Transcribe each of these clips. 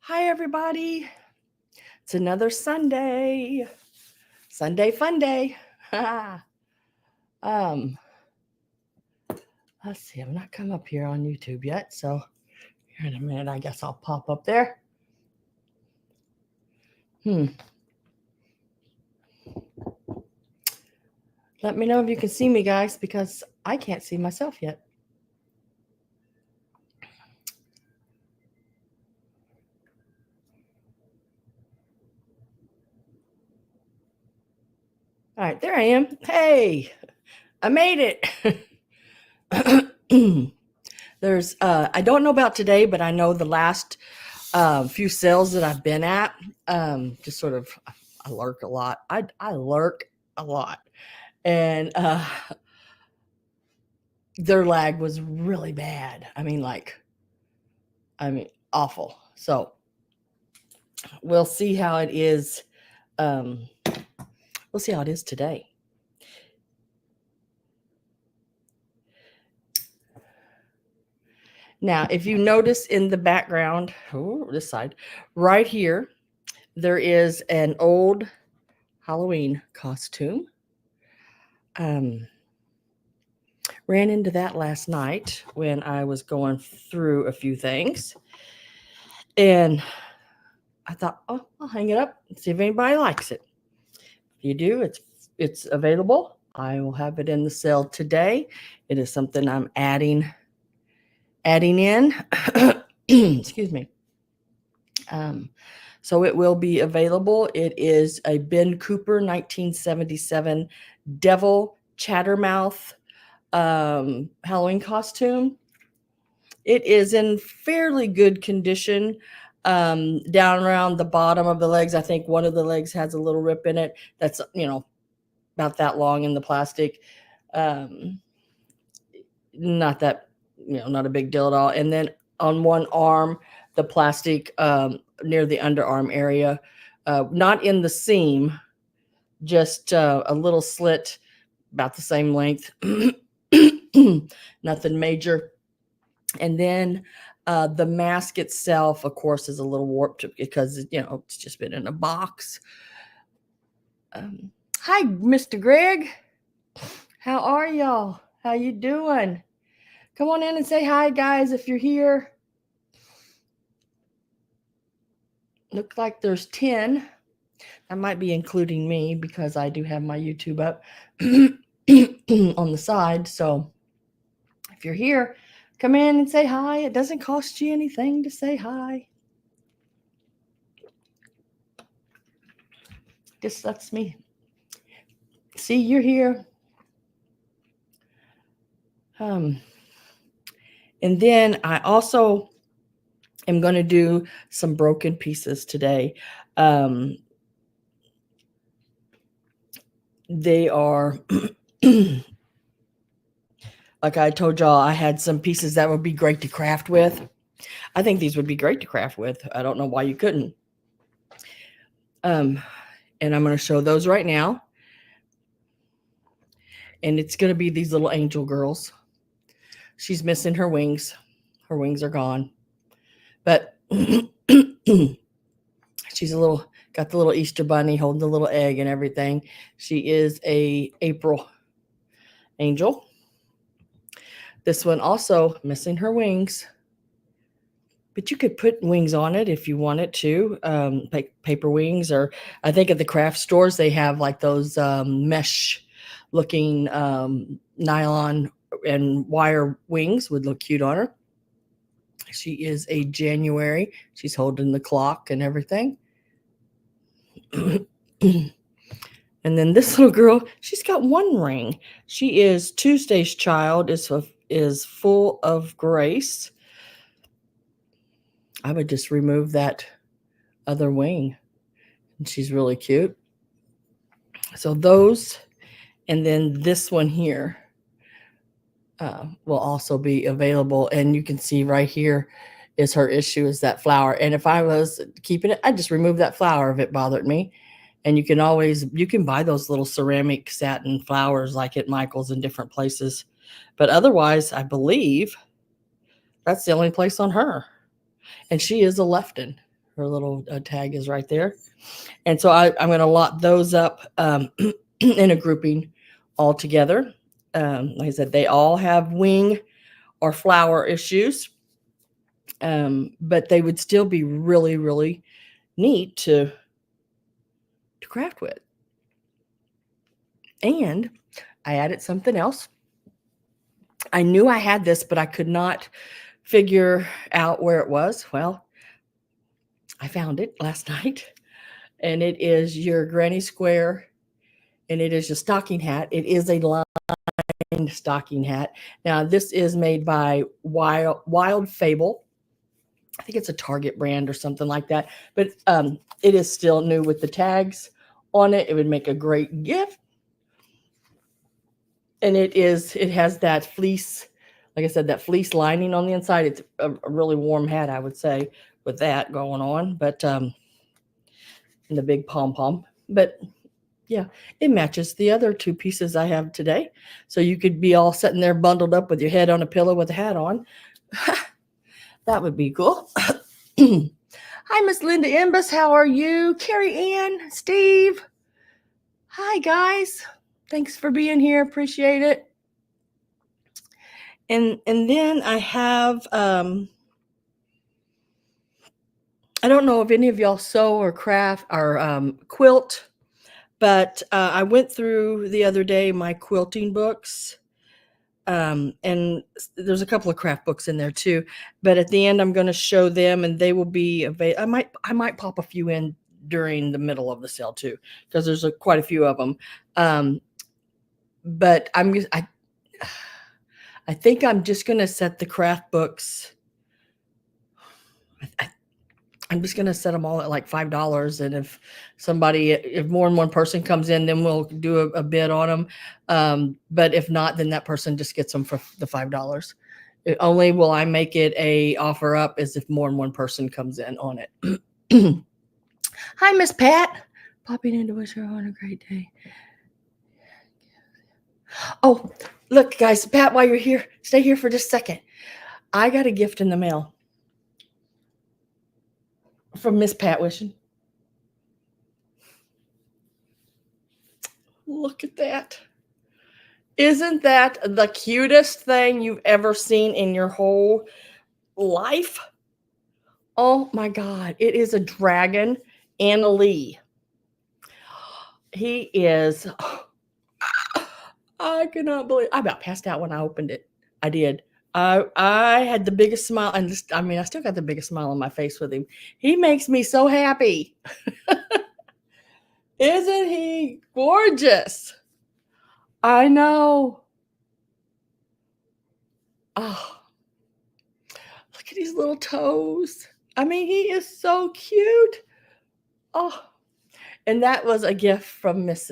Hi, everybody. It's another Sunday. Sunday fun day. um, let's see. I've not come up here on YouTube yet, so here in a minute, I guess I'll pop up there. Let me know if you can see me, guys, because I can't see myself yet. All right, there I am. Hey, I made it. There's I don't know about today, but I know the last few sales that I've been at, just sort of, I lurk a lot. I lurk a lot. And their lag was really bad. I mean, awful. So we'll see how it is. We'll see how it is today. Now, if you notice in the background, this side, right here, there is an old Halloween costume. Ran into that last night when I was going through a few things. And I thought, oh, I'll hang it up and see if anybody likes it. If you do, it's available. I will have it in the sale today. It is something I'm adding in. Excuse me. So it will be available. It is a Ben Cooper 1977 Devil Chattermouth Halloween costume. It is in fairly good condition. Down around the bottom of the legs, I think one of the legs has a little rip in it. That's about that long in the plastic. Not that, not a big deal at all. And then on one arm, the plastic near the underarm area, not in the seam, just a little slit about the same length. Nothing major. And then the mask itself, of course, is a little warped because, it's just been in a box. Hi, Mr. Greg. How are y'all? How you doing? Come on in and say hi, guys, if you're here. Looks like there's 10. That might be including me because I do have my YouTube up on the side. So if you're here, come in and say hi. It doesn't cost you anything to say hi. Just lets me see you're here. And then I also am going to do some broken pieces today. They are, like I told y'all, I had some pieces that would be great to craft with. I think these would be great to craft with. I don't know why you couldn't. And I'm going to show those right now. And it's going to be these little angel girls. She's missing her wings. Her wings are gone. But she's got the little Easter bunny holding the little egg and everything. She is a April angel. This one also missing her wings. But you could put wings on it if you wanted to, paper wings, or I think at the craft stores they have like those mesh looking nylon and wire wings would look cute on her. She is a January. She's holding the clock and everything. And then this little girl, she's got one ring. She is Tuesday's child, is full of grace. I would just remove that other wing. And she's really cute. So those, and then this one here will also be available. And you can see right here is her issue, is that flower. And if I was keeping it, I'd just remove that flower if it bothered me. And you can buy those little ceramic satin flowers like at Michael's in different places. But otherwise, I believe that's the only place on her. And she is a Lefton. Her little tag is right there. And so I'm going to lot those up in a grouping all together. Like I said, they all have wing or flower issues, but they would still be really, really neat to craft with. And I added something else. I knew I had this, but I could not figure out where it was. Well, I found it last night, and it is your granny square, and it is your stocking hat. It is a lined stocking hat. Now, this is made by Wild Fable. I think it's a Target brand or something like that, but it is still new with the tags on it. It would make a great gift. And it has that fleece, like I said, that fleece lining on the inside. It's a really warm hat, I would say, with that going on, but and the big pom-pom. But yeah, it matches the other two pieces I have today. So you could be all sitting there bundled up with your head on a pillow with a hat on. That would be cool. Hi, Miss Linda Imbus. How are you? Carrie Ann, Steve. Hi, guys. Thanks for being here. Appreciate it. And then I have, I don't know if any of y'all sew or craft or quilt, but I went through the other day my quilting books. And there's a couple of craft books in there too, but at the end I'm going to show them, and they will be available. I might pop a few in during the middle of the sale too, because there's quite a few of them. But I think I'm just going to set the craft books. I'm just going to set them all at like $5. And if more than one person comes in, then we'll do a bid on them. But if not, then that person just gets them for the $5. Only will I make it a offer up is if more than one person comes in on it. Hi, Miss Pat. Popping in to wish her on a great day. Oh, look, guys, Pat, while you're here, stay here for just a second. I got a gift in the mail from Miss Pat Wishing. Look at that. Isn't that the cutest thing you've ever seen in your whole life? Oh my God. It is a dragon and a Lee. He is, I cannot believe, I about passed out when I opened it. I did. I had the biggest smile, and I still got the biggest smile on my face with him. He makes me so happy. Isn't he gorgeous? I know. Oh, look at his little toes. I mean, he is so cute. Oh, and that was a gift from Miss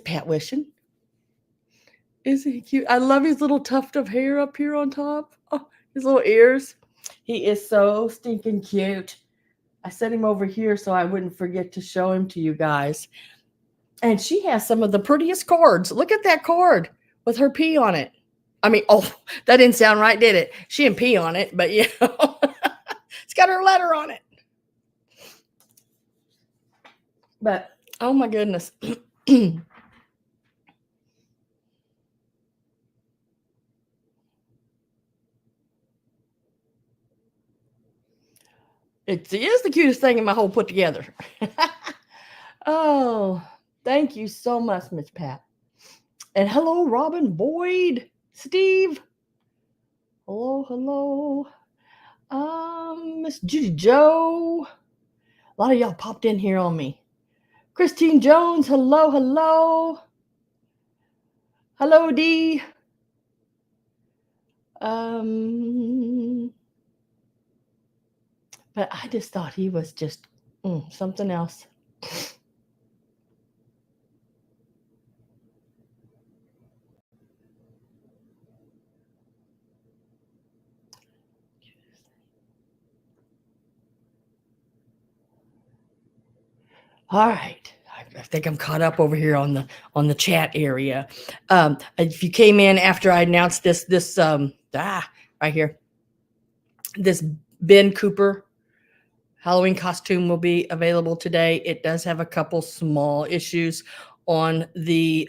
Pat Wishing. Isn't he cute? I love his little tuft of hair up here on top. Oh, his little ears. He is so stinking cute. I set him over here so I wouldn't forget to show him to you guys. And she has some of the prettiest cards. Look at that card with her P on it. I mean, oh, that didn't sound right, did it? She didn't P on it, but yeah, it's got her letter on it. But, oh my goodness. It is the cutest thing in my whole put together. Oh, thank you so much, Miss Pat. And hello, Robin, Boyd, Steve. Hello. Miss Judy Joe. A lot of y'all popped in here on me. Christine Jones, hello. Hello, Dee. But I just thought he was just something else. All right. I think I'm caught up over here on the chat area. If you came in after I announced this right here, this Ben Cooper Halloween costume will be available today. It does have a couple small issues on the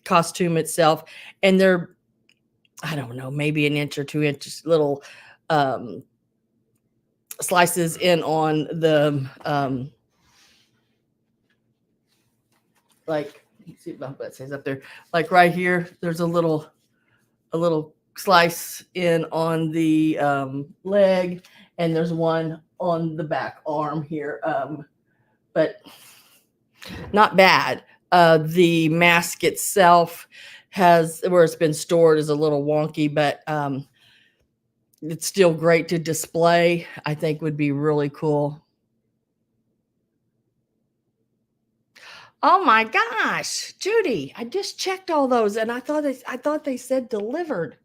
costume itself, and they're, I don't know, maybe an inch or 2 inches little um, slices in on the like, see what it says up there, like right here. There's a little slice in on the leg, and there's one on the back arm here, but not bad. The mask itself has, where it's been stored is a little wonky, but it's still great to display. I think would be really cool. Oh my gosh, Judy, I just checked all those and I thought they said delivered.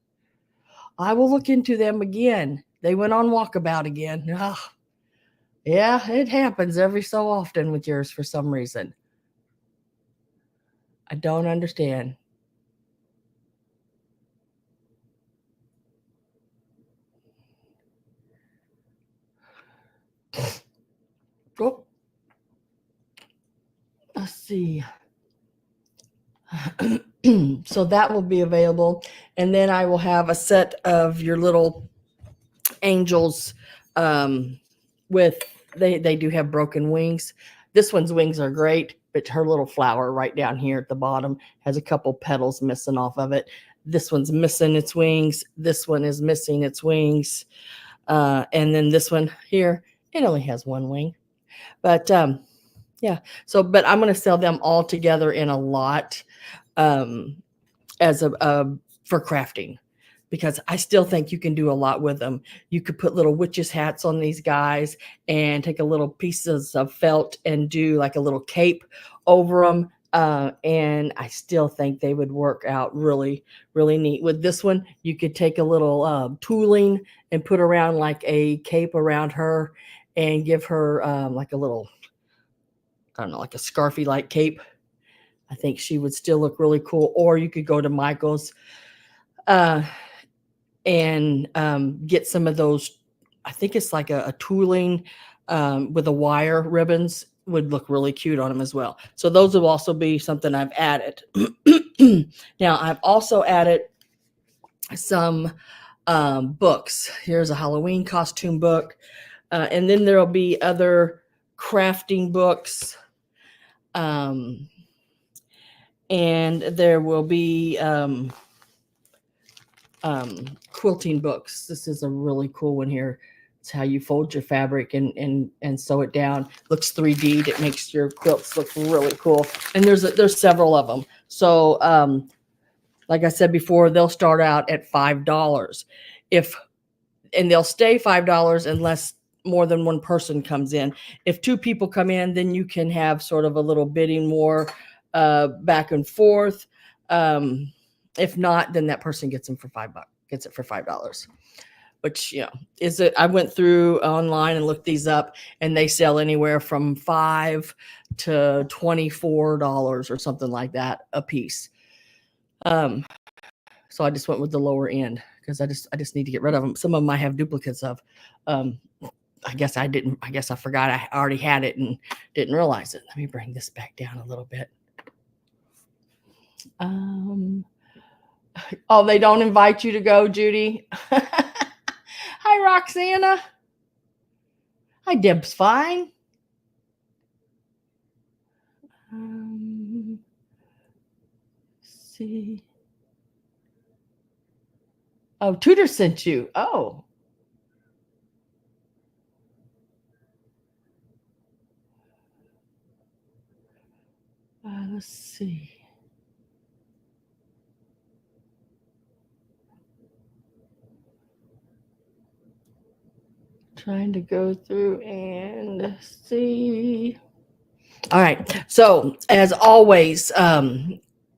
I will look into them again. They went on walkabout again. Ugh. Yeah, it happens every so often with yours for some reason. I don't understand. Oh, let's see. So that will be available. And then I will have a set of your little angels with, they do have broken wings. This one's wings are great, but her little flower right down here at the bottom has a couple petals missing off of it. This one's missing its wings. This one is missing its wings. And then this one here, it only has one wing. But yeah, so, but I'm going to sell them all together in a lot as a for crafting, because I still think you can do a lot with them. You could put little witches hats on these guys and take a little pieces of felt and do like a little cape over them. And I still think they would work out really, really neat. With this one, you could take a little tooling and put around like a cape around her and give her like a little, I don't know, like a scarfy like cape. I think she would still look really cool. Or you could go to Michael's and get some of those. I think it's like a tooling with the wire ribbons would look really cute on them as well. So those will also be something I've added. Now I've also added some books. Here's a Halloween costume book. And then there'll be other crafting books. And there will be quilting books. This is a really cool one here. It's how you fold your fabric and sew it down. Looks 3D. It makes your quilts look really cool. And there's several of them. So like I said before, they'll start out at $5. And they'll stay $5 unless more than one person comes in. If two people come in, then you can have sort of a little bidding war back and forth. If not, then that person gets them for $5. Gets it for $5, which, you know, is it? I went through online and looked these up, and they sell anywhere from $5 to $24 or something like that a piece. So I just went with the lower end because I just need to get rid of them. Some of them I have duplicates of. I guess I didn't. I guess I forgot I already had it and didn't realize it. Let me bring this back down a little bit. Oh, they don't invite you to go, Judy. Hi, Roxana. Hi, Deb's fine. Let's see. Oh, Tudor sent you. Oh. Let's see. Trying to go through and see. All right. So as always,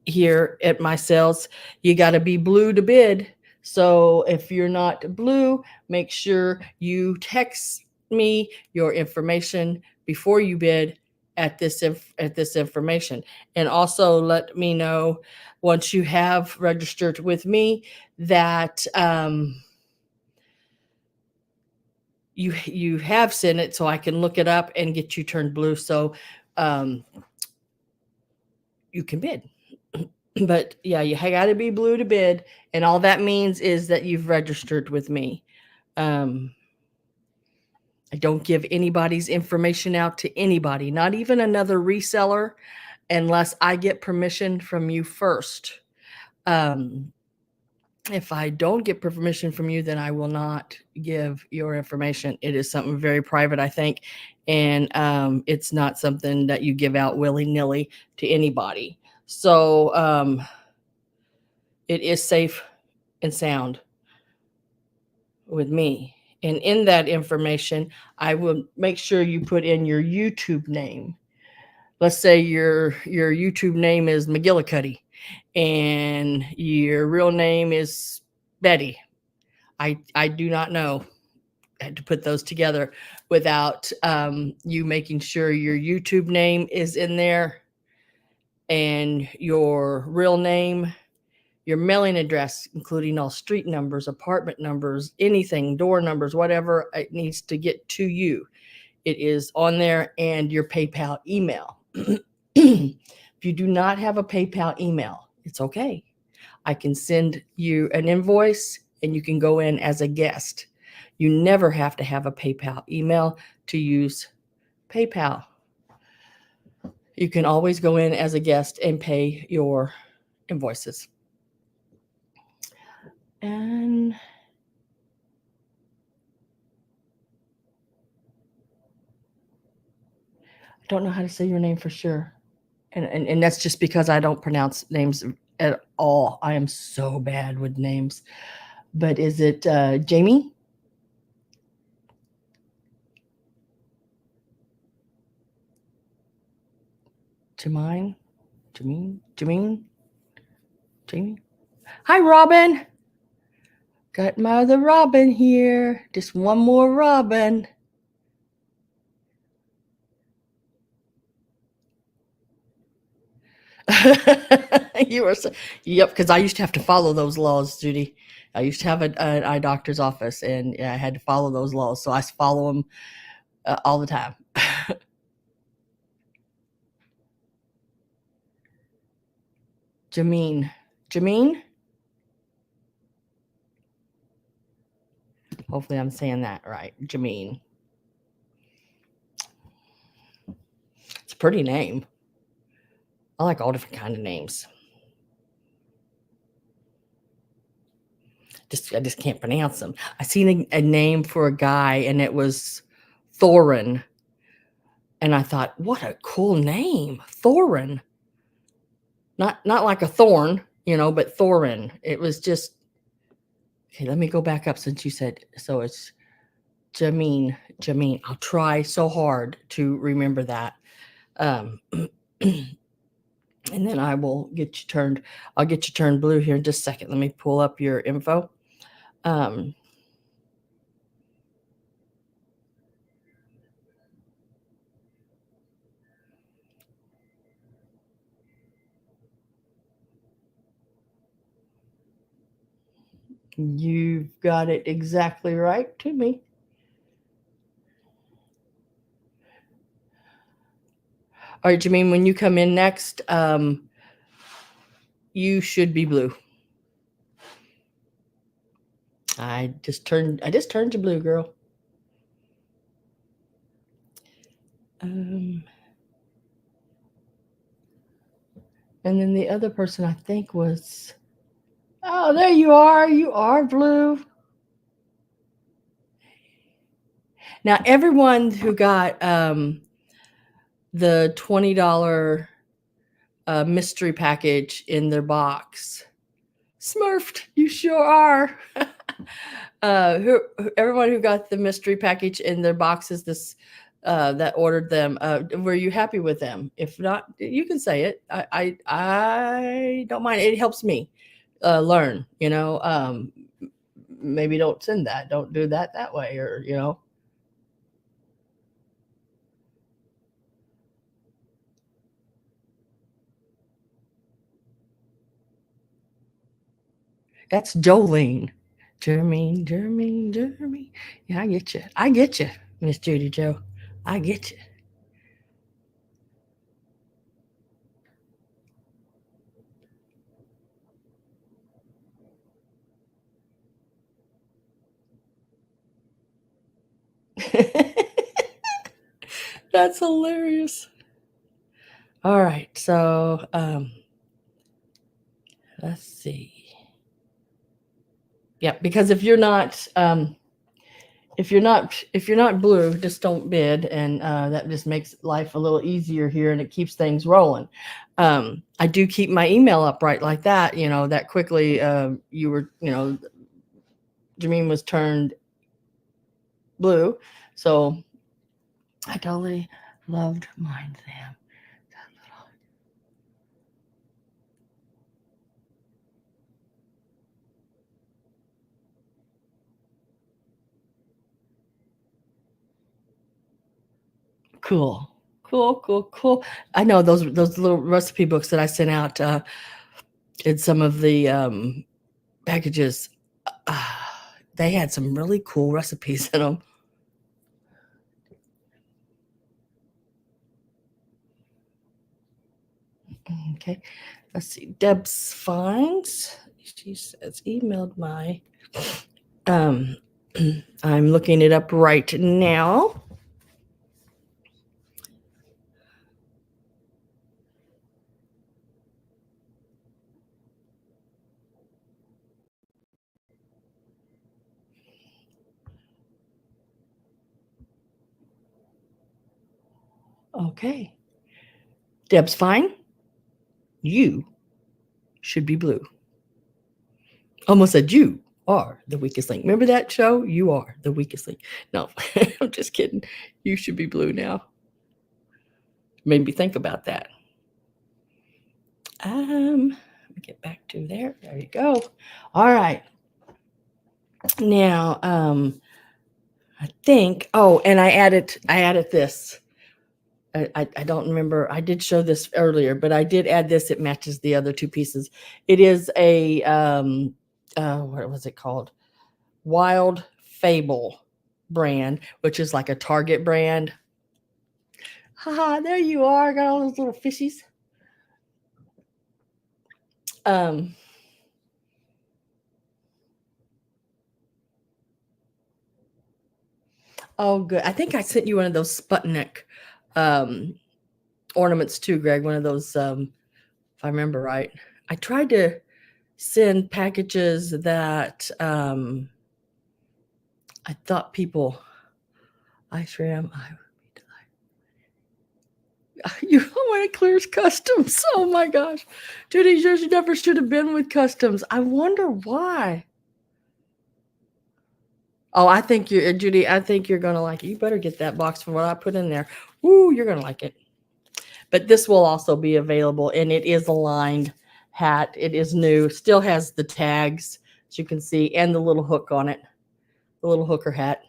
here at my sales, you got to be blue to bid. So if you're not blue, make sure you text me your information before you bid at this information, and also let me know once you have registered with me that you have sent it, so I can look it up and get you turned blue, so you can bid. But yeah, you got to be blue to bid, and all that means is that you've registered with me. I don't give anybody's information out to anybody, not even another reseller, unless I get permission from you first. If I don't get permission from you, then I will not give your information. It is something very private, I think, and it's not something that you give out willy-nilly to anybody. So it is safe and sound with me. And in that information, I will make sure you put in your YouTube name. Let's say your YouTube name is McGillicuddy and your real name is Betty. I do not know how to put those together without you making sure your YouTube name is in there and your real name, your mailing address, including all street numbers, apartment numbers, anything, door numbers, whatever it needs to get to you. It is on there, and your PayPal email. If you do not have a PayPal email, it's okay. I can send you an invoice and you can go in as a guest. You never have to have a PayPal email to use PayPal. You can always go in as a guest and pay your invoices. And I don't know how to say your name for sure. And that's just because I don't pronounce names at all. I am so bad with names. But is it Jamie? Jamine? Jamine? Jamie? Hi, Robin. Got my other Robin here. Just one more Robin. You were so, yep, because I used to have to follow those laws, Judy. I used to have an eye doctor's office, and I had to follow those laws, so I follow them all the time. Jameen. Jameen? Hopefully I'm saying that right. Jameen. It's a pretty name. I like all different kind of names. I just can't pronounce them. I seen a name for a guy, and it was Thorin. And I thought, what a cool name, Thorin. Not like a thorn, but Thorin. It was just okay. Let me go back up since you said so. It's Jameen. Jameen. I'll try so hard to remember that. And then I will get you turned. I'll get you turned blue here in just a second. Let me pull up your info. You've got it exactly right to me. All right, Jameen, when you come in next, you should be blue. I just turned you blue, girl. And then the other person I think was, oh, there you are. You are blue. Now, everyone who got the $20 mystery package in their box, smurfed, you sure are. Everyone who got the mystery package in their boxes that ordered them, were you happy with them? If not, you can say it. I don't mind. It helps me learn. Maybe don't send that. Don't do that way, or. That's Jolene. Jermaine. Yeah, I get you. I get you, Miss Judy Joe. I get you. That's hilarious. All right, so let's see. Yeah, because if you're not blue, just don't bid, and that just makes life a little easier here, and it keeps things rolling. I do keep my email up right like that, that quickly. You were, Jameen was turned blue, so I totally loved mine, Sam. Cool. Cool. I know those little recipe books that I sent out in some of the packages. Uh, they had some really cool recipes in them. Okay, let's see. Deb's finds. She says emailed my. Um, I'm looking it up right now. Okay. Deb's fine. You should be blue. Almost said you are the weakest link. Remember that show? You are the weakest link. No, I'm just kidding. You should be blue now. Made me think about that. Let me get back to there. There you go. All right. Now, I think. Oh, and I added this. I don't remember. I did show this earlier, but I did add this. It matches the other two pieces. It is a what was it called? Wild Fable brand, which is like a Target brand. Haha, there you are. Got all those little fishies. Um, oh, good. I think I sent you one of those Sputnik um, ornaments too, Greg. One of those, if I remember right. I tried to send packages that I thought people. Ice Ram. You want to clears customs. Oh my gosh. Judy, yours never should have been with customs. I wonder why. Oh, I think you're Judy. I think you're gonna like it. You better get that box from what I put in there. Ooh, you're gonna like it. But this will also be available, and it is a lined hat. It is new. Still has the tags, as you can see, and the little hook on it, the little hooker hat.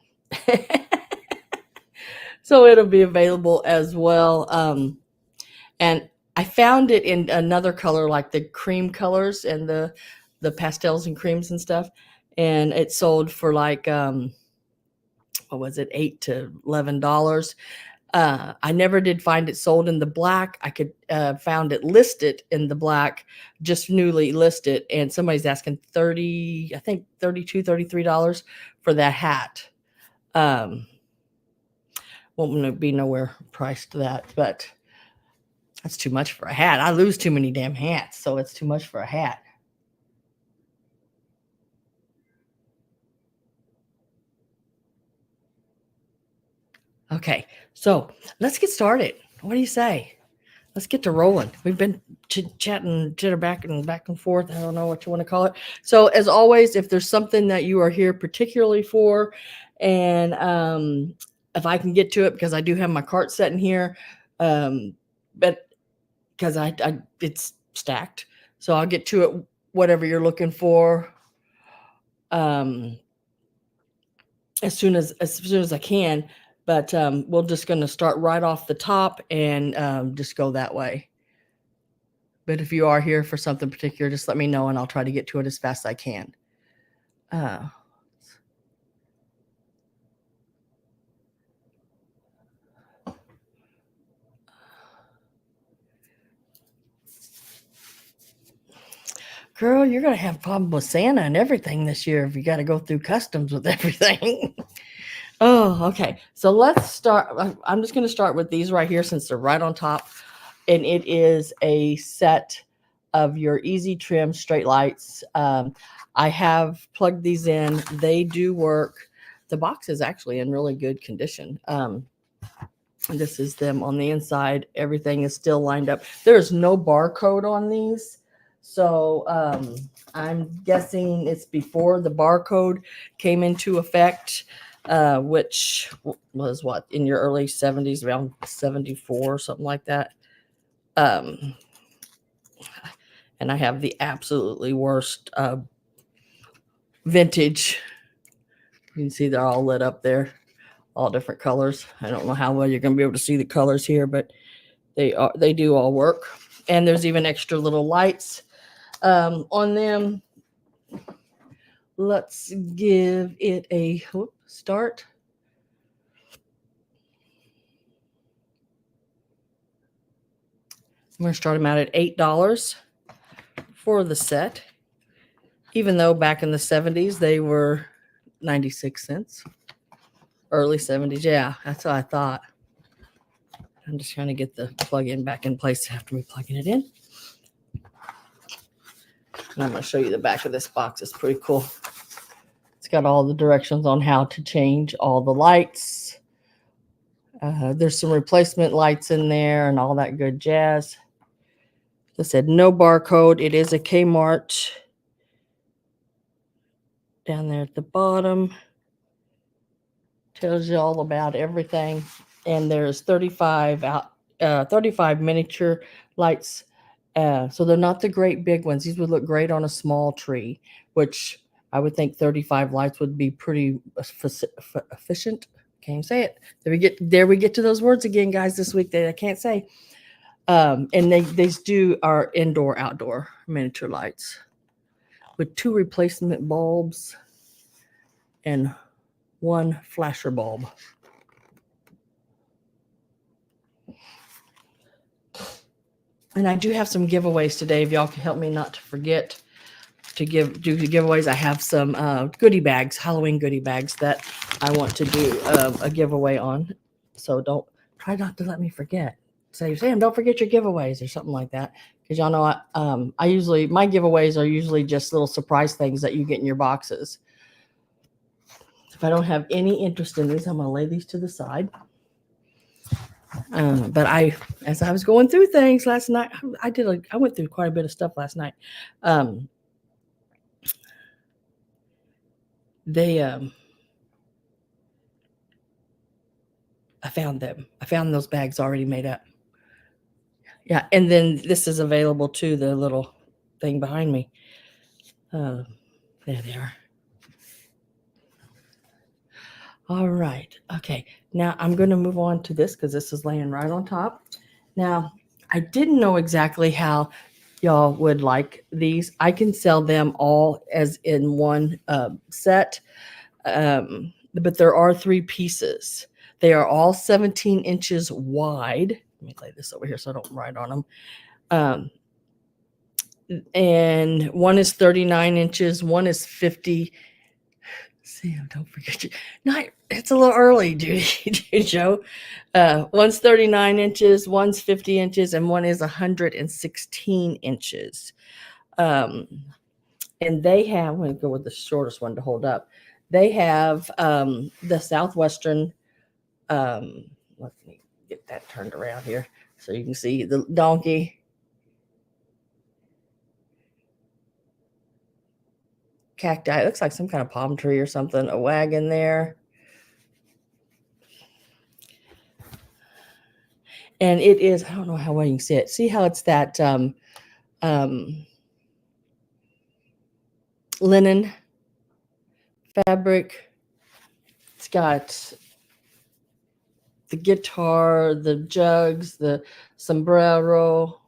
So it'll be available as well. And I found it in another color, like the cream colors and the pastels and creams and stuff. And it sold for like what was it, $8 to $11. I never did find it sold in the black. I could found it listed in the black, just newly listed, and somebody's asking 30, I think $33 for that hat. Won't be nowhere priced that, but that's too much for a hat. I lose too many damn hats, so it's too much for a hat. Okay, so let's get started. What do you say? Let's get to rolling. We've been chatting, back and forth. I don't know what you want to call it. So, as always, if there's something that you are here particularly for, and if I can get to it, because I do have my cart set in here, but because I it's stacked, so I'll get to it. Whatever you're looking for, um, as soon as I can. But we're just going to start right off the top and just go that way. But if you are here for something particular, just let me know and I'll try to get to it as fast as I can. girl, you're going to have a problem with Santa and everything this year if you got to go through customs with everything. Oh, okay. So let's start. I'm just going to start with these right here since they're right on top. And it is a set of your easy trim straight lights. I have plugged these in. They do work. The box is actually in really good condition. This is them on the inside. Everything is still lined up. There's no barcode on these. So I'm guessing it's before the barcode came into effect, which was what, in your early 70s, around 74 or something like that. And I have the absolutely worst vintage. You can see they're all lit up there, all different colors. I don't know how well you're going to be able to see the colors here, but they do all work. And there's even extra little lights on them. Let's give it a start. I'm going to start them out at $8 for the set, even though back in the 70s they were 96 cents. Early 70s. Yeah, that's what I thought. I'm just trying to get the plug-in back in place after me plugging it in. And I'm going to show you the back of this box. It's pretty cool. It's got all the directions on how to change all the lights. There's some replacement lights in there and all that good jazz. They said no barcode. It is a Kmart down there at the bottom. Tells you all about everything. And there's 35 miniature lights. So they're not the great big ones. These would look great on a small tree, which I would think 35 lights would be pretty efficient. Can't even say it. There we get to those words again, guys, this week that I can't say. And these are indoor, outdoor miniature lights with 2 replacement bulbs and 1 flasher bulb. And I do have some giveaways today. If y'all can help me not to forget to do the giveaways. I have some goodie bags, Halloween goodie bags that I want to do a giveaway on. So try not to let me forget. Say, Sam, don't forget your giveaways or something like that. Because y'all know my giveaways are usually just little surprise things that you get in your boxes. If I don't have any interest in these, I'm going to lay these to the side. But as I was going through things last night, I went through quite a bit of stuff last night. I found them. I found those bags already made up. Yeah, and then this is available too, the little thing behind me. There they are. All right. Okay. Now I'm going to move on to this because this is laying right on top. Now, I didn't know exactly how y'all would like these. I can sell them all as in one set, but there are 3 pieces. They are all 17 inches wide. Let me lay this over here so I don't write on them. And one is 39 inches. One is 50. Sam, don't forget you. No, it's a little early, Joe. One's 39 inches, one's 50 inches, and one is 116 inches. And they have, I'm going to go with the shortest one to hold up. They have the Southwestern. Let me get that turned around here so you can see the donkey. Cacti. It looks like some kind of palm tree or something. A wagon there. And it is, I don't know how well you can see it. See how it's that linen fabric. It's got the guitar, the jugs, the sombrero,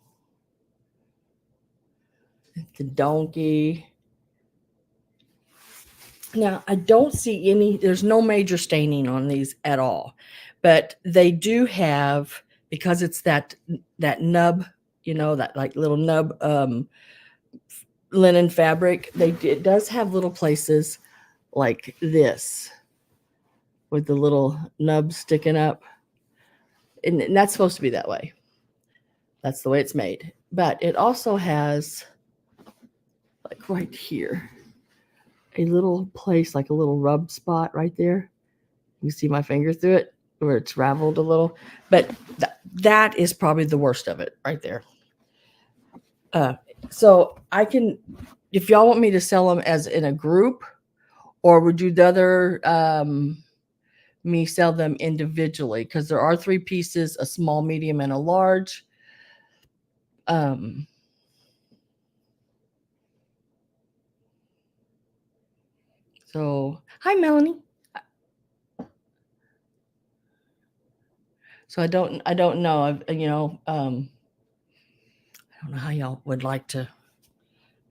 the donkey. Now, I don't see there's no major staining on these at all, but they do have, because it's that nub, that like little nub linen fabric. It does have little places like this with the little nub sticking up. And that's supposed to be that way. That's the way it's made. But it also has, like right here, a little place, like a little rub spot right there. You see my finger through it where it's raveled a little. But that is probably the worst of it right there. So I can, if y'all want me to sell them as in a group, or would you rather me sell them individually? Because there are 3 pieces, a small, medium, and a large. So hi, Melanie. So I don't know. I don't know how y'all would like to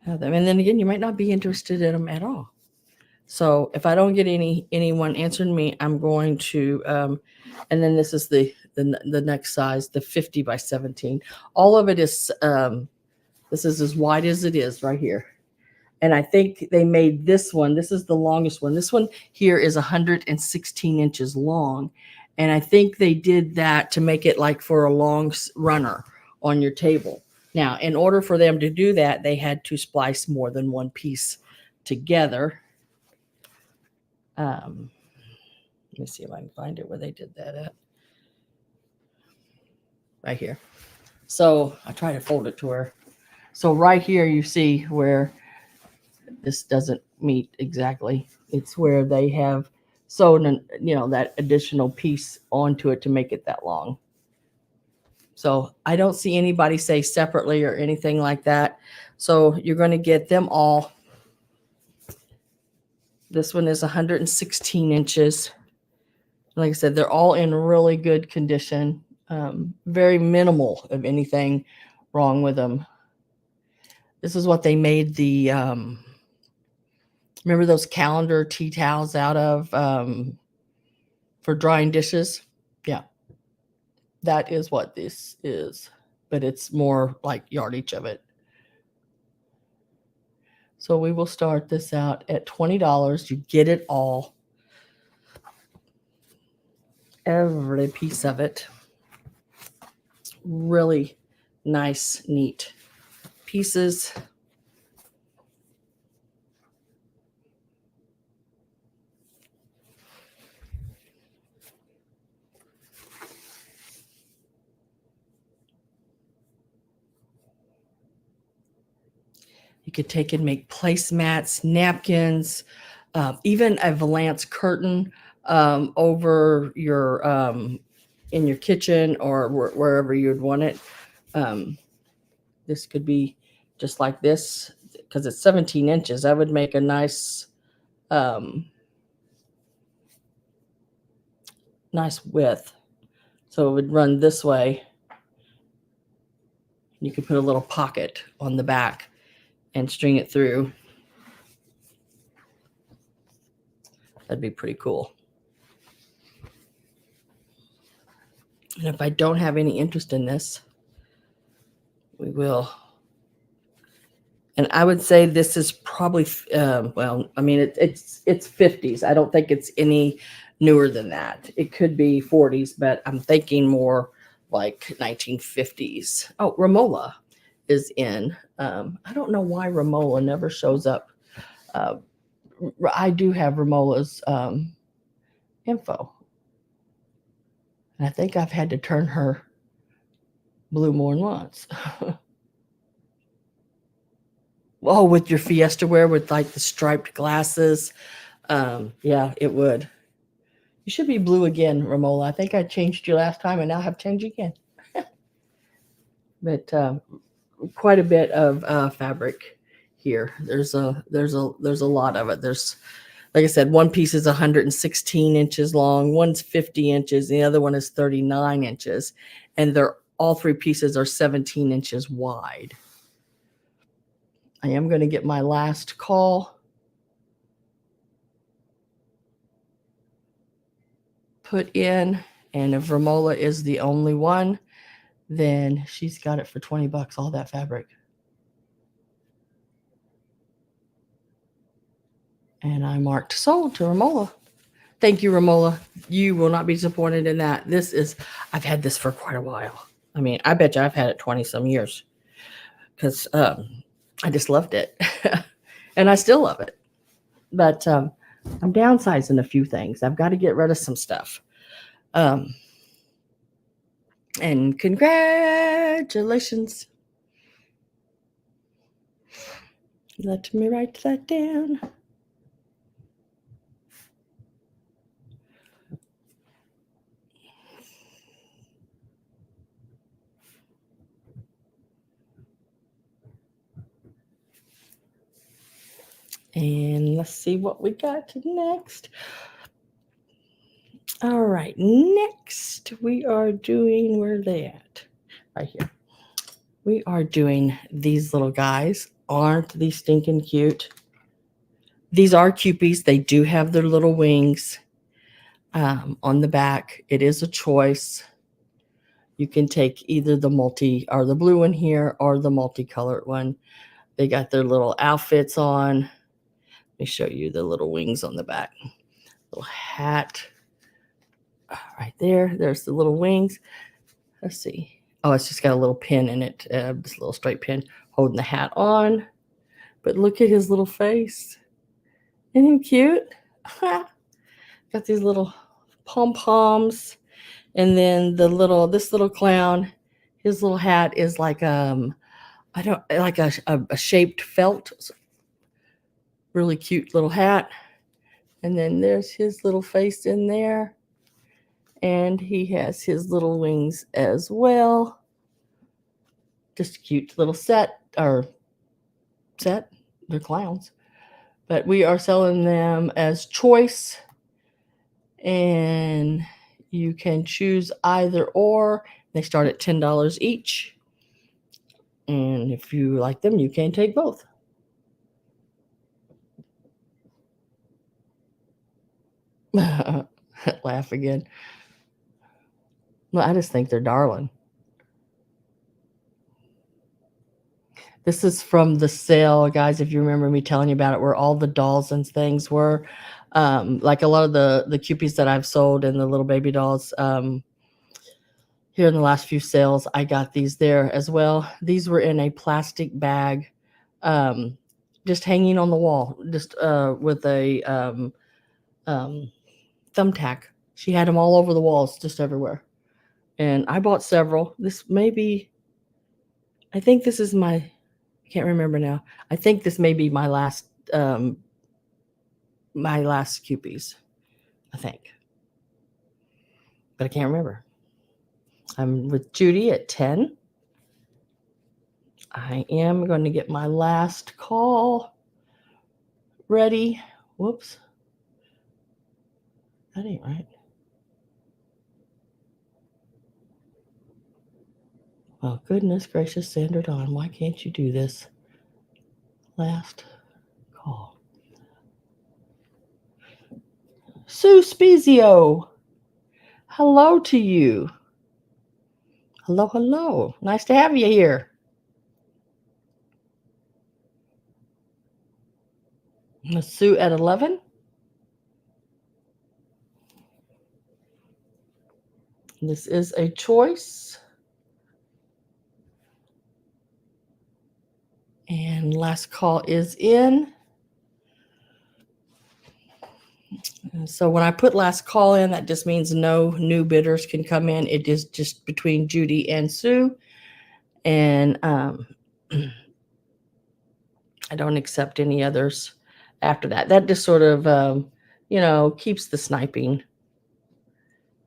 have them. And then again, you might not be interested in them at all. So if I don't get anyone answering me, I'm going to, and then this is the next size, the 50 by 17. All of it is, this is as wide as it is right here. And I think they made this one. This is the longest one. This one here is 116 inches long. And I think they did that to make it like for a long runner on your table. Now, in order for them to do that, they had to splice more than one piece together. Let me see if I can find it where they did that at. Right here. So I try to fold it to her. So right here, you see where this doesn't meet exactly. It's where they have sewn, that additional piece onto it to make it that long. So I don't see anybody say separately or anything like that. So you're going to get them all. This one is 116 inches. Like I said, they're all in really good condition. Very minimal of anything wrong with them. This is what they made the, remember those calendar tea towels out of for drying dishes? Yeah. That is what this is. But it's more like yardage of it. So we will start this out at $20. You get it all. Every piece of it. Really nice, neat pieces. You could take and make placemats, napkins, even a valance curtain over your in your kitchen or wherever you'd want it. This could be just like this because it's 17 inches. That would make a nice nice width. So it would run this way. You could put a little pocket on the back and string it through. That'd be pretty cool. And if I don't have any interest in this, we will. And I would say this is probably, well, I mean, it's 50s. I don't think it's any newer than that. It could be 40s, but I'm thinking more like 1950s. Oh, Ramola is in. I don't know why Ramola never shows up. I do have Ramola's info. And I think I've had to turn her blue more than once. Oh, with your Fiesta wear with like the striped glasses. Yeah, it would. You should be blue again, Ramola. I think I changed you last time and now have changed again. But quite a bit of fabric here. There's a lot of it. There's, like I said, one piece is 116 inches long, one's 50 inches, the other one is 39 inches, and they're all 3 pieces are 17 inches wide. I am going to get my last call put in, and if Ramola is the only one, then she's got it for $20, all that fabric. And I marked sold to Romola. Thank you, Romola. You will not be disappointed in that. I've had this for quite a while. I mean, I bet you I've had it 20 some years because I just loved it. And I still love it. But I'm downsizing a few things. I've got to get rid of some stuff. And congratulations. Let me write that down. And let's see what we got next. All right, next we are doing, where are they at? Right here. We are doing these little guys. Aren't these stinking cute? These are cupies. They do have their little wings on the back. It is a choice. You can take either the multi or the blue one here or the multicolored one. They got their little outfits on. Let me show you the little wings on the back. Little hat. Right there. There's the little wings. Let's see. Oh, it's just got a little pin in it. This little straight pin holding the hat on. But look at his little face. Isn't he cute? Got these little pom-poms. And then this little clown, his little hat is like a shaped felt. Really cute little hat. And then there's his little face in there. And he has his little wings as well. Just a cute little set. They're clowns. But we are selling them as choice. And you can choose either or. They start at $10 each. And if you like them, you can take both. Laugh again. Well, I just think they're darling. This is from the sale, guys, if you remember me telling you about it, where all the dolls and things were. Like a lot of the cupies that I've sold and the little baby dolls here in the last few sales, I got these there as well. These were in a plastic bag, just hanging on the wall, just with a thumbtack. She had them all over the walls, just everywhere. And I bought several. I think this is I can't remember now. I think this may be my last cupies, I think. But I can't remember. I'm with Judy at 10. I am going to get my last call ready. Whoops. That ain't right. Oh, goodness gracious, Sandra Dawn, why can't you do this? Last call. Sue Spezio. Hello to you. Hello, hello. Nice to have you here. Sue at 11. This is a choice. And last call is in. So when I put last call in, that just means no new bidders can come in. It is just between Judy and Sue. And I don't accept any others after that. That just sort of, keeps the sniping.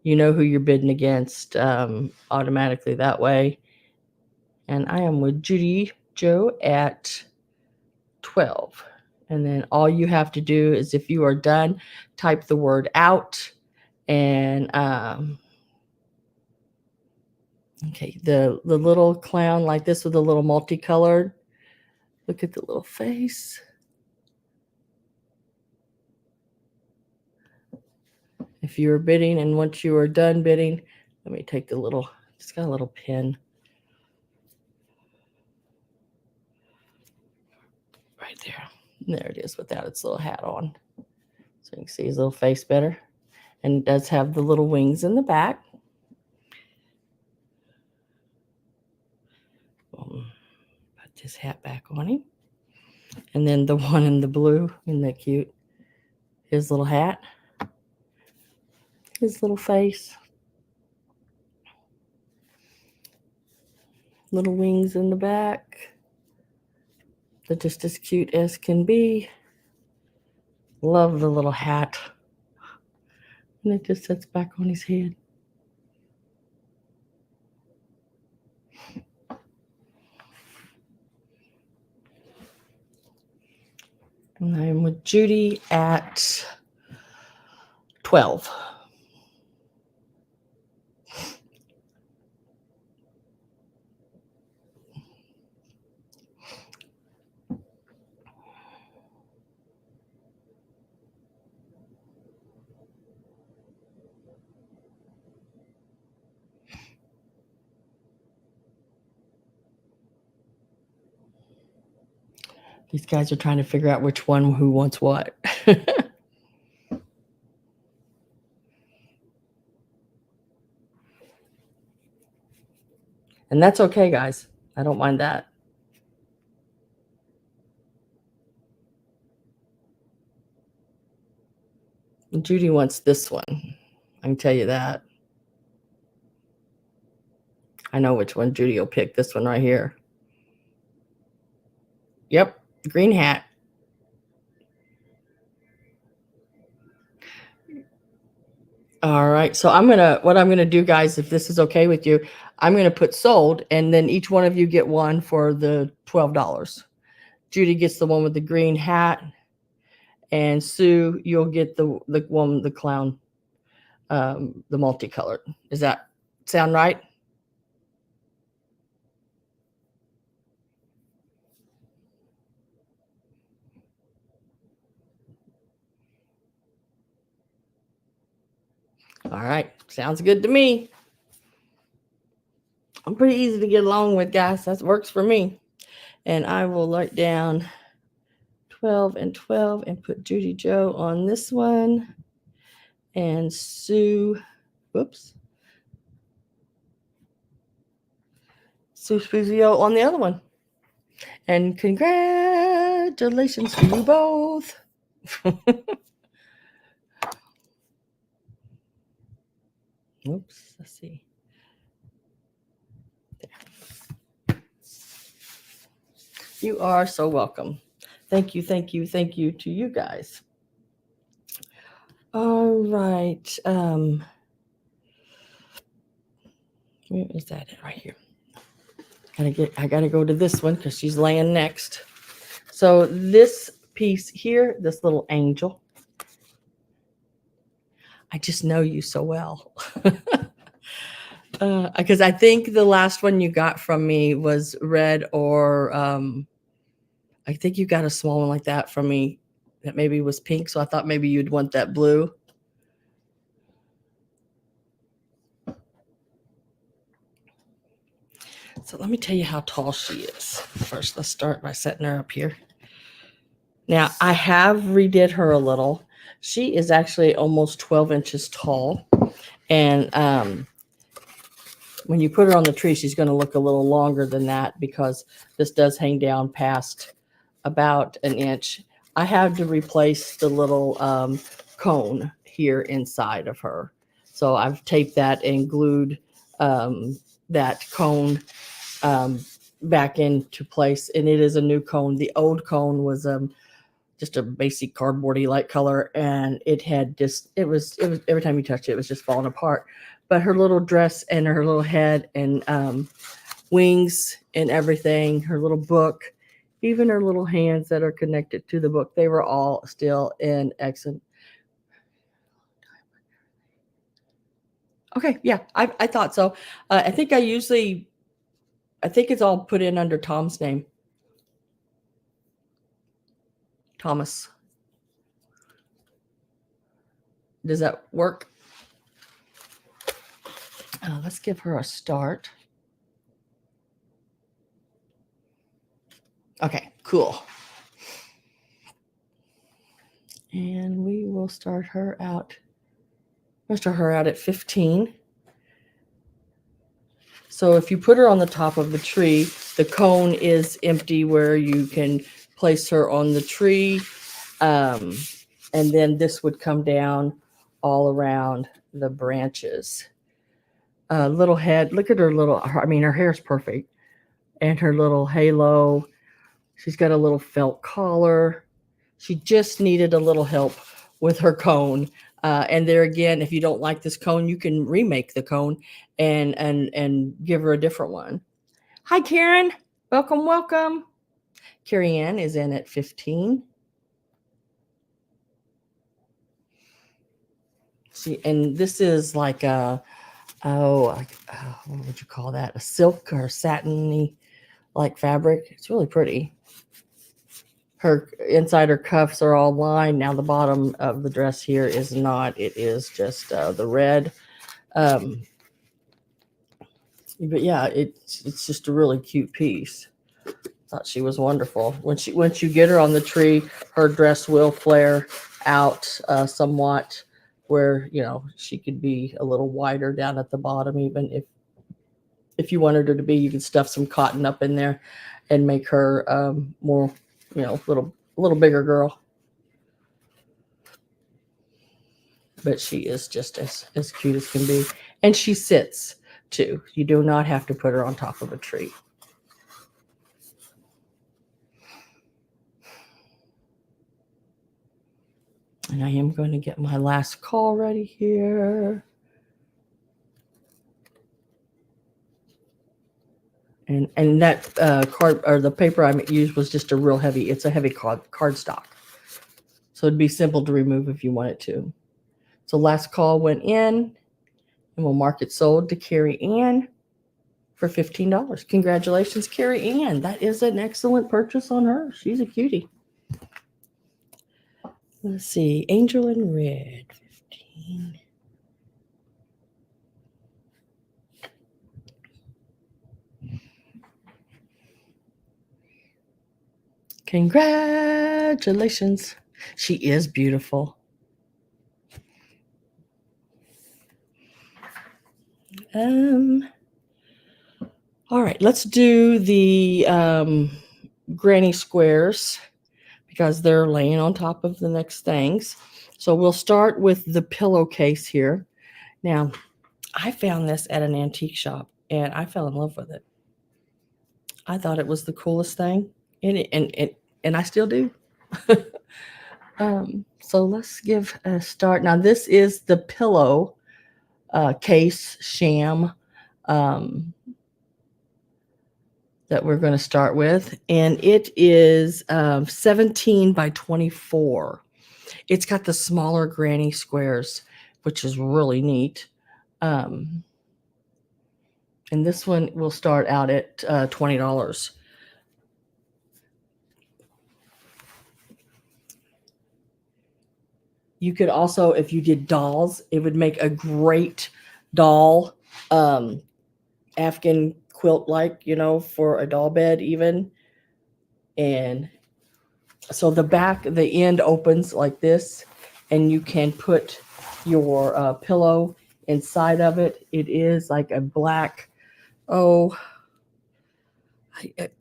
You know who you're bidding against automatically that way. And I am with Judy Joe at 12. And then all you have to do is, if you are done, type the word out. And okay, the little clown like this with a little multicolored. Look at the little face. If you are bidding, and once you are done bidding, let me take it's got a little pin. Right there. There it is without its little hat on. So you can see his little face better. And it does have the little wings in the back. Put this hat back on him. And then the one in the blue, isn't that cute? His little hat. His little face. Little wings in the back. They're just as cute as can be. Love the little hat. And it just sits back on his head. And I'm with Judy at 12. These guys are trying to figure out which one who wants what. And that's okay, guys. I don't mind that. Judy wants this one. I can tell you that. I know which one Judy will pick. This one right here. Yep, green hat. All right, so what I'm gonna do, guys, if this is okay with you, I'm gonna put sold, and then each one of you get one for the $12. Judy gets the one with the green hat, and Sue, you'll get the one with the clown, the multicolored. Does that sound right? All right, sounds good to me. I'm pretty easy to get along with, guys. That works for me. And I will write down 12 and 12 and put Judy Joe on this one. And Sue, whoops. Sue Spuzio on the other one. And congratulations to you both. Oops, let's see. There. You are so welcome. Thank you, thank you, thank you to you guys. All right. Where is that right here? I gotta go to this one because she's laying next. So this piece here, this little angel. I just know you so well. Because I think the last one you got from me was red, or I think you got a small one like that from me that maybe was pink. So I thought maybe you'd want that blue. So let me tell you how tall she is. First, let's start by setting her up here. Now, I have redid her a little. She is actually almost 12 inches tall. And when you put her on the tree, she's going to look a little longer than that because this does hang down past about an inch. I had to replace the little cone here inside of her. So I've taped that and glued that cone back into place, and it is a new cone. The old cone was just a basic cardboardy light color, and it had just it was every time you touched it, it was just falling apart. But her little dress and her little head and wings and everything, her little book, even her little hands that are connected to the book, they were all still in excellent. Okay, yeah, I thought so. I think it's all put in under Tom's name. Thomas. Does that work? Let's give her a start. Okay, cool. And we will start her out. We'll start her out at 15. So if you put her on the top of the tree, the cone is empty where you can place her on the tree. And then this would come down all around the branches. Little head, look at her little, I mean, her hair's perfect. And her little halo. She's got a little felt collar. She just needed a little help with her cone. And there again, if you don't like this cone, you can remake the cone and give her a different one. Hi, Karen. Welcome, welcome. Carrie Ann is in at 15. And this is like a, what would you call that? A silk or satiny like fabric. It's really pretty. Her inside her cuffs are all lined. Now the bottom of the dress here is not. It is just the red. But yeah, it's just a really cute piece. Thought she was wonderful. Once you get her on the tree, her dress will flare out somewhat, where she could be a little wider down at the bottom. Even if you wanted her to be, you could stuff some cotton up in there and make her more, little bigger girl. But she is just as cute as can be. And she sits too. You do not have to put her on top of a tree. And I am going to get my last call ready here. And that card or the paper I used was just a real heavy. It's a heavy cardstock. So it'd be simple to remove if you wanted to. So last call went in, and we'll mark it sold to Carrie Ann for $15. Congratulations, Carrie Ann. That is an excellent purchase on her. She's a cutie. Let's see. Angel in red, 15. Congratulations. She is beautiful. All right, let's do the granny squares because they're laying on top of the next things. So we'll start with the pillowcase here. Now, I found this at an antique shop and I fell in love with it. I thought it was the coolest thing, and I still do. So let's give a start. Now, this is the pillow case sham that we're going to start with, and it is 17 by 24. It's got the smaller granny squares, which is really neat. And this one will start out at $20. You could also, if you did dolls, it would make a great doll Afghan quilt, like, for a doll bed even. And so the end opens like this, and you can put your pillow inside of it. It is like a black,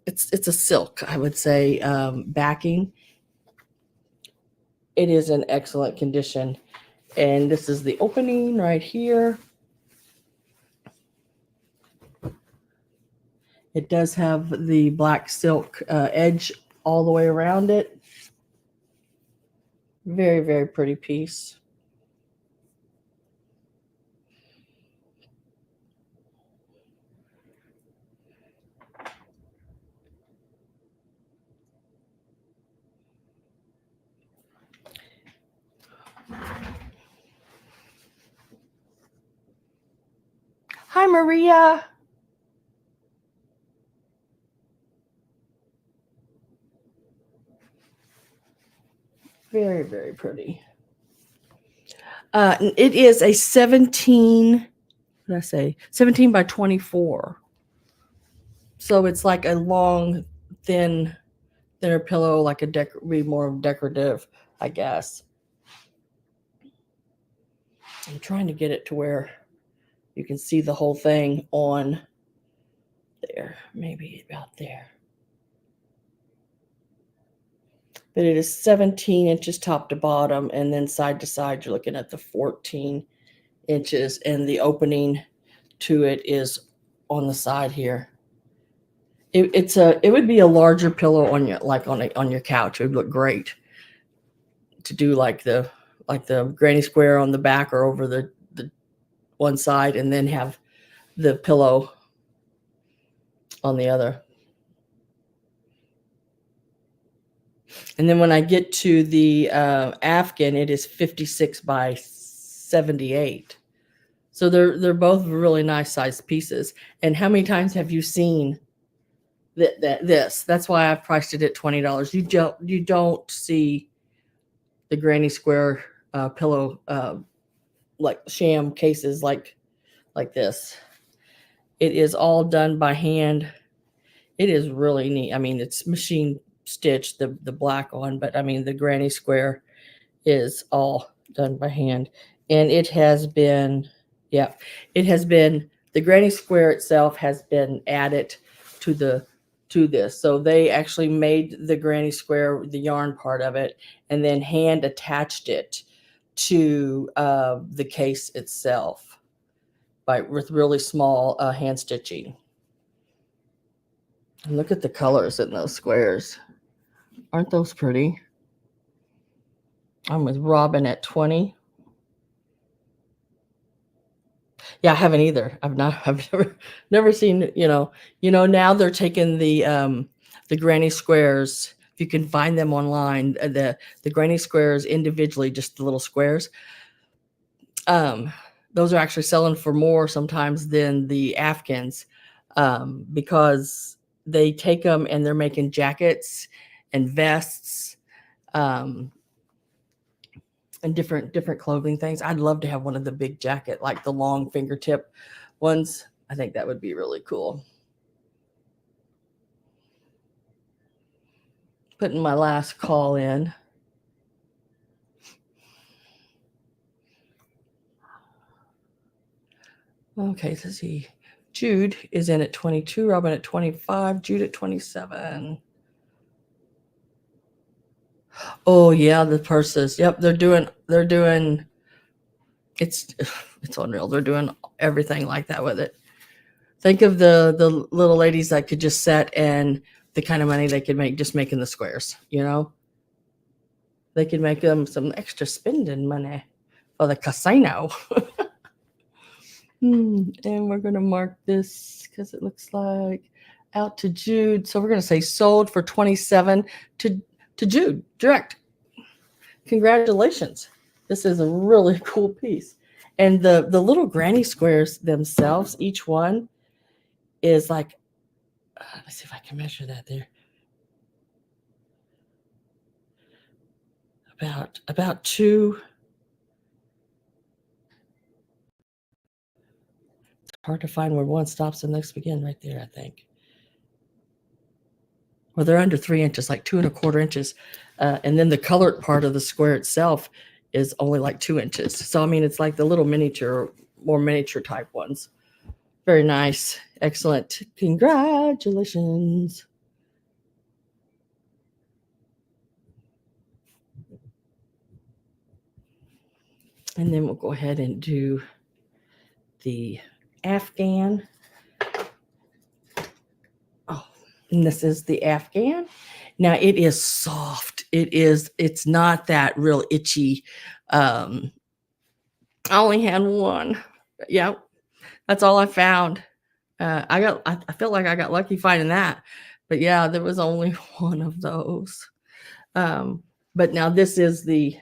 it's a silk, I would say, backing. It is in excellent condition. And this is the opening right here. It does have the black silk edge all the way around it. Very, very pretty piece. Hi, Maria. Very, very pretty. It is a 17, what did I say? 17 by 24. So it's like a long, thinner pillow, like be more decorative, I guess. I'm trying to get it to where you can see the whole thing on there, maybe about there. But it is 17 inches top to bottom, and then side to side, you're looking at the 14 inches, and the opening to it is on the side here. It would be a larger pillow on your on your couch. It would look great to do like the granny square on the back or over the one side, and then have the pillow on the other. And then when I get to the Afghan, it is 56 by 78. So they're both really nice sized pieces. And how many times have you seen this? That's why I've priced it at $20. You don't see the granny square pillow like sham cases like this. It is all done by hand. It is really neat. I mean, it's machine stitched, the black one, but I mean the granny square is all done by hand. And it has been, yeah, the granny square itself has been added to this. So they actually made the granny square, the yarn part of it, and then hand attached it to the case itself with really small hand stitching. And look at the colors in those squares. Aren't those pretty? I'm with Robin at 20. Yeah, I haven't either. I've never seen, now they're taking the granny squares. If you can find them online, the granny squares individually, just the little squares. Those are actually selling for more sometimes than the Afghans, because they take them and they're making jackets and vests, and different clothing things. I'd love to have one of the big jacket, like the long fingertip ones. I think that would be really cool. Putting my last call in. Okay, let's see. Jude is in at 22, Robin at 25, Jude at 27. Oh yeah, the purses. Yep, they're doing it's unreal. They're doing everything like that with it. Think of the little ladies that could just set, and the kind of money they could make just making the squares, They could make them some extra spending money for the casino. And we're going to mark this because it looks like out to Jude. So we're going to say sold for 27 to Jude direct. Congratulations. This is a really cool piece. And the little granny squares themselves, each one is like, let's see if I can measure that there. About two. It's hard to find where one stops and the next begin right there, I think. Well, they're under 3 inches, like 2¼ inches. And then the colored part of the square itself is only like 2 inches. So, I mean, it's like the little more miniature type ones. Very nice. Excellent. Congratulations. And then we'll go ahead and do the Afghan. Oh, and this is the Afghan. Now it is soft. It's not that real itchy. I only had one. Yeah, that's all I found. I feel like I got lucky finding that. But yeah, there was only one of those. But now this is the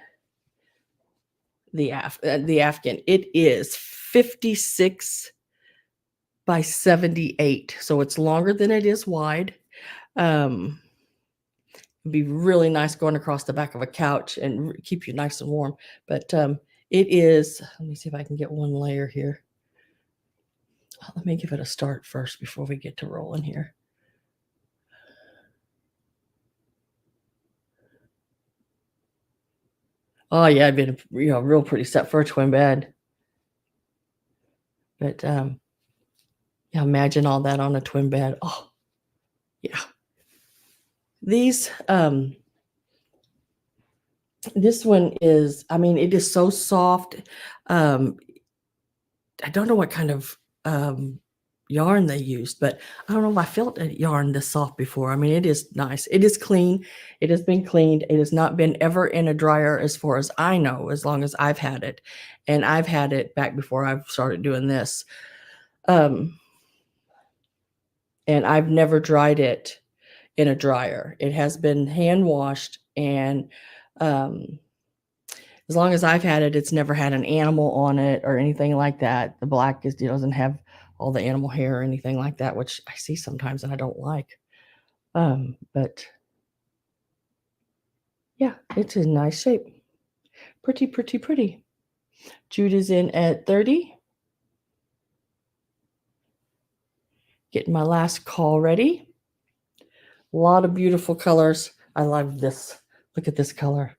Afghan. It is 56 by 78. So it's longer than it is wide. It'd be really nice going across the back of a couch and keep you nice and warm. But it is, let me see if I can get one layer here. Let me give it a start first before we get to rolling here. Oh yeah, it'd been a real pretty set for a twin bed. But yeah, imagine all that on a twin bed. Oh, yeah. These this one is, I mean, it is so soft. Um, I don't know what kind of yarn they used, but I don't know if I felt a yarn this soft before. I mean, it is nice. It is clean. It has been cleaned. It has not been ever in a dryer as far as I know, as long as I've had it. And I've had it back before I've started doing this. And I've never dried it in a dryer. It has been hand washed, and um, as long as I've had it, it's never had an animal on it or anything like that. The black is, it doesn't have all the animal hair or anything like that, which I see sometimes and I don't like. But yeah, it's in nice shape. Pretty, pretty, pretty. Jude is in at 30. Getting my last call ready. A lot of beautiful colors. I love this. Look at this color.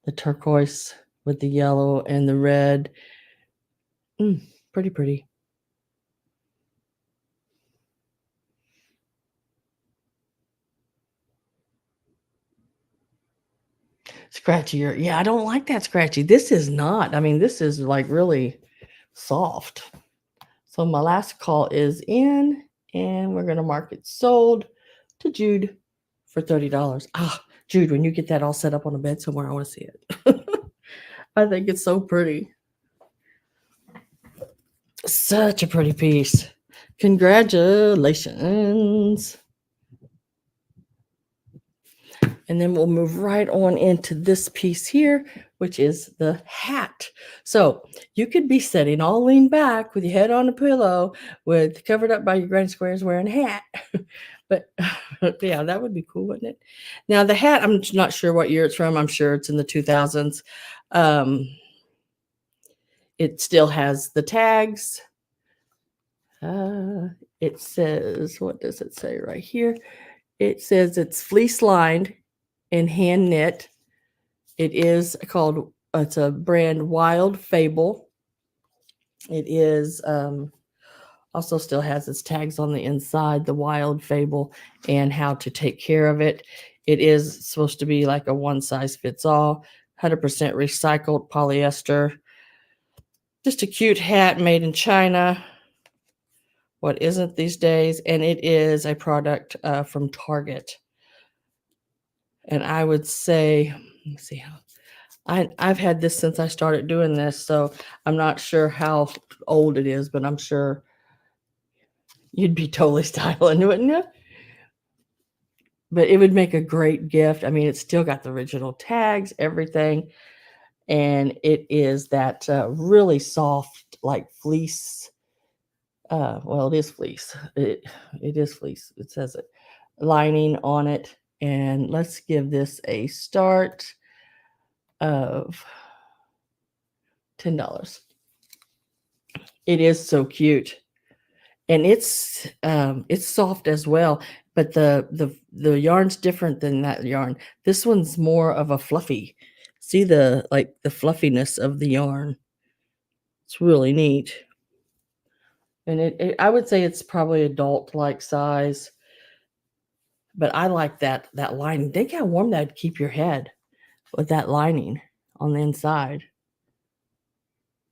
The turquoise with the yellow and the red. Pretty, pretty. Scratchier. Yeah, I don't like that scratchy. This is not. I mean, this is like really soft. So my last call is in, and we're going to mark it sold to Jude for $30. Ah, Jude, when you get that all set up on a bed somewhere, I want to see it. I think it's so pretty. Such a pretty piece. Congratulations. And then we'll move right on into this piece here, which is the hat. So you could be sitting all leaned back with your head on a pillow, with covered up by your granny squares wearing a hat. But yeah, that would be cool, wouldn't it? Now the hat, I'm not sure what year it's from. I'm sure it's in the 2000s. It still has the tags. It says, what does it say right here? It says it's fleece lined and hand knit. It is called, it's a brand Wild Fable. It is also still has its tags on the inside, the Wild Fable, and how to take care of it. It is supposed to be like a one size fits all, 100% recycled polyester. Just a cute hat made in China. What isn't these days? And it is a product from Target. And I would say, let me see how. I've had this since I started doing this, so I'm not sure how old it is, but I'm sure you'd be totally styling, wouldn't you? But it would make a great gift. I mean, it's still got the original tags, everything, and it is that really soft, like fleece. Well, it is fleece. It is fleece. It says it. Lining on it, and let's give this a start of $10. It is so cute, and it's soft as well. But the yarn's different than that yarn. This one's more of a fluffy. See the fluffiness of the yarn. It's really neat, and I would say it's probably adult like size. But I like that lining. Think how warm that'd keep your head with that lining on the inside.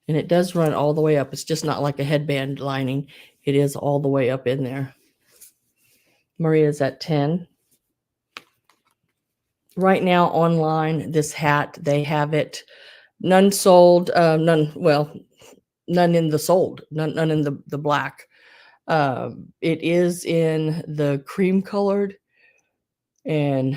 And it does run all the way up. It's just not like a headband lining. It is all the way up in there. Maria's at 10. Right now online, this hat, they have it. None sold, none in the sold, none in the black. It is in the cream colored, and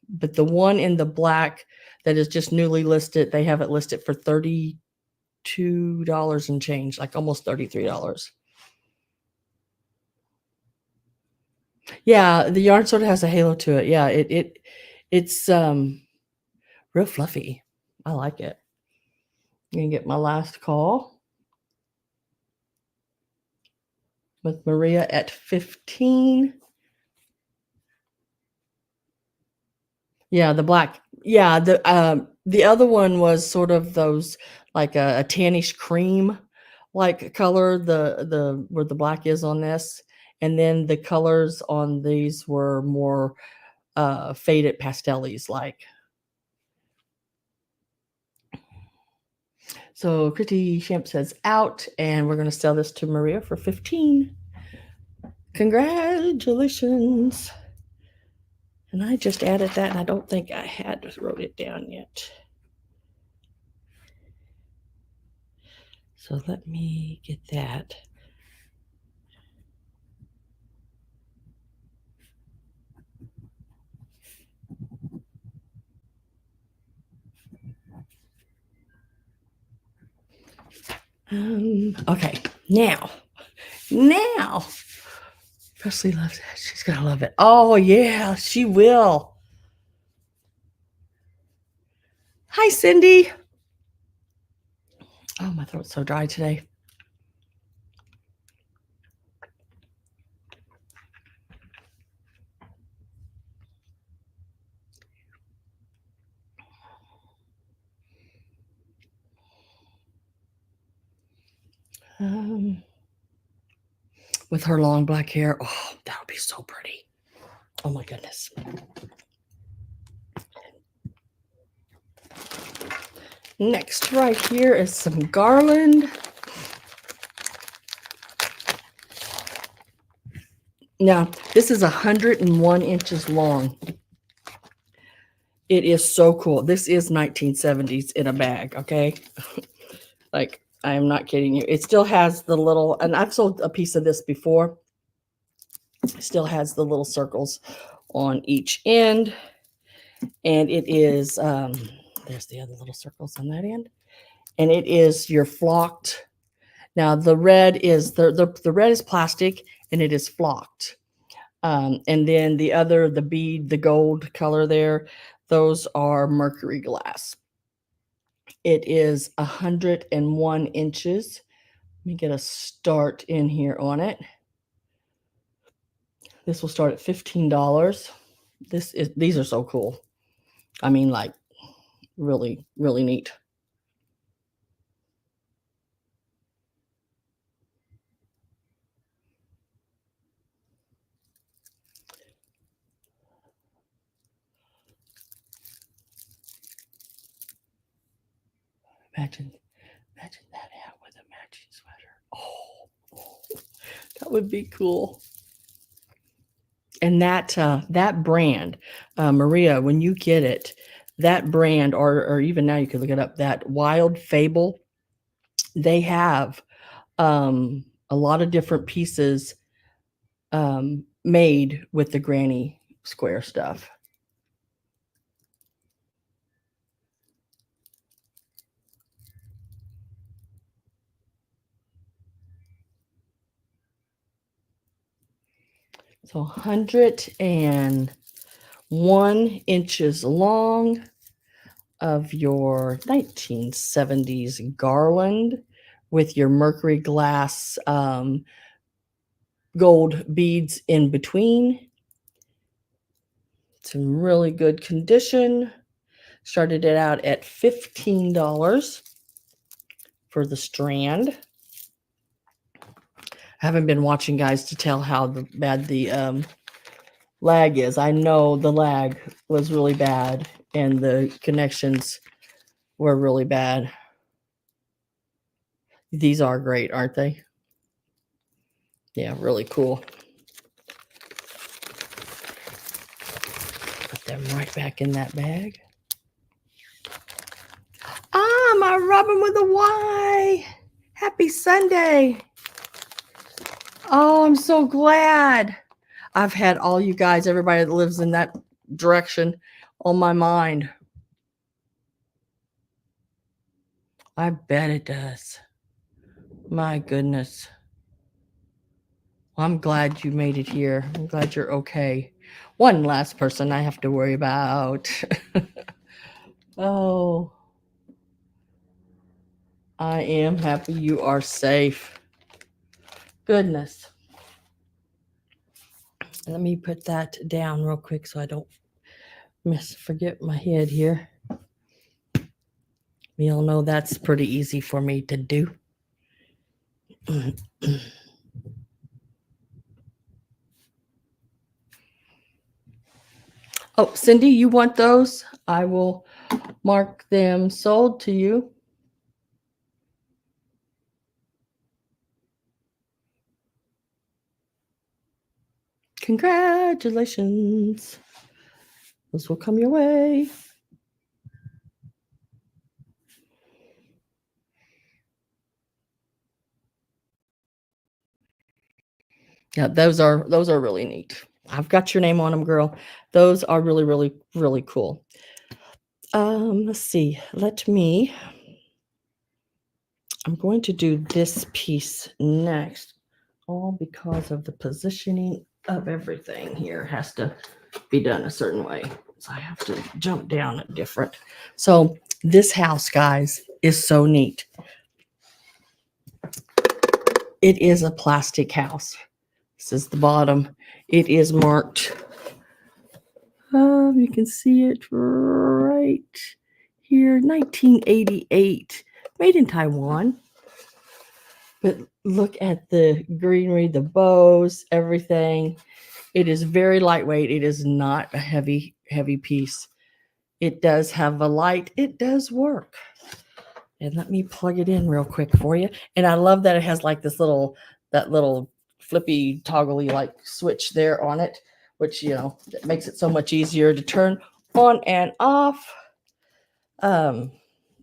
but the one in the black that is just newly listed, they have it listed for $32 and change, like almost $33. Yeah, the yarn sort of has a halo to it. Yeah, it's real fluffy. I like it. I'm gonna get my last call with Maria at 15. Yeah, the black. Yeah, the other one was sort of those like a tannish cream like color, the where the black is on this, and then the colors on these were more faded pastellies like. So Christy Shamp says out, and we're going to sell this to Maria for 15. Congratulations. And I just added that, and I don't think I had wrote it down yet. So let me get that. Okay, now, Presley loves it. She's gonna love it. Oh yeah, she will. Hi, Cindy. Oh, my throat's so dry today. With her long black hair, oh, that would be so pretty. Oh my goodness. Next, right here is some Garland. Now, this is 101 inches long. It is so cool. This is 1970s in a bag, okay? Like, I am not kidding you. It still has the little, and I've sold a piece of this before. It still has the little circles on each end. And it is, there's the other little circles on that end. And it is your flocked. Now, the red is, the red is plastic, and it is flocked. And then the other, the bead, the gold color there, those are Mercury glass. It is 101 inches. Let me get a start in here on it. This will start at $15. These are so cool. I mean, like, really, really neat. Imagine that hat with a matching sweater. Oh, that would be cool. And that brand, Maria, when you get it, that brand, or even now you can look it up, that Wild Fable, they have a lot of different pieces made with the granny square stuff. So 101 inches long of your 1970s Garland with your Mercury glass gold beads in between. It's in really good condition. Started it out at $15 for the strand. I haven't been watching, guys, to tell how bad the lag is. I know the lag was really bad and the connections were really bad. These are great, aren't they? Yeah, really cool. Put them right back in that bag. Ah, my Robin with a Y. Happy Sunday. Oh, I'm so glad. I've had all you guys, everybody that lives in that direction, on my mind. I bet it does. My goodness. Well, I'm glad you made it here. I'm glad you're okay. One last person I have to worry about. Oh, I am happy you are safe. Goodness. Let me put that down real quick so I don't forget my head here. We all know that's pretty easy for me to do. Oh, Cindy, you want those? I will mark them sold to you. Congratulations. Those will come your way. Yeah, those are really neat. I've got your name on them, girl. Those are really, really, really cool. Let's see. I'm going to do this piece next, all because of the positioning of everything here has to be done a certain way. So I have to jump down at different. So this house, guys, is so neat. It is a plastic house. This is the bottom. It is marked. You can see it right here, 1988, made in Taiwan. But look at the greenery, the bows, everything. It is very lightweight. It is not a heavy piece. It does have a light. It does work. And let me plug it in real quick for you. And I love that it has like that little flippy toggly like switch there on it, which, that makes it so much easier to turn on and off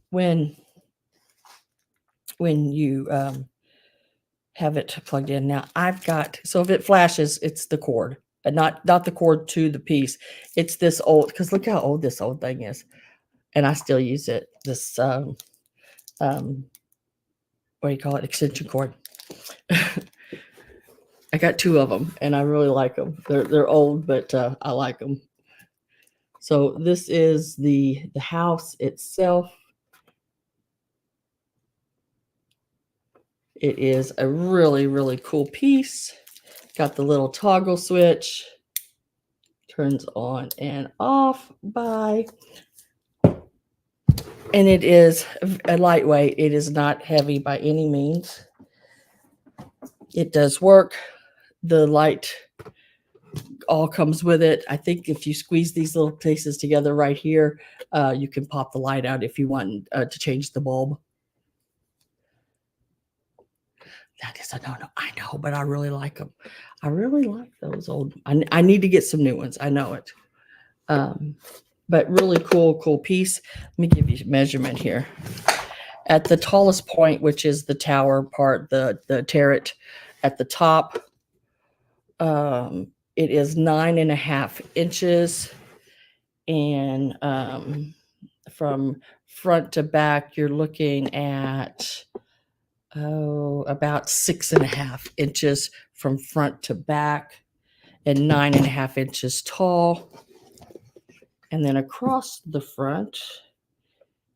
when you have it plugged in. Now so if it flashes, it's the cord, and not the cord to the piece. It's this old, because look how old this old thing is. And I still use it. This what do you call it? Extension cord. I got 2 of them, and I really like them. They're old, but I like them. So this is the house itself. It is a really, really cool piece. Got the little toggle switch. Turns on and off by. And it is a lightweight. It is not heavy by any means. It does work. The light all comes with it. I think if you squeeze these little pieces together right here, you can pop the light out if you want to change the bulb. That is a no. I know, but I really like them. I really like those old. I need to get some new ones. I know it. But really cool piece. Let me give you a measurement here. At the tallest point, which is the tower part, the turret at the top, it is 9.5 inches, and from front to back, you're looking at about 6.5 inches from front to back, and 9.5 inches tall. And then across the front,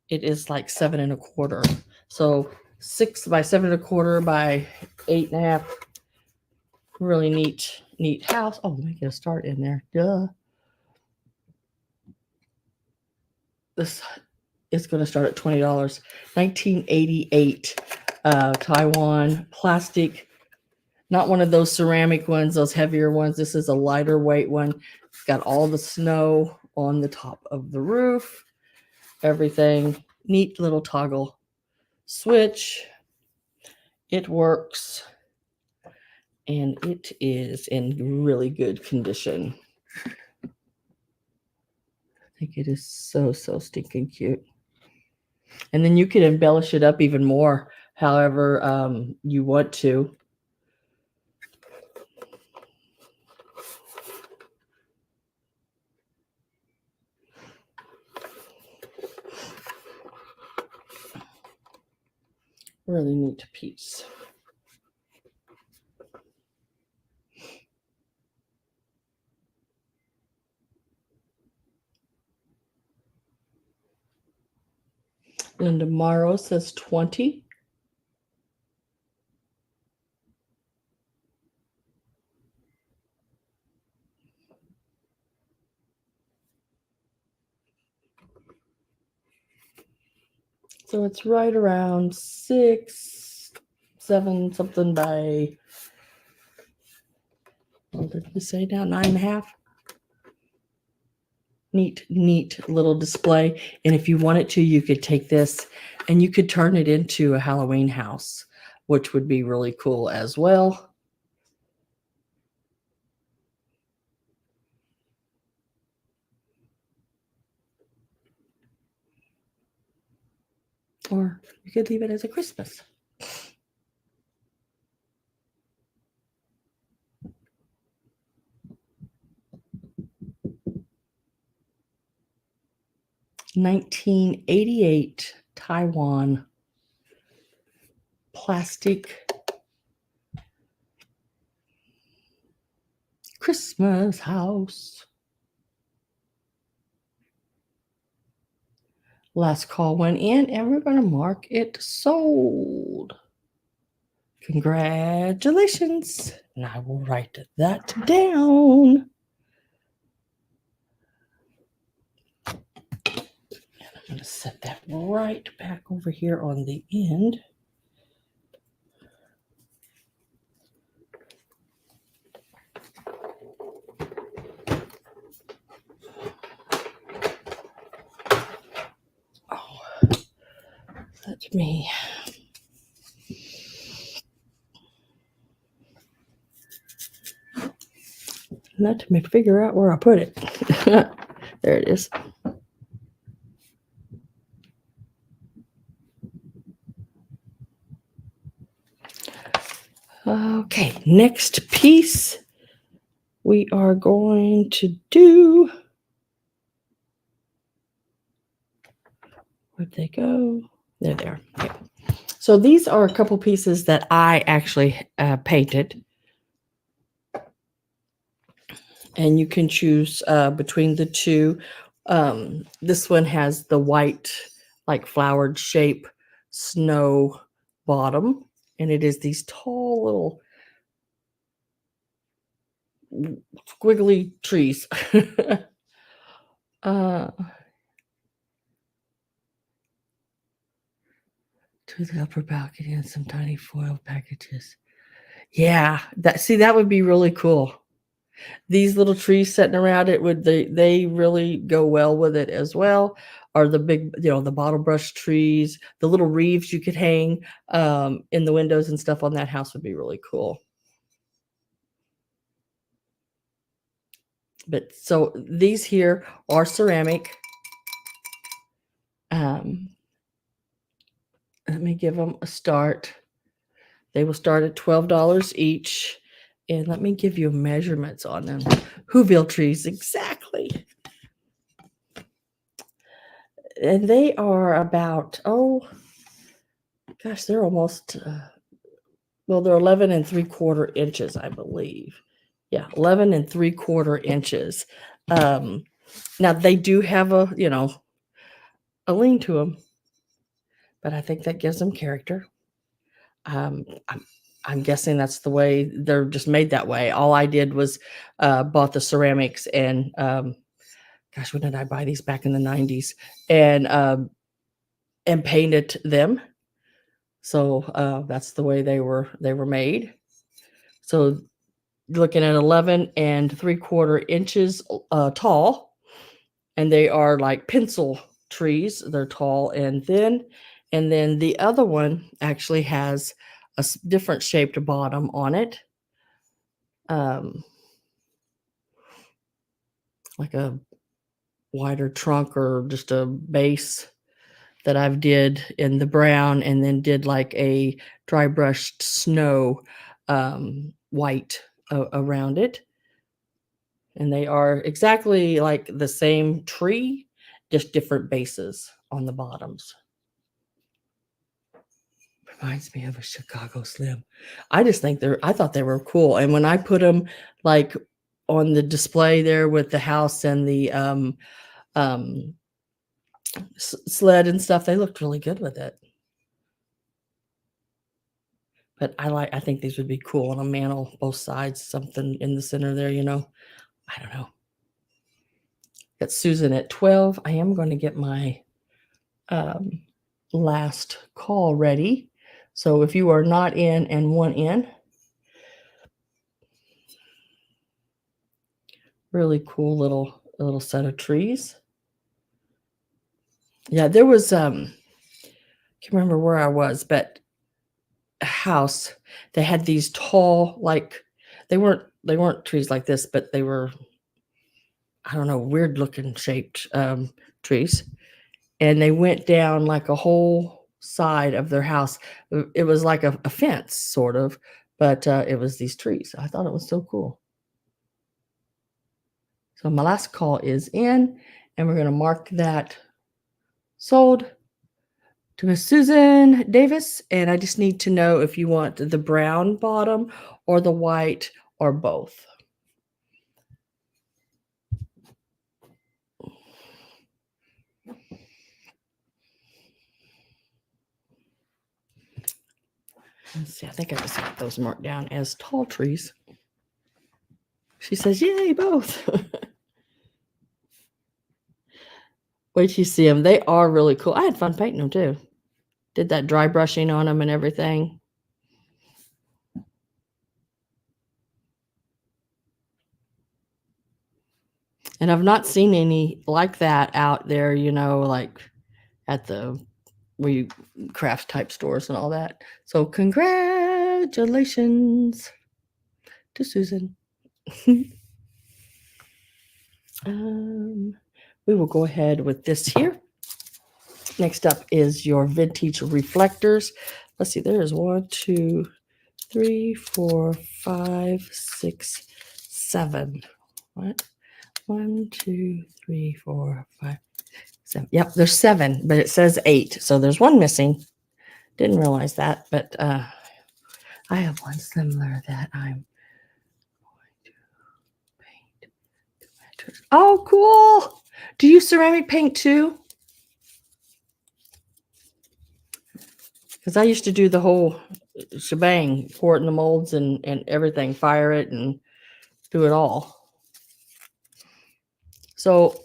it is like 7.25. So 6 by 7.25 by 8.5. Really neat house. Oh, let me get a start in there. Duh. This is going to start at $20. 1988 Taiwan plastic. Not one of those ceramic ones, those heavier ones. This is a lighter weight one. It's got all the snow on the top of the roof. Everything. Neat little toggle switch. It works. And it is in really good condition. I think it is so stinking cute. And then you can embellish it up even more, however you want to. Really neat piece. And tomorrow says 20. So it's right around 6 7 something by, what did we say now? 9.5. Neat little display. And if you wanted to, you could take this and you could turn it into a Halloween house, which would be really cool as well. Or you could leave it as a Christmas. $1988 Taiwan plastic Christmas house. Last call went in and we're going to mark it sold. Congratulations. And I will write that down. And I'm going to set that right back over here on the end. Oh, that's me. Let me figure out where I put it. There it is. Okay, next piece we are going to do. Where'd they go? There they are. Okay. So these are a couple pieces that I actually painted. And you can choose between the two. This one has the white, like flowered shape snow bottom. And it is these tall little squiggly trees. To the upper balcony and some tiny foil packages. Yeah, that would be really cool. These little trees sitting around it they really go well with it as well. Or the big, the bottle brush trees, the little wreaths you could hang in the windows and stuff on that house would be really cool. But so these here are ceramic. Let me give them a start. They will start at $12 each. And let me give you measurements on them. Whoville trees, exactly. And they are about, they're almost, they're 11 3/4 inches, I believe. Yeah, 11 3/4 inches. Now they do have a lean to them, but I think that gives them character. I'm guessing that's the way they're just made that way. All I did was bought the ceramics and when did I buy these? Back in the 90s, and painted them. So that's the way they were made. So looking at 11 3/4 inches tall, and they are like pencil trees. They're tall and thin. And then the other one actually has a different shaped bottom on it. Like a wider trunk or just a base that I've did in the brown, and then did like a dry brushed snow white around it. And they are exactly like the same tree, just different bases on the bottoms. Reminds me of a Chicago Slim. I thought they were cool. And when I put them like on the display there with the house and the sled and stuff, they looked really good with it. But I think these would be cool on a mantle, both sides, something in the center there, I don't know. Got Susan at 12. I am going to get my last call ready. So if you are not in and want in, really cool little set of trees. Yeah, there was can't remember where I was, but a house. They had these tall, like they weren't trees like this, but they were, I don't know, weird looking shaped trees. And they went down like a whole side of their house. It was like a fence, sort of, but it was these trees. I thought it was so cool. So my last call is in, and we're going to mark that sold to Miss Susan Davis. And I just need to know if you want the brown bottom or the white or both. Let's see, I think I just got those marked down as tall trees. She says, yay, both. Wait till you see them. They are really cool. I had fun painting them too. Did that dry brushing on them and everything. And I've not seen any like that out there, like at the craft type stores and all that. So congratulations to Susan. We will go ahead with this here. Next up is your vintage reflectors. Let's see, there is 1, 2, 3, 4, 5, 6, 7. What? 1, 2, 3, 4, 5, 7. Yep, there's 7, but it says 8. So there's one missing. Didn't realize that, but I have one similar that I'm going to paint. Oh, cool. Do you ceramic paint too? Because I used to do the whole shebang, pour it in the molds and everything, fire it and do it all. So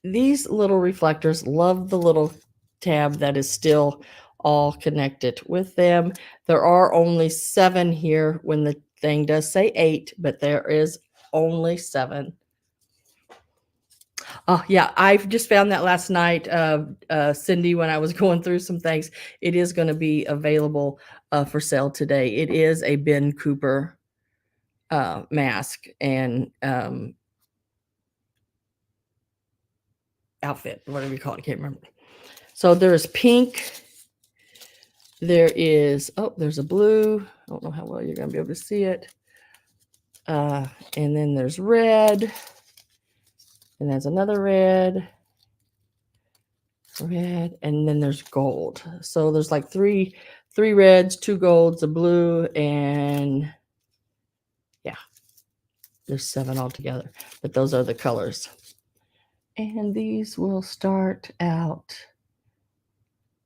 these little reflectors, love the little tab that is still all connected with them. There are only 7 here when the thing does say 8, but there is only 7. Oh, yeah, I just found that last night, Cindy, when I was going through some things. It is going to be available for sale today. It is a Ben Cooper mask and outfit, whatever you call it. I can't remember. So there's pink. There is, there's a blue. I don't know how well you're going to be able to see it. And then there's red. And there's another red, and then there's gold. So there's like three reds, 2 golds, a blue, and yeah, there's 7 altogether. But those are the colors. And these will start out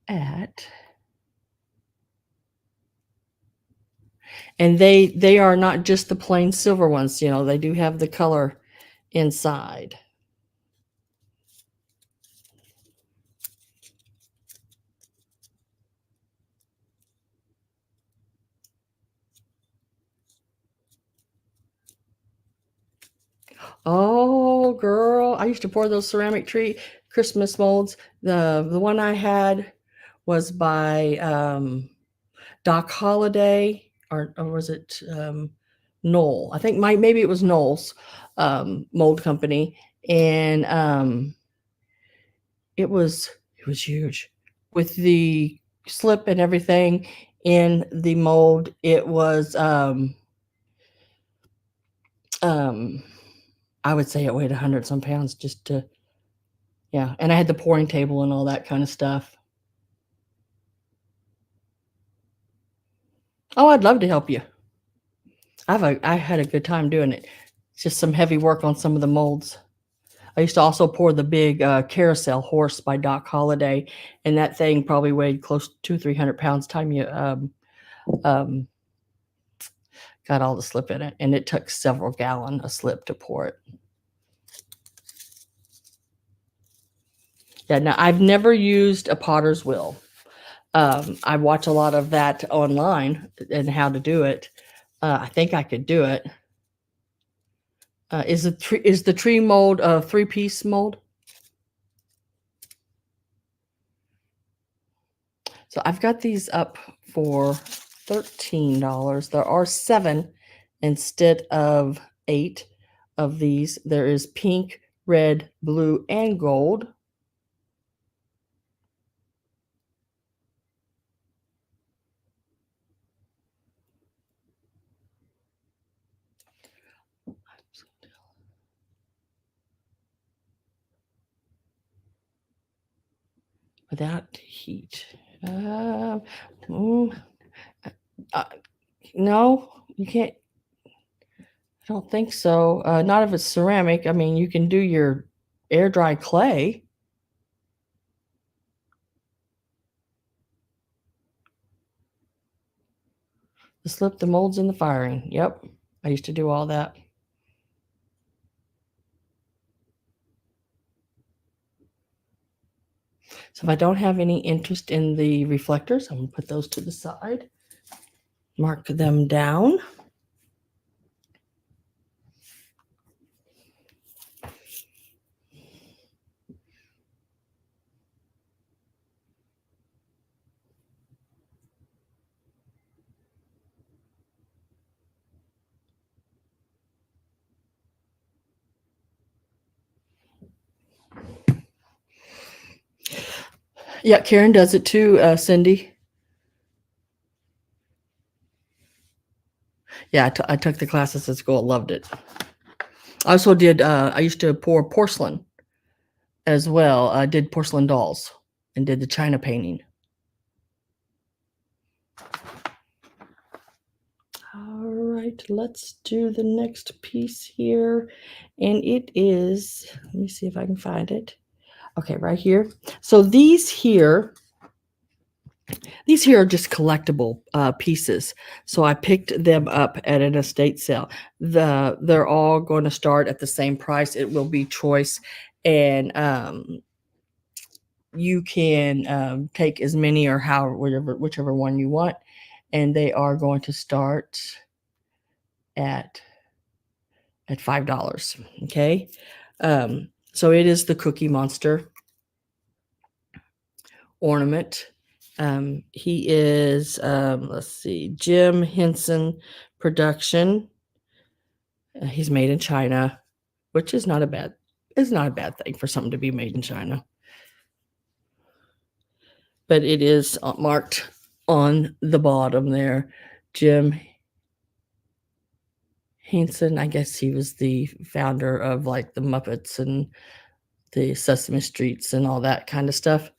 at, and they are not just the plain silver ones, they do have the color inside. Oh, girl, I used to pour those ceramic tree Christmas molds. The one I had was by Doc Holliday, or was it Knoll? I think maybe it was Knoll's mold company, and it was huge with the slip and everything in the mold. It was I would say it weighed 100 some pounds just to, yeah. And I had the pouring table and all that kind of stuff. Oh, I'd love to help you. I had a good time doing it. It's just some heavy work on some of the molds. I used to also pour the big carousel horse by Doc Holliday, and that thing probably weighed close to 200-300 pounds time you got all the slip in it, and it took several gallon of slip to pour it. Yeah, now I've never used a potter's wheel. I watch a lot of that online and how to do it. I think I could do it. Is the tree mold a 3-piece mold? So I've got these up for $13. There are 7 instead of 8 of these. There is pink, red, blue, and gold. Without heat. Mm, uh, no, you can't. I don't think so. Not if it's ceramic. I mean, you can do your air dry clay. Slip the molds in the firing. Yep. I used to do all that. So if I don't have any interest in the reflectors, I'm going to put those to the side. Mark them down. Yeah, Karen does it too, Cindy. Yeah, I took the classes at school. Loved it. I also did, I used to pour porcelain as well. I did porcelain dolls and did the china painting. All right, let's do the next piece here. And it is, let me see if I can find it. Okay, right here. So these here are just collectible pieces. So I picked them up at an estate sale. They're all going to start at the same price. It will be choice, and you can take as many or whichever one you want, and they are going to start at $5. Okay, so it is the Cookie Monster ornament. He is, let's see, Jim Henson production. He's made in China, which is not a bad thing for something to be made in China. But it is marked on the bottom there, Jim Henson. I guess he was the founder of like the Muppets and the Sesame Streets and all that kind of stuff.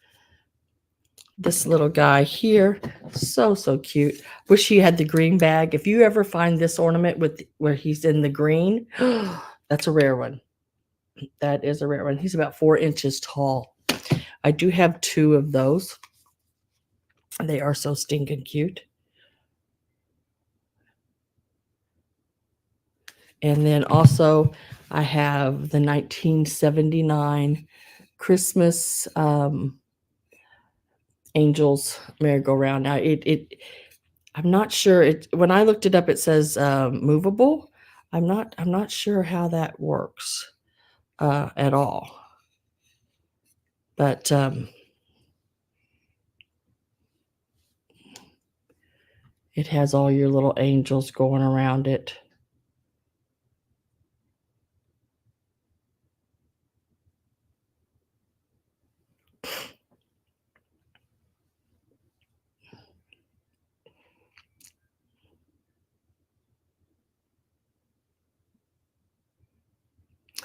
This little guy here, so cute. Wish he had the green bag. If you ever find this ornament with where he's in the green, that's a rare one. That is a rare one. He's about 4 inches tall. I do have 2 of those. They are so stinking cute. And then also I have the 1979 Christmas Angels merry-go-round. Now I'm not sure. When I looked it up, it says movable. I'm not sure how that works at all. But it has all your little angels going around it.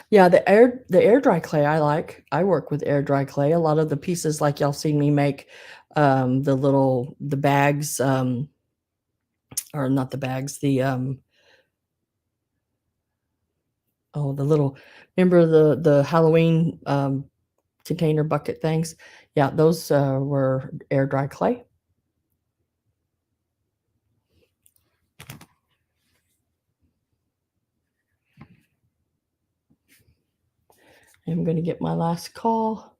Yeah, the air dry clay I like. I work with air dry clay. A lot of the pieces like y'all seen me make, the bags, or not the bags, the little, remember the Halloween container bucket things? Yeah, those were air dry clay. I'm going to get my last call.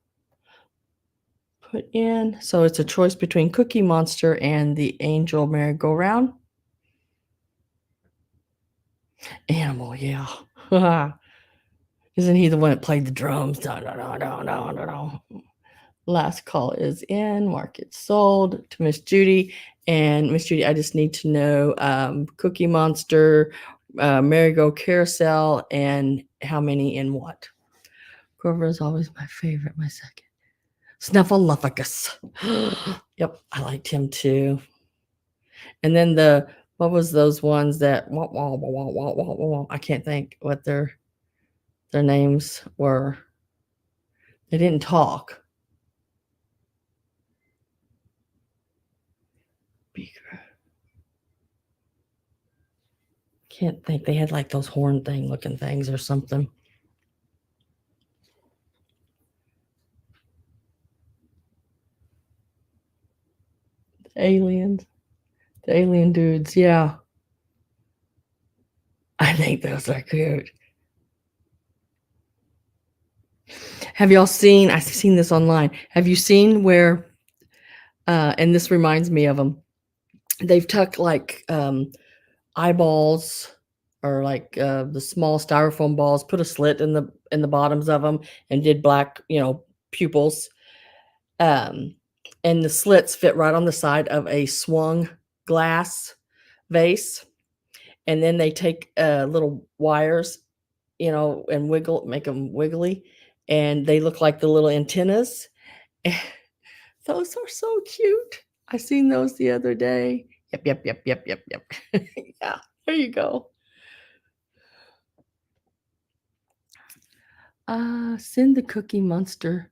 put in. So it's a choice between Cookie Monster and the Angel Merry-Go-Round. Animal, yeah. Isn't he the one that played the drums? No, no, no, no, no, no, no. Last call is in. Mark it sold to Miss Judy. And Miss Judy, I just need to know Cookie Monster, Merry-Go Carousel, and how many in what. Grover is always my favorite, my second. Snuffleupagus. Yep, I liked him too. And then what was those ones that I can't think what their names were. They didn't talk. Beaker. Can't think. They had like those horn thing looking things or something. Aliens. The alien dudes, yeah. I think those are cute. Have y'all seen, I've seen this online. Have you seen where, and this reminds me of them, they've tucked like eyeballs or like the small styrofoam balls, put a slit in the bottoms of them and did black, pupils. And the slits fit right on the side of a swung glass vase. And then they take little wires, and make them wiggly. And they look like the little antennas. Those are so cute. I seen those the other day. Yep. Yeah, there you go. Send the Cookie Monster.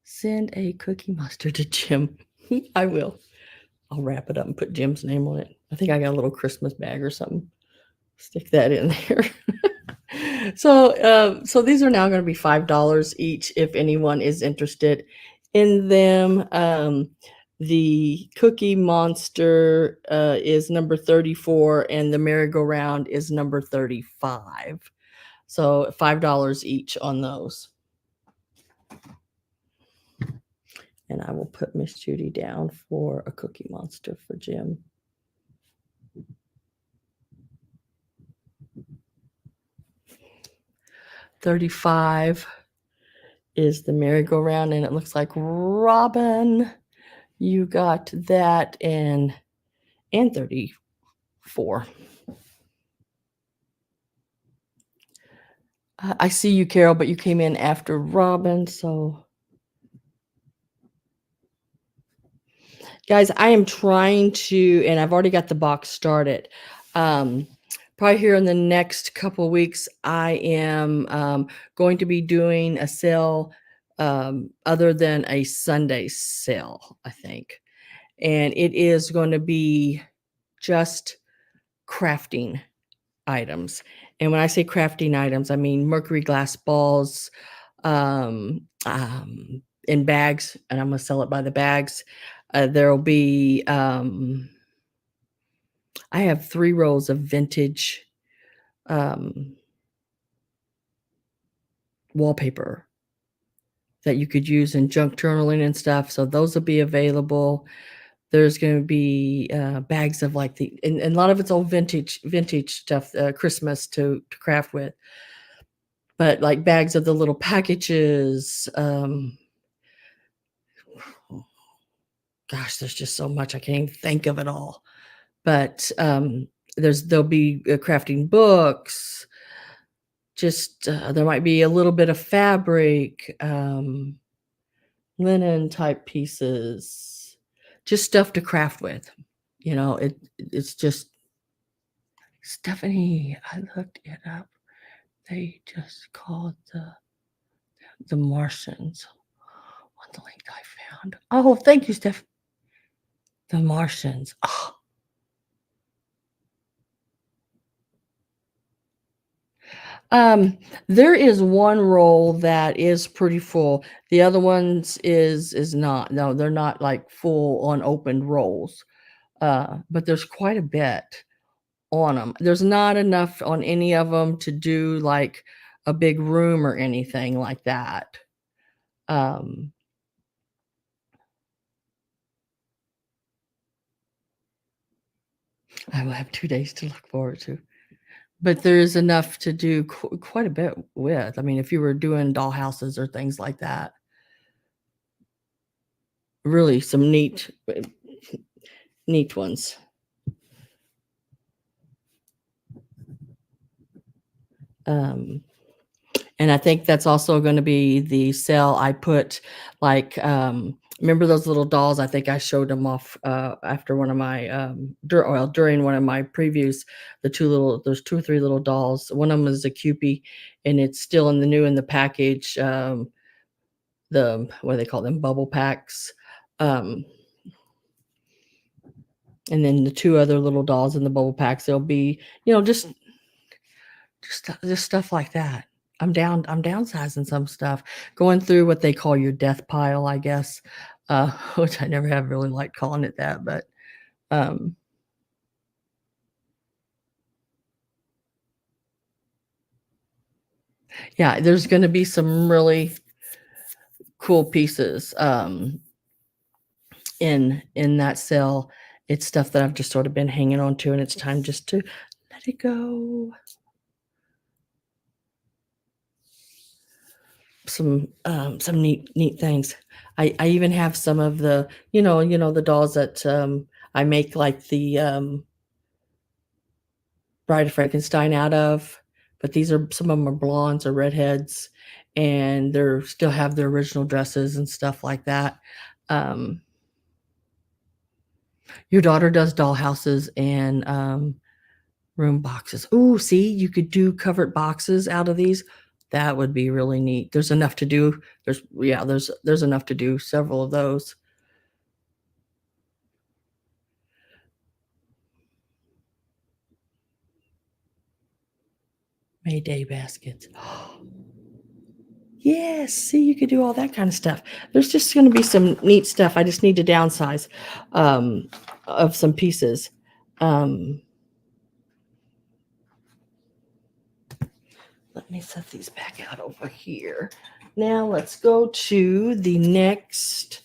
Send a Cookie Monster to Jim. I will. I'll wrap it up and put Jim's name on it. I think I got a little Christmas bag or something. Stick that in there. So these are now going to be $5 each if anyone is interested in them. The Cookie Monster is number 34 and the merry-go-round is number 35. So $5 each on those. And I will put Miss Judy down for a Cookie Monster for Jim. $35 is the merry-go-round, and it looks like Robin, you got that, and $34. I see you, Carol, but you came in after Robin, so guys, I am trying to, and I've already got the box started. Probably here in the next couple of weeks, I am going to be doing a sale other than a Sunday sale, I think. And it is going to be just crafting items. And when I say crafting items, I mean Mercury glass balls in bags, and I'm going to sell it by the bags. There'll be, I have 3 rolls of vintage wallpaper that you could use in junk journaling and stuff. So those will be available. There's going to be bags of like and a lot of it's old vintage stuff, Christmas to craft with. But like bags of the little packages. Gosh, there's just so much. I can't even think of it all. But there'll be crafting books. Just there might be a little bit of fabric, linen type pieces, just stuff to craft with. It's just Stephanie. I looked it up. They just called the Martians. What's the link I found? Oh, thank you, Steph. The Martians. Oh. There is one roll that is pretty full. The other ones is not. No, they're not like full on opened rolls. But there's quite a bit on them. There's not enough on any of them to do like a big room or anything like that. I will have 2 days to look forward to. But there is enough to do quite a bit with. I mean, if you were doing doll houses or things like that, really some neat ones. And I think that's also going to be the sale I put, like, remember those little dolls? I think I showed them off after one of my during one of my previews. There's 2 or 3 little dolls. One of them is a Cupid, and it's still in the package. The what do they call them? Bubble packs. Um, and then the 2 other little dolls in the bubble packs. They'll be, just stuff like that. I'm downsizing some stuff, going through what they call your death pile, I guess, which I never have really liked calling it that, but um, yeah, there's going to be some really cool pieces in that sale. It's stuff that I've just sort of been hanging on to, and it's time just to let it go. Some neat things. I even have some of the the dolls that I make, like the Bride of Frankenstein out of, but these are some of them are blondes or redheads, and they're still have their original dresses and stuff like that. Um, your daughter does doll houses and room boxes. Ooh, see, you could do covered boxes out of these. That would be really neat. There's enough to do. There's enough to do several of those. Mayday baskets. Yes, see, you could do all that kind of stuff. There's just going to be some neat stuff. I just need to downsize of some pieces. Um, let me set these back out over here. Now let's go to the next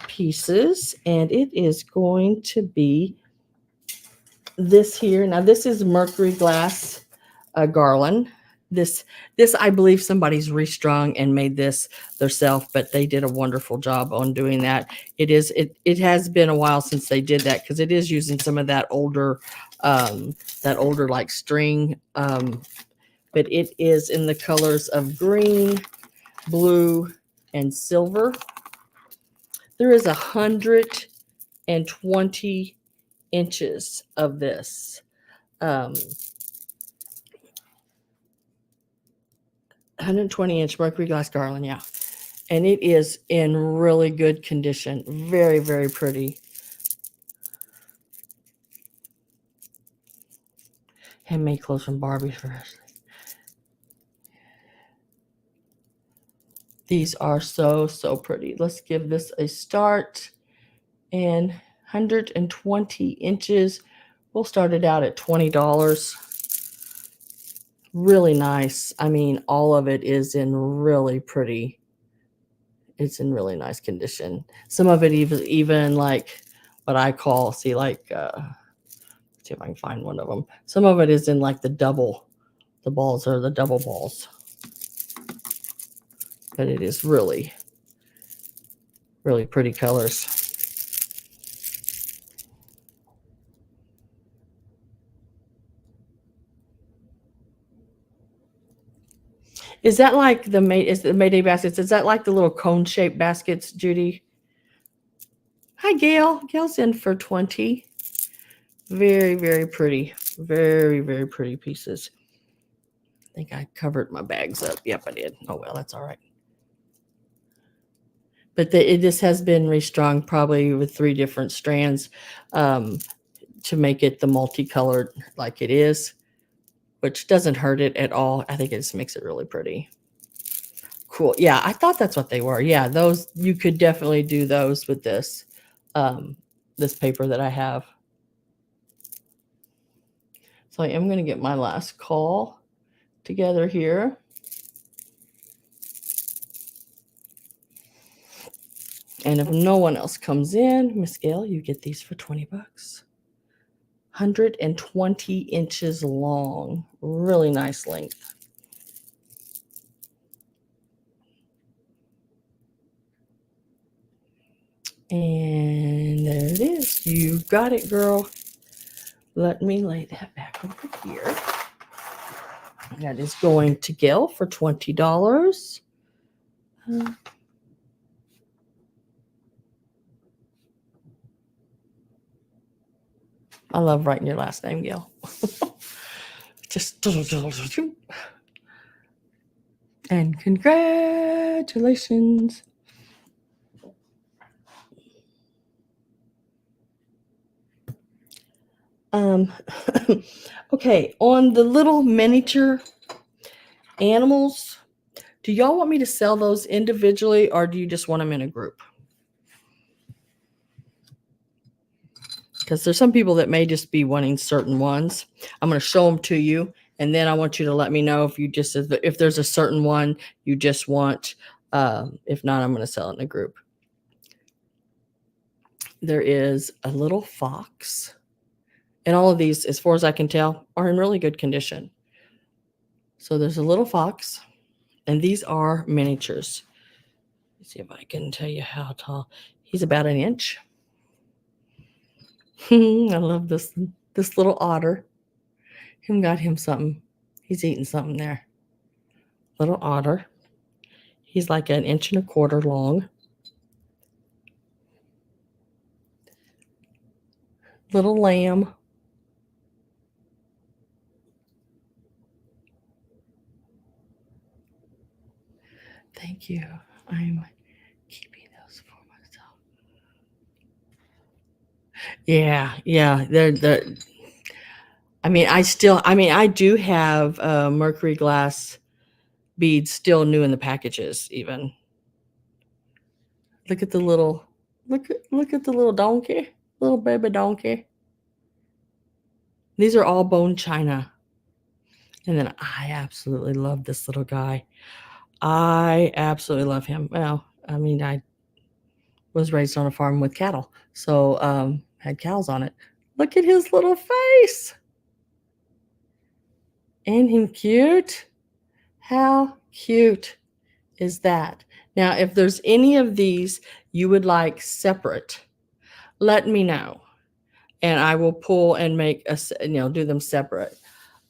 pieces, and it is going to be this here. Now this is Mercury glass Garland. This I believe somebody's restrung and made this themselves, but they did a wonderful job on doing that. It has been a while since they did that, because it is using some of that older like string, but it is in the colors of green, blue, and silver. There is 120 inches of this. 120-inch Mercury glass Garland, yeah. And it is in really good condition. Very, very pretty. Handmade clothes from Barbie first. These are so, so pretty. Let's give this a start. And 120 inches. We'll start it out at $20. Really nice. I mean, all of it is in really pretty. It's in really nice condition. Some of it even like what I call, see, like, see if I can find one of them. Some of it is in like the balls are the double balls. But it is really, really pretty colors. Is that like the Mayday baskets? Is that like the little cone-shaped baskets, Judy? Hi, Gail. Gail's in for 20. Very, very pretty. Very, very pretty pieces. I think I covered my bags up. Yep, I did. Oh, well, that's all right. But this has been restrung probably with 3 different strands to make it the multicolored like it is, which doesn't hurt it at all. I think it just makes it really pretty. Cool. Yeah, I thought that's what they were. Yeah, those, you could definitely do those with this this paper that I have. So I am going to get my last call together here. And if no one else comes in, Miss Gail, you get these for $20. 120 inches long. Really nice length. And there it is. You got it, girl. Let me lay that back over here. That is going to Gail for $20. I love writing your last name, Gail. Just and congratulations. Okay, on the little miniature animals, do y'all want me to sell those individually or do you just want them in a group? Because there's some people that may just be wanting certain ones. I'm going to show them to you, and then I want you to let me know if you just, if there's a certain one you just want. If not, I'm going to sell it in a group. There is a little fox, and all of these, as far as I can tell, are in really good condition. So there's a little fox, and these are miniatures. Let's see if I can tell you how tall. He's about an inch. I love this little otter. Got him something. He's eating something there. Little otter. He's like 1.25 inches long. Little lamb. Thank you. I'm keeping those for myself. Yeah. They're I do have Mercury glass beads still new in the packages even. Look at the little donkey, little baby donkey. These are all bone china. And then I absolutely love this little guy. I absolutely love him. Well, I was raised on a farm with cattle, so had cows on it. Look at his little face. Ain't he cute? How cute is that? Now, if there's any of these you would like separate, let me know, and I will pull and make do them separate.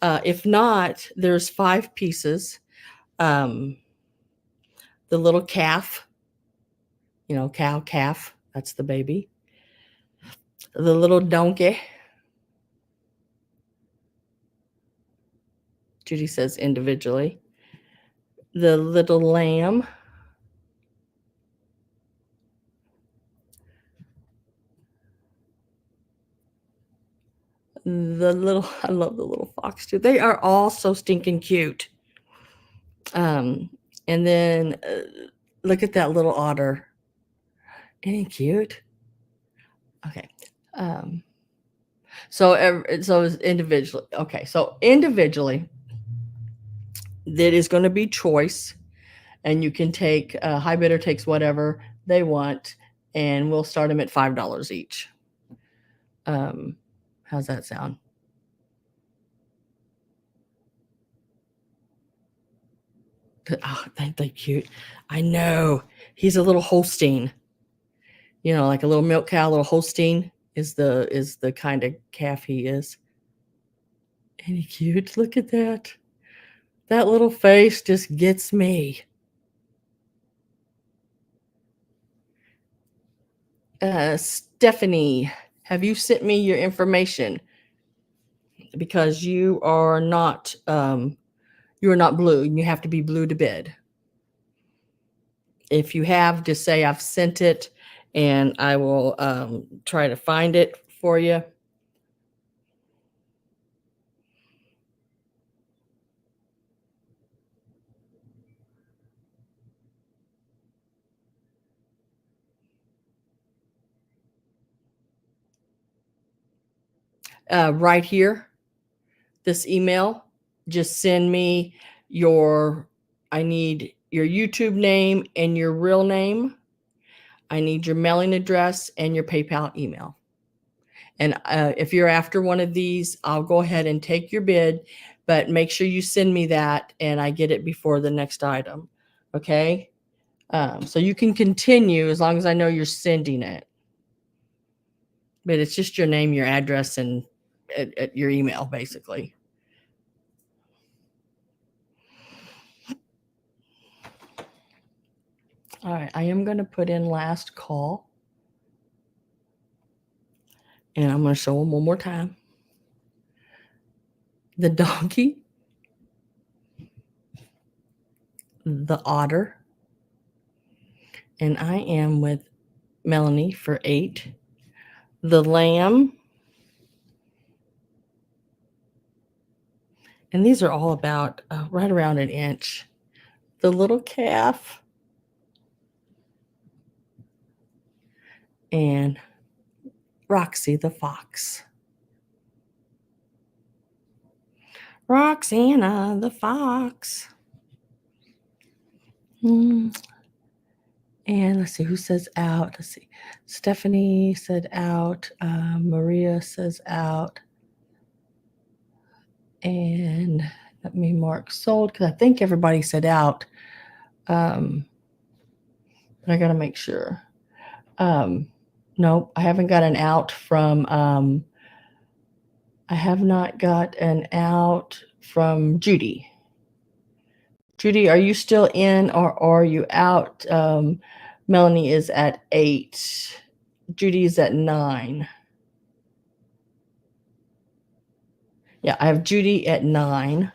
If not, there's 5 pieces. The little calf, cow, calf, that's the baby. The little donkey. Judy says individually. The little lamb. I love the little fox too. They are all so stinking cute. And then look at that little otter. Ain't he cute? Okay. So individually. Okay. So individually, that is going to be choice, and you can take high bidder takes whatever they want, and we'll start them at $5 each. How's that sound? Oh, ain't they cute? I know. He's a little Holstein. Like a little milk cow. Little Holstein is the kind of calf he is. Ain't he cute? Look at that. That little face just gets me. Stephanie, have you sent me your information? Because you are not blue, and you have to be blue to bid. If you have, just say I've sent it, and I will try to find it for you. Right here, this email, just send me I need your YouTube name and your real name. I need your mailing address and your PayPal email. And if you're after one of these, I'll go ahead and take your bid, but make sure you send me that and I get it before the next item. Okay. So you can continue as long as I know you're sending it. But it's just your name, your address, and your email, basically. All right. I am going to put in last call. And I'm going to show them one more time. The donkey, the otter, and I am with Melanie for 8. The lamb, and these are all about right around an inch. The little calf, and Roxy the fox. Roxana the fox. And let's see who says out. Let's see. Stephanie said out. Maria says out. And let me mark sold because I think everybody said out. But I got to make sure. Nope, I haven't got an out from. I have not got an out from Judy. Judy, are you still in or are you out? Melanie is at 8. Judy is at 9. Yeah, I have Judy at 9.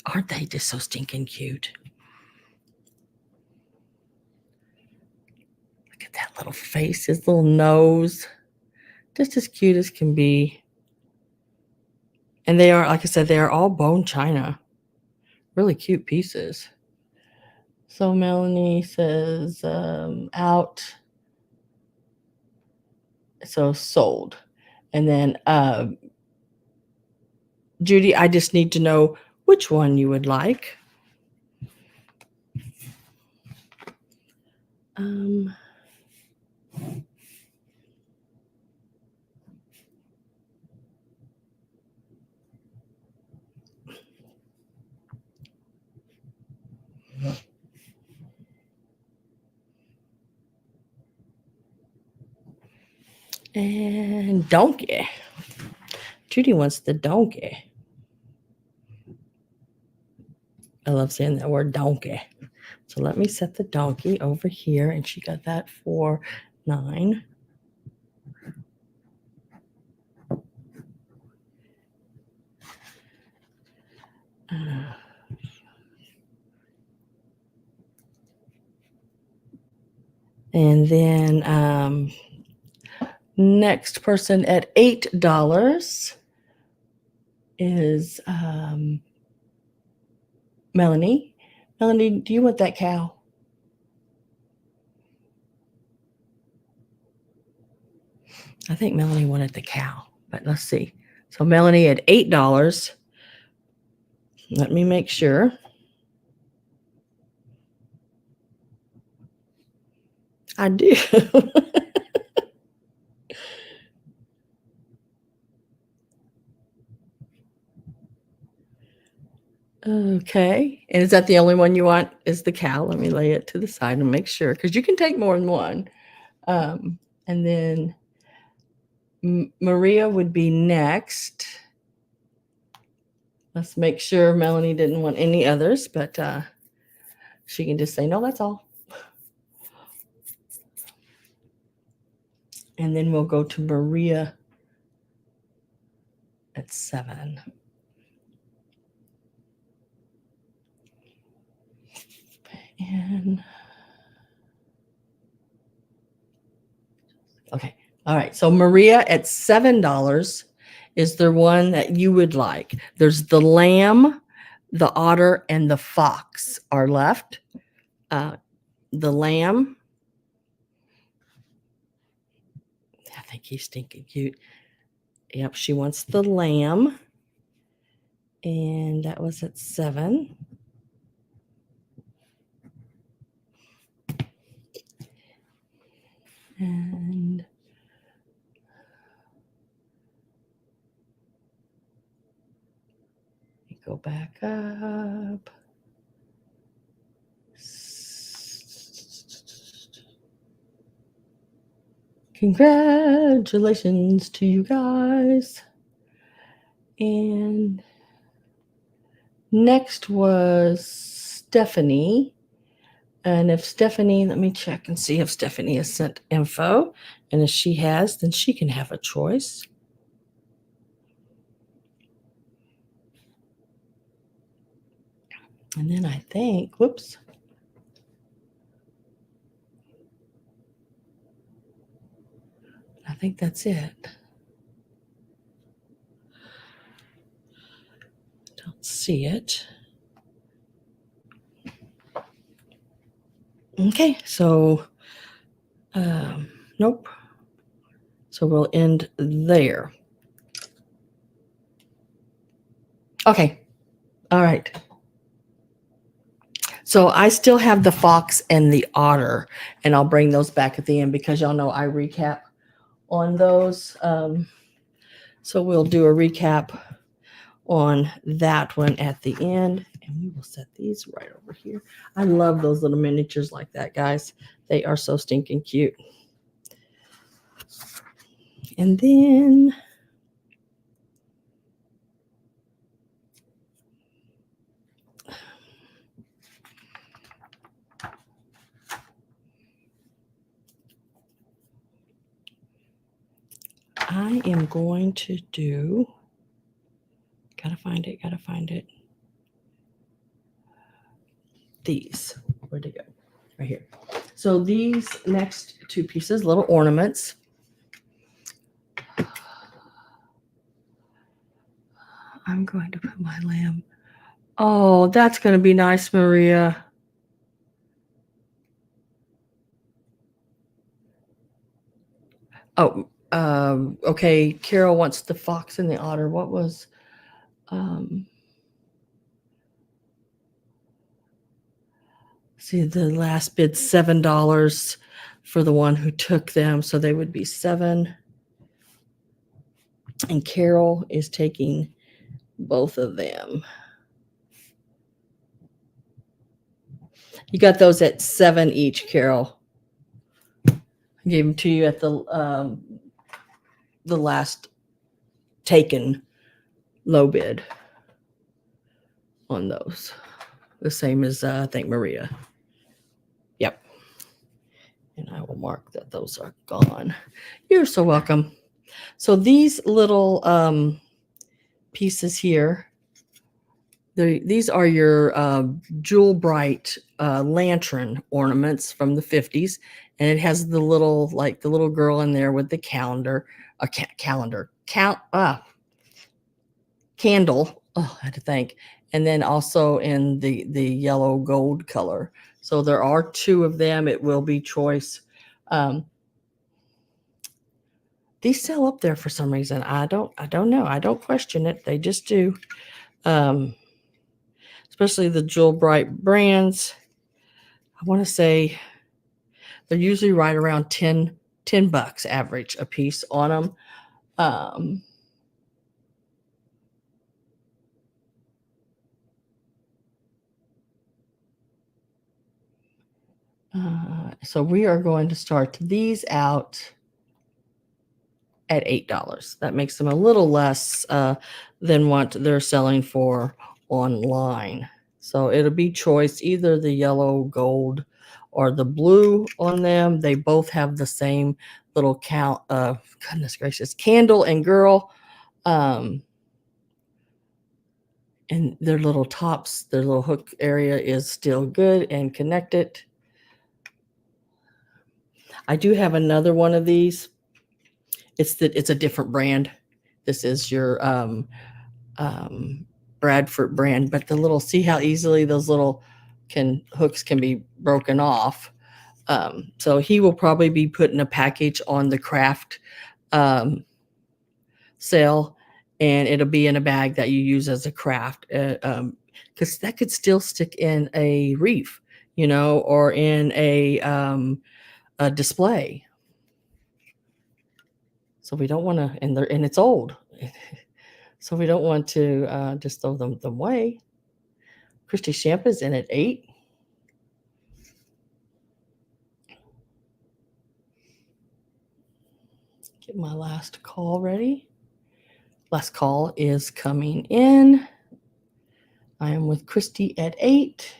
Aren't they just so stinking cute? Look at that little face, his little nose. Just as cute as can be. And they are, like I said, they are all bone china. Really cute pieces. So Melanie says out. So sold. And then Judy, I just need to know which one you would like. And donkey. Judy wants the donkey. I love saying that word donkey. So let me set the donkey over here. And she got that for 9. And then next person at $8 is Melanie. Melanie, do you want that cow? I think Melanie wanted the cow, but let's see. So Melanie at $8. Let me make sure. I do. Okay. And is that the only one you want is the cow? Let me lay it to the side and make sure, because you can take more than one. And then Maria would be next. Let's make sure Melanie didn't want any others, but she can just say, no, that's all. And then we'll go to Maria at 7. And okay. All right. So Maria at $7 is the one that you would like. There's the lamb, the otter, and the fox are left. The lamb. I think he's stinking cute. Yep, she wants the lamb. And that was at 7. And go back up. Congratulations to you guys. And next was Stephanie. And if Stephanie, let me check and see if Stephanie has sent info. And if she has, then she can have a choice. And then I think, whoops. I think that's it. Don't see it. Okay, so nope. So we'll end there. Okay. All right. So I still have the fox and the otter, and I'll bring those back at the end because y'all know I recap on those. So we'll do a recap on that one at the end, and we will set these right over here. I love those little miniatures like that, guys. They are so stinking cute. And then I am going to do, gotta find it. These, where'd they go? Right here. So these next two pieces, little ornaments. I'm going to put my lamb. Oh, that's going to be nice, Maria. Oh, okay. Carol wants the fox and the otter. What was, see, the last bid $7 for the one who took them. So they would be $7. And Carol is taking both of them. You got those at $7 each, Carol. I gave them to you at the last taken low bid on those. The same as I think Maria. Yep. And I will mark that those are gone. You're so welcome. So these little pieces here, these are your jewel bright lantern ornaments from the 50s. And it has the little, like the little girl in there with the candle. Oh, I had to think. And then also in the yellow gold color. So there are two of them. It will be choice. These sell up there for some reason. I don't know. I don't question it. They just do. Especially the jewel bright brands. I want to say they're usually right around $10 average a piece on them. So we are going to start these out at $8. That makes them a little less than what they're selling for online. So it'll be choice, either the yellow, gold, or the blue on them. They both have the same little goodness gracious, candle and girl. And their little tops, their little hook area is still good and connected. I do have another one of these. It's a different brand. This is your Bradford brand, but the little, see how easily those little hooks can be broken off. So he will probably be putting a package on the craft sale, and it'll be in a bag that you use as a craft, because that could still stick in a reef, or in a display. So we don't want to, and it's old. So we don't want to just throw them away. Christy Champ is in at 8. Get my last call ready. Last call is coming in. I am with Christy at 8.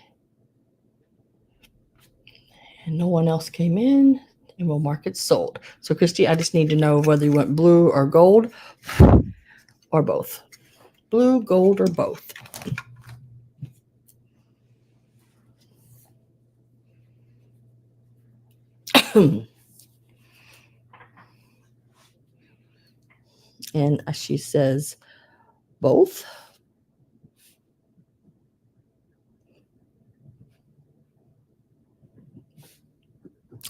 And no one else came in. And we'll mark it sold. So Christy, I just need to know whether you want blue or gold or both. Blue, gold, or both. And she says both.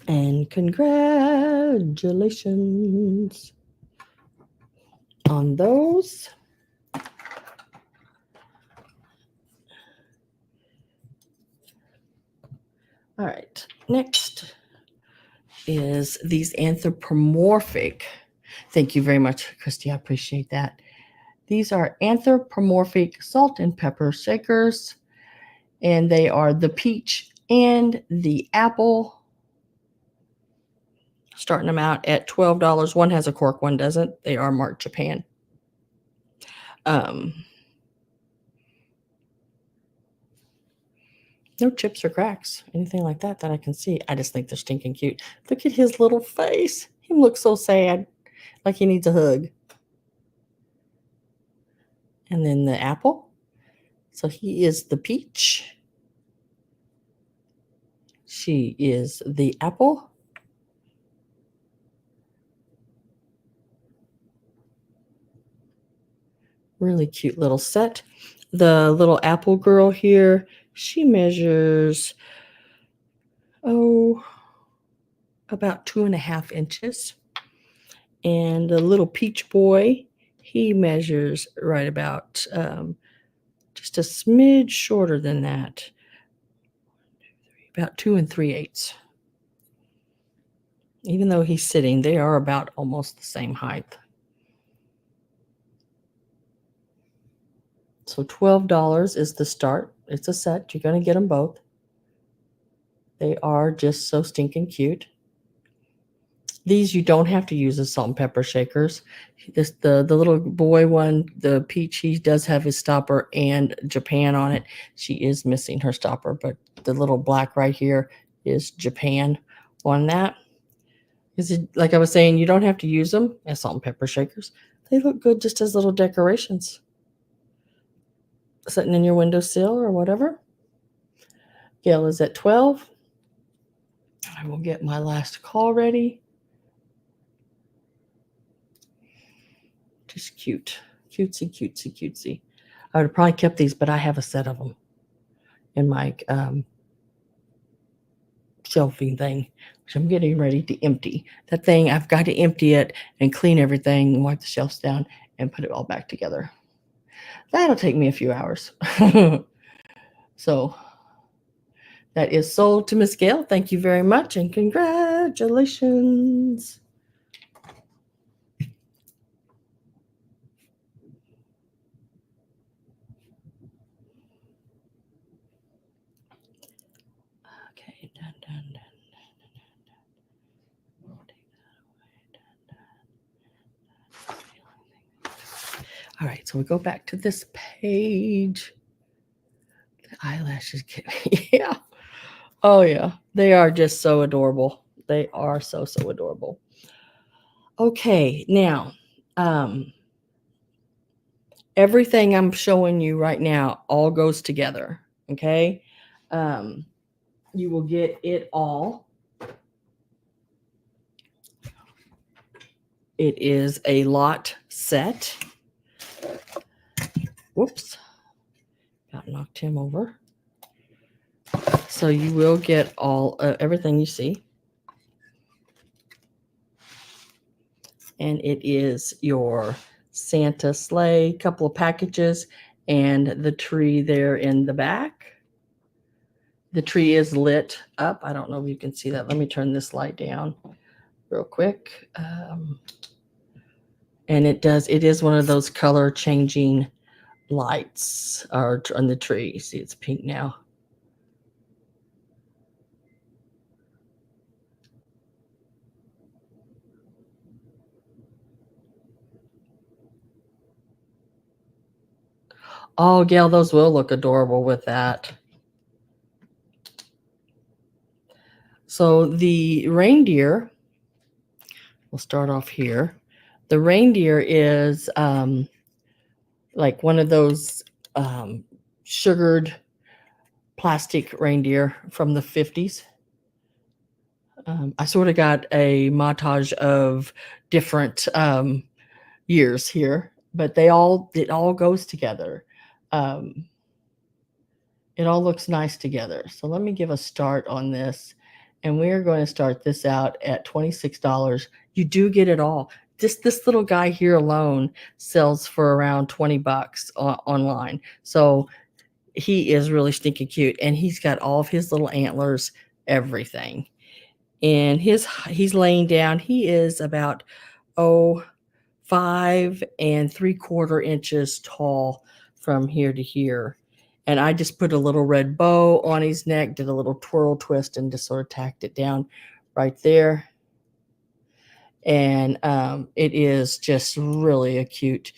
And congratulations on those. All right, next is these anthropomorphic. Thank you very much, Christy. I appreciate that. These are anthropomorphic salt and pepper shakers, and they are the peach and the apple. Starting them out at $12. One has a cork, one doesn't. They are marked Japan. No chips or cracks, anything like that I can see. I just think they're stinking cute. Look at his little face. He looks so sad, like he needs a hug. And then the apple. So he is the peach. She is the apple. Really cute little set. The little apple girl here, she measures, about 2.5 inches. And the little peach boy, he measures right about just a smidge shorter than that. About 2 3/8. Even though he's sitting, they are about almost the same height. So $12 is the start. It's a set. You're going to get them both. They are just so stinking cute. These you don't have to use as salt and pepper shakers. The little boy one, the peach, he does have his stopper and Japan on it. She is missing her stopper, but the little black right here is Japan on that. Like I was saying, you don't have to use them as salt and pepper shakers. They look good just as little decorations. Sitting in your windowsill or whatever. Gail is at 12. I will get my last call ready. Just cute. Cutesy, cutesy, cutesy. I would have probably kept these, but I have a set of them in my shelving thing, which I'm getting ready to empty. That thing, I've got to empty it and clean everything and wipe the shelves down and put it all back together. That'll take me a few hours. So that is sold to Miss Gail. Thank you very much and congratulations. Okay, done. All right, so we go back to this page. The eyelashes get me. Yeah. Oh, yeah. They are just so adorable. They are so adorable. Okay, now, everything I'm showing you right now all goes together, okay? You will get it all. It is a lot set. Whoops. Got knocked him over. So you will get all everything you see. And it is your Santa sleigh, couple of packages, and the tree there in the back. The tree is lit up. I don't know if you can see that. Let me turn this light down real quick. And it is one of those color changing lights on the tree. See, it's pink now. Oh, Gail, those will look adorable with that. So the reindeer, we'll start off here. The reindeer is like one of those sugared plastic reindeer from the 50s. I sort of got a montage of different years here, but it all goes together. Um, it all looks nice together. So let me give a start on this. And we are going to start this out at $26. You do get it all. This little guy here alone sells for around 20 bucks online. So he is really stinking cute. And he's got all of his little antlers, everything. And he's laying down. He is about 5 3/4 inches tall from here to here. And I just put a little red bow on his neck, did a little twirl twist, and just sort of tacked it down right there. And it is just really a cute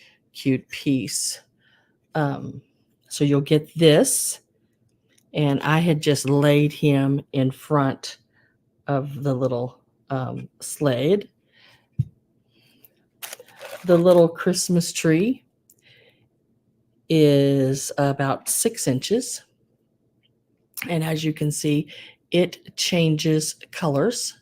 piece. So you'll get this. And I had just laid him in front of the little sled. The little Christmas tree is about 6 inches. And as you can see, it changes colors.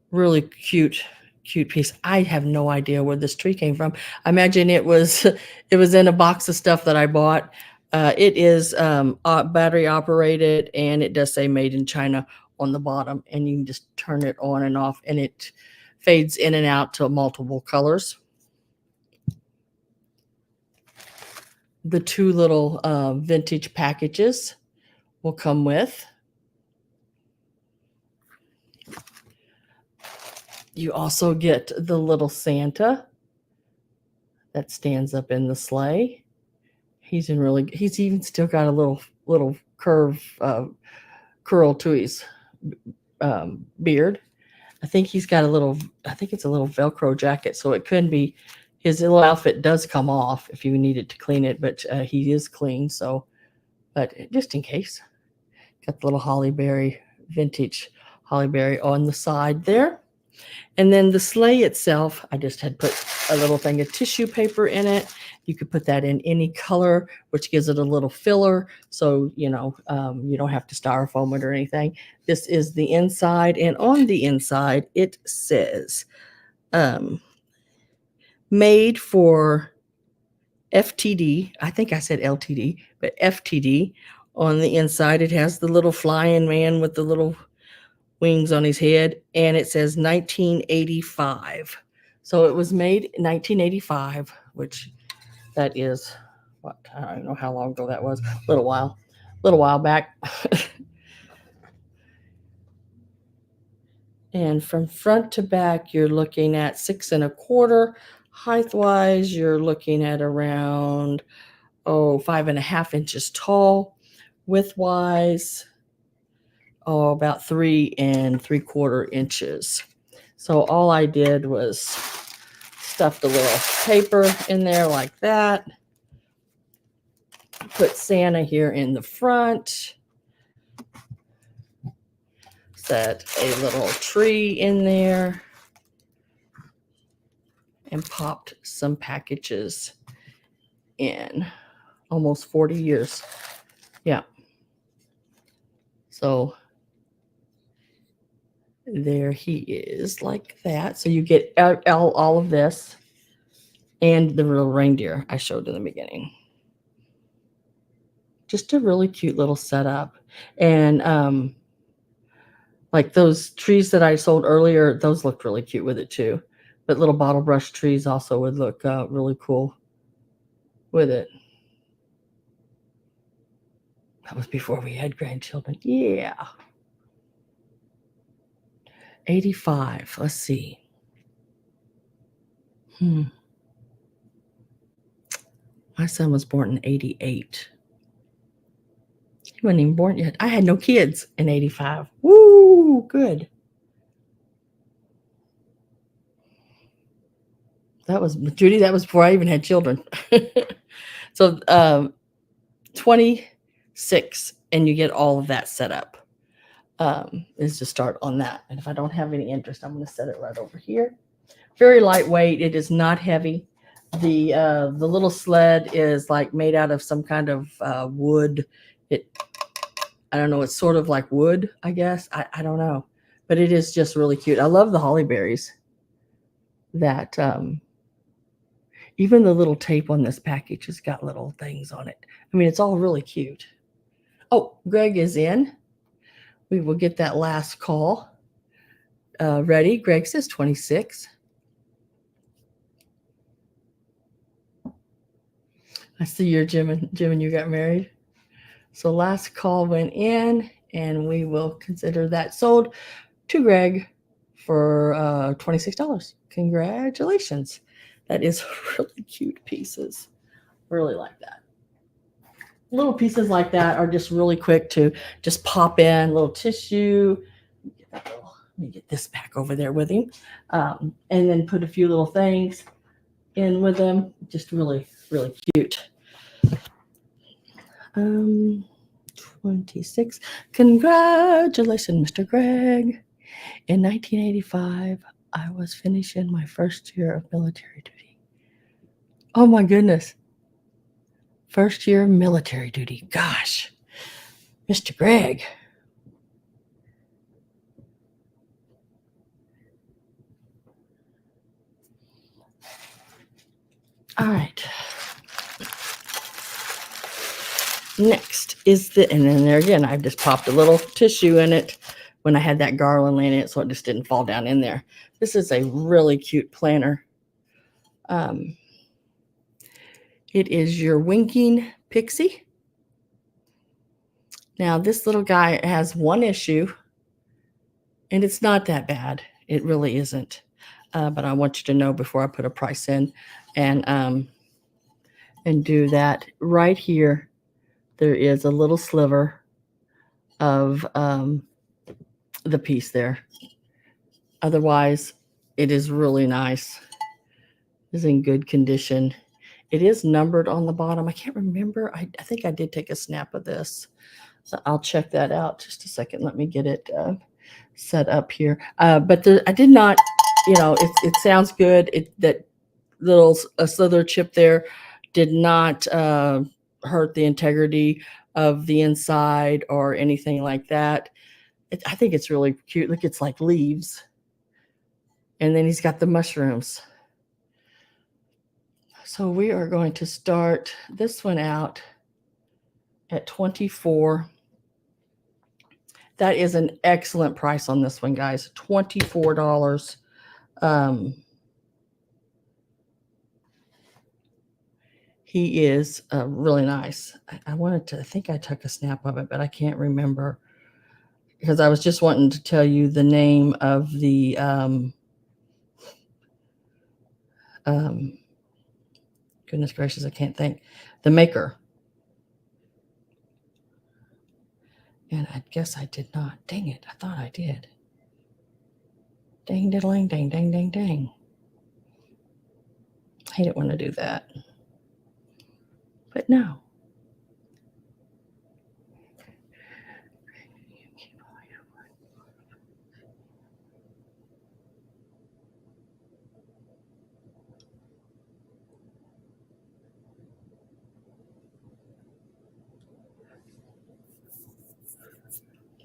Really cute piece. I have no idea where this tree came from. I imagine it was in a box of stuff that I bought. It is battery operated, and it does say made in China on the bottom, and you can just turn it on and off, and it fades in and out to multiple colors. The 2 little vintage packages will come with. You also get the little Santa that stands up in the sleigh. He's even still got a little curl to his beard. I think it's a little Velcro jacket, so it could be his little outfit does come off if you needed to clean it, but he is clean. So, but just in case, got the little vintage holly berry on the side there. And then the sleigh itself, I just had put a little thing of tissue paper in it. You could put that in any color, which gives it a little filler. So, you don't have to styrofoam it or anything. This is the inside. And on the inside, it says made for FTD. I think I said LTD, but FTD. On the inside, it has the little flying man with the little wings on his head, and it says 1985. So it was made in 1985, which that is what, I don't know how long ago that was. A little while back. And from front to back, you're looking at 6 1/4. Height wise, you're looking at around 5.5 inches tall. Width wise, about 3 3/4 inches. So all I did was stuffed a little paper in there like that. Put Santa here in the front. Set a little tree in there. And popped some packages in. Almost 40 years. Yeah. So there he is like that. So you get all of this and the little reindeer I showed in the beginning. Just a really cute little setup. And like those trees that I sold earlier, those looked really cute with it too. But little bottle brush trees also would look really cool with it. That was before we had grandchildren. Yeah. 85. Let's see. My son was born in 88. He wasn't even born yet. I had no kids in 85. Woo, good. That was, Judy, that was before I even had children. So 26, and you get all of that set up. Is to start on that. And if I don't have any interest, I'm going to set it right over here. Very lightweight. It is not heavy. The little sled is like made out of some kind of wood. I don't know. It's sort of like wood, I guess. I don't know, but it is just really cute. I love the holly berries. That even the little tape on this package has got little things on it. I mean, it's all really cute. Oh, Greg is in. We will get that last call ready. Greg says 26. That's the year Jim and you got married. So last call went in, and we will consider that sold to Greg for $26. Congratulations. That is really cute pieces. Really like that. Little pieces like that are just really quick to just pop in. Little tissue. Let me get this back over there with him. And then put a few little things in with them. Just really, really cute. 26. Congratulations, Mr. Greg. In 1985, I was finishing my first year of military duty. Oh my goodness. First year of military duty. Gosh. Mr. Greg. All right. Next is and then there again, I've just popped a little tissue in it when I had that garland laying in it, so it just didn't fall down in there. This is a really cute planner. It is your winking Pixie. Now, this little guy has one issue, and it's not that bad. It really isn't. But I want you to know before I put a price in and do that. Right here, there is a little sliver of the piece there. Otherwise, it is really nice. It's in good condition. It is numbered on the bottom. I can't remember. I think I did take a snap of this. So I'll check that out. Just a second. Let me get it set up here. But I did not, it sounds good. That little slither chip there did not hurt the integrity of the inside or anything like that. I think it's really cute. Look, it's like leaves. And then he's got the mushrooms. So we are going to start this one out at $24. That is an excellent price on this one, guys. $24. He is really nice. I think I took a snap of it, but I can't remember because I was just wanting to tell you the name of the goodness gracious, I can't think. The maker. And I guess I did not. Dang it. I thought I did. Dang, diddling, dang, dang, dang, dang. I hate it when I do that. But no.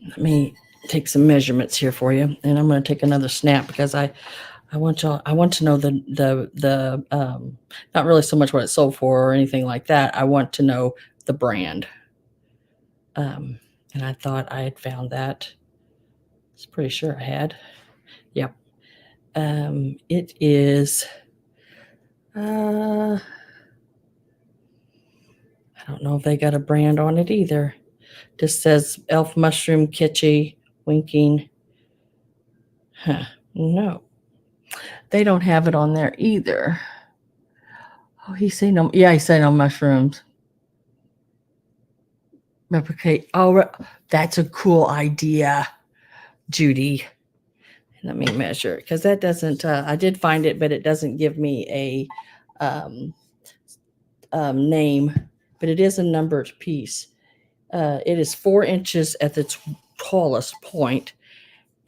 Let me take some measurements here for you, and I'm going to take another snap because I want to know the not really so much what it's sold for or anything like that. I want to know the brand. And I thought I had found that. I was pretty sure I had. Yep. It is. I don't know if they got a brand on it either. Just says elf mushroom kitschy winking. Huh. No, they don't have it on there either. Oh, he said no. Yeah, he said no mushrooms. Replicate. Oh, that's a cool idea, Judy. Let me measure it because that doesn't. I did find it, but it doesn't give me a name. But it is a numbered piece. It is 4 inches at the tallest point,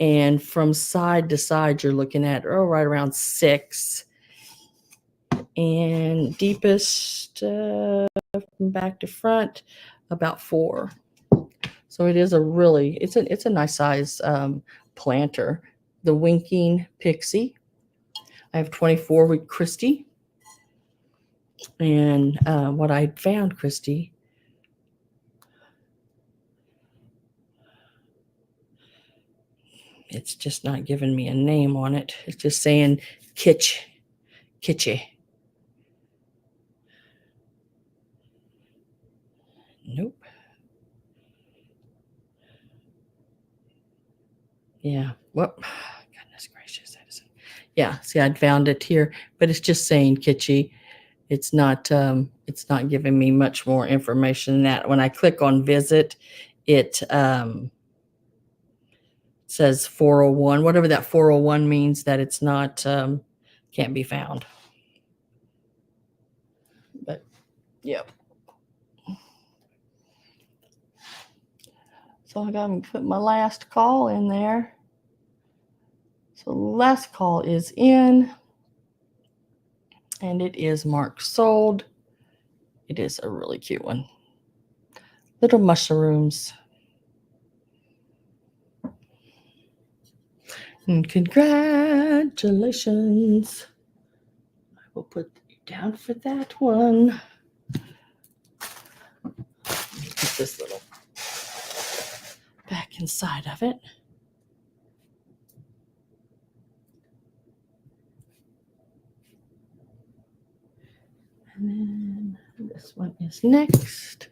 and from side to side, you're looking at right around 6, and deepest from back to front about 4. So it is it's a nice size planter. The winking Pixie. I have 24 with Christy. And what I found, Christy, it's just not giving me a name on it. It's just saying kitschy. Nope. Yeah. Well, goodness gracious. Yeah. See, I'd found it here, but it's just saying kitschy. It's not giving me much more information than that. When I click on visit, it says 401, whatever that 401 means, that it's not can't be found. But yep. So I got to put my last call in there. So last call is in, and it is marked sold. It is a really cute one. Little mushrooms. And congratulations. I will put you down for that one. Put this little back inside of it. And then this one is next.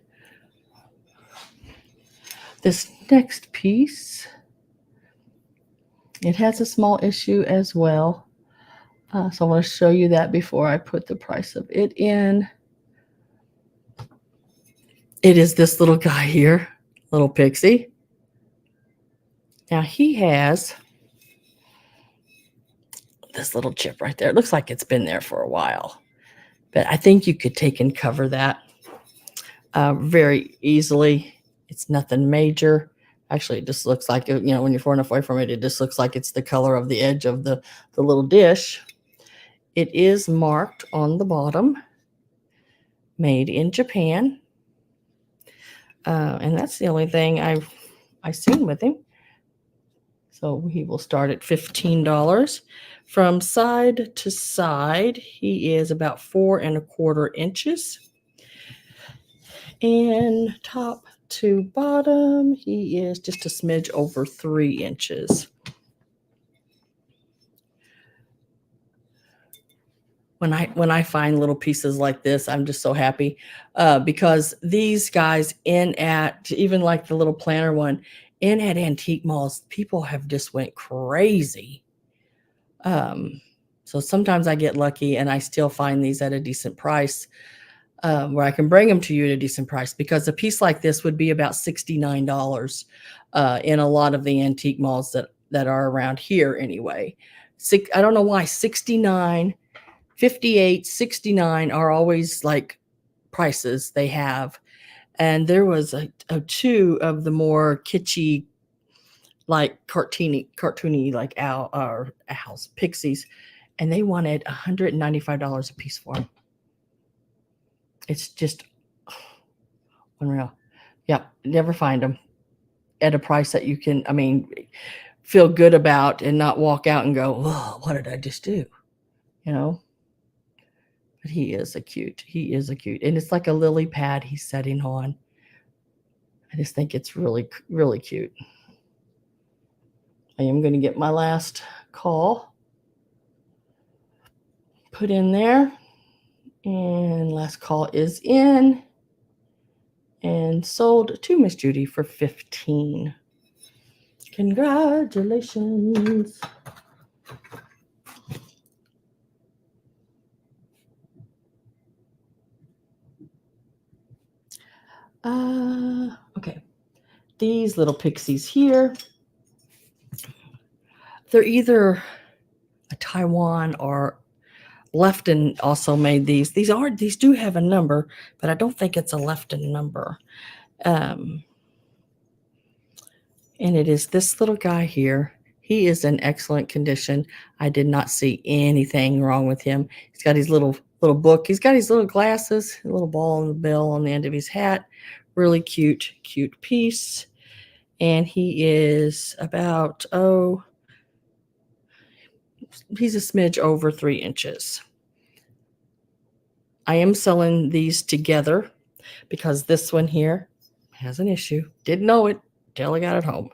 This next piece, it has a small issue as well. So I want to show you that before I put the price of it in. It is this little guy here, little Pixie. Now he has this little chip right there. It looks like it's been there for a while, but I think you could take and cover that very easily. It's nothing major. Actually, it just looks like, when you're far enough away from it, it just looks like it's the color of the edge of the little dish. It is marked on the bottom, made in Japan. And that's the only thing I've seen with him. So he will start at $15. From side to side, he is about 4 1/4 inches. And top to bottom, he is just a smidge over 3 inches. When I find little pieces like this, I'm just so happy because these guys even like the little planter one, in at antique malls, people have just went crazy. So sometimes I get lucky and I still find these at a decent price, where I can bring them to you at a decent price, because a piece like this would be about $69 in a lot of the antique malls that are around here anyway. I don't know why 69, 58, 69 are always like prices they have. And there was a two of the more kitschy, like cartoony like owls, Pixies, and they wanted $195 a piece for them. It's just unreal. Yeah, never find them at a price that you can, feel good about and not walk out and go, "Whoa, what did I just do?" But he is a cute, and it's like a lily pad he's setting on. I just think it's really, really cute. I am going to get my last call put in there, and last call is in and sold to Miss Judy for $15. Congratulations. Okay. These little pixies here, they're either a Taiwan or Lefton also made these. These do have a number, but I don't think it's a Lefton number. And it is this little guy here. He is in excellent condition. I did not see anything wrong with him. He's got his little book. He's got his little glasses, a little ball and the bill on the end of his hat. Really cute piece. And he is about, he's a smidge over 3 inches. I am selling these together because this one here has an issue. Didn't know it till I got it home.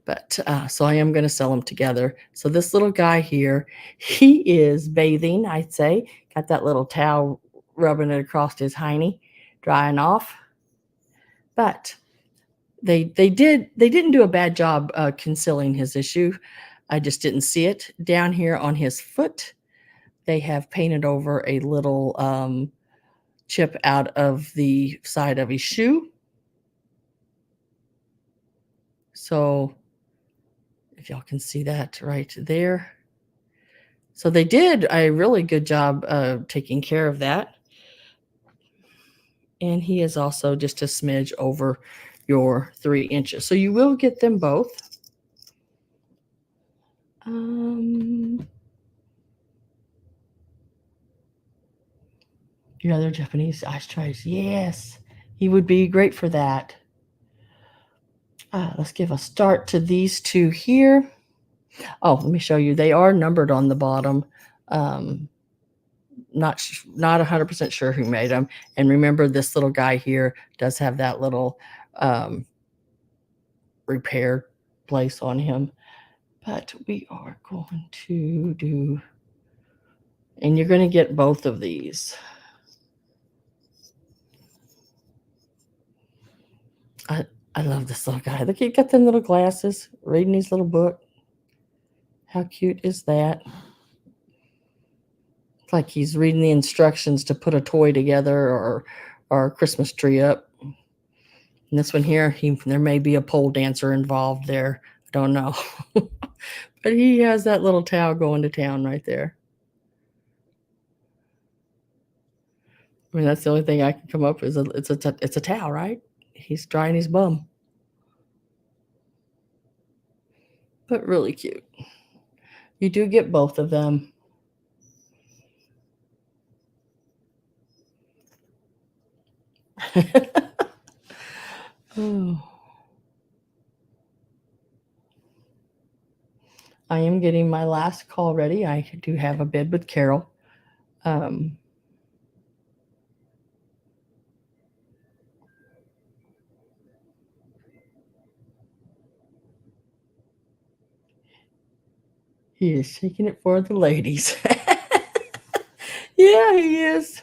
But so I am going to sell them together. So this little guy here, he is bathing, I'd say. Got that little towel rubbing it across his hiney, drying off. But they didn't do a bad job concealing his issue. I just didn't see it. Down here on his foot, they have painted over a little chip out of the side of his shoe. So if y'all can see that right there. So they did a really good job taking care of that. And he is also just a smidge over your 3 inches. So you will get them both. Your other Japanese ice trays. Yes, he would be great for that. Let's give a start to these two here. Oh, let me show you. They are numbered on the bottom. Not 100% sure who made them. And remember, this little guy here does have that little repair place on him. But we are going to do, and you're going to get both of these. I love this little guy. Look, he got them little glasses, reading his little book. How cute is that? It's like he's reading the instructions to put a toy together or a Christmas tree up. And this one here, there may be a pole dancer involved there. I don't know. But he has that little towel going to town right there. I mean, that's the only thing I can come up with. It's a towel, right? He's drying his bum. But really cute. You do get both of them. Oh. I am getting my last call ready. I do have a bid with Carol. He is shaking it for the ladies. Yeah, he is.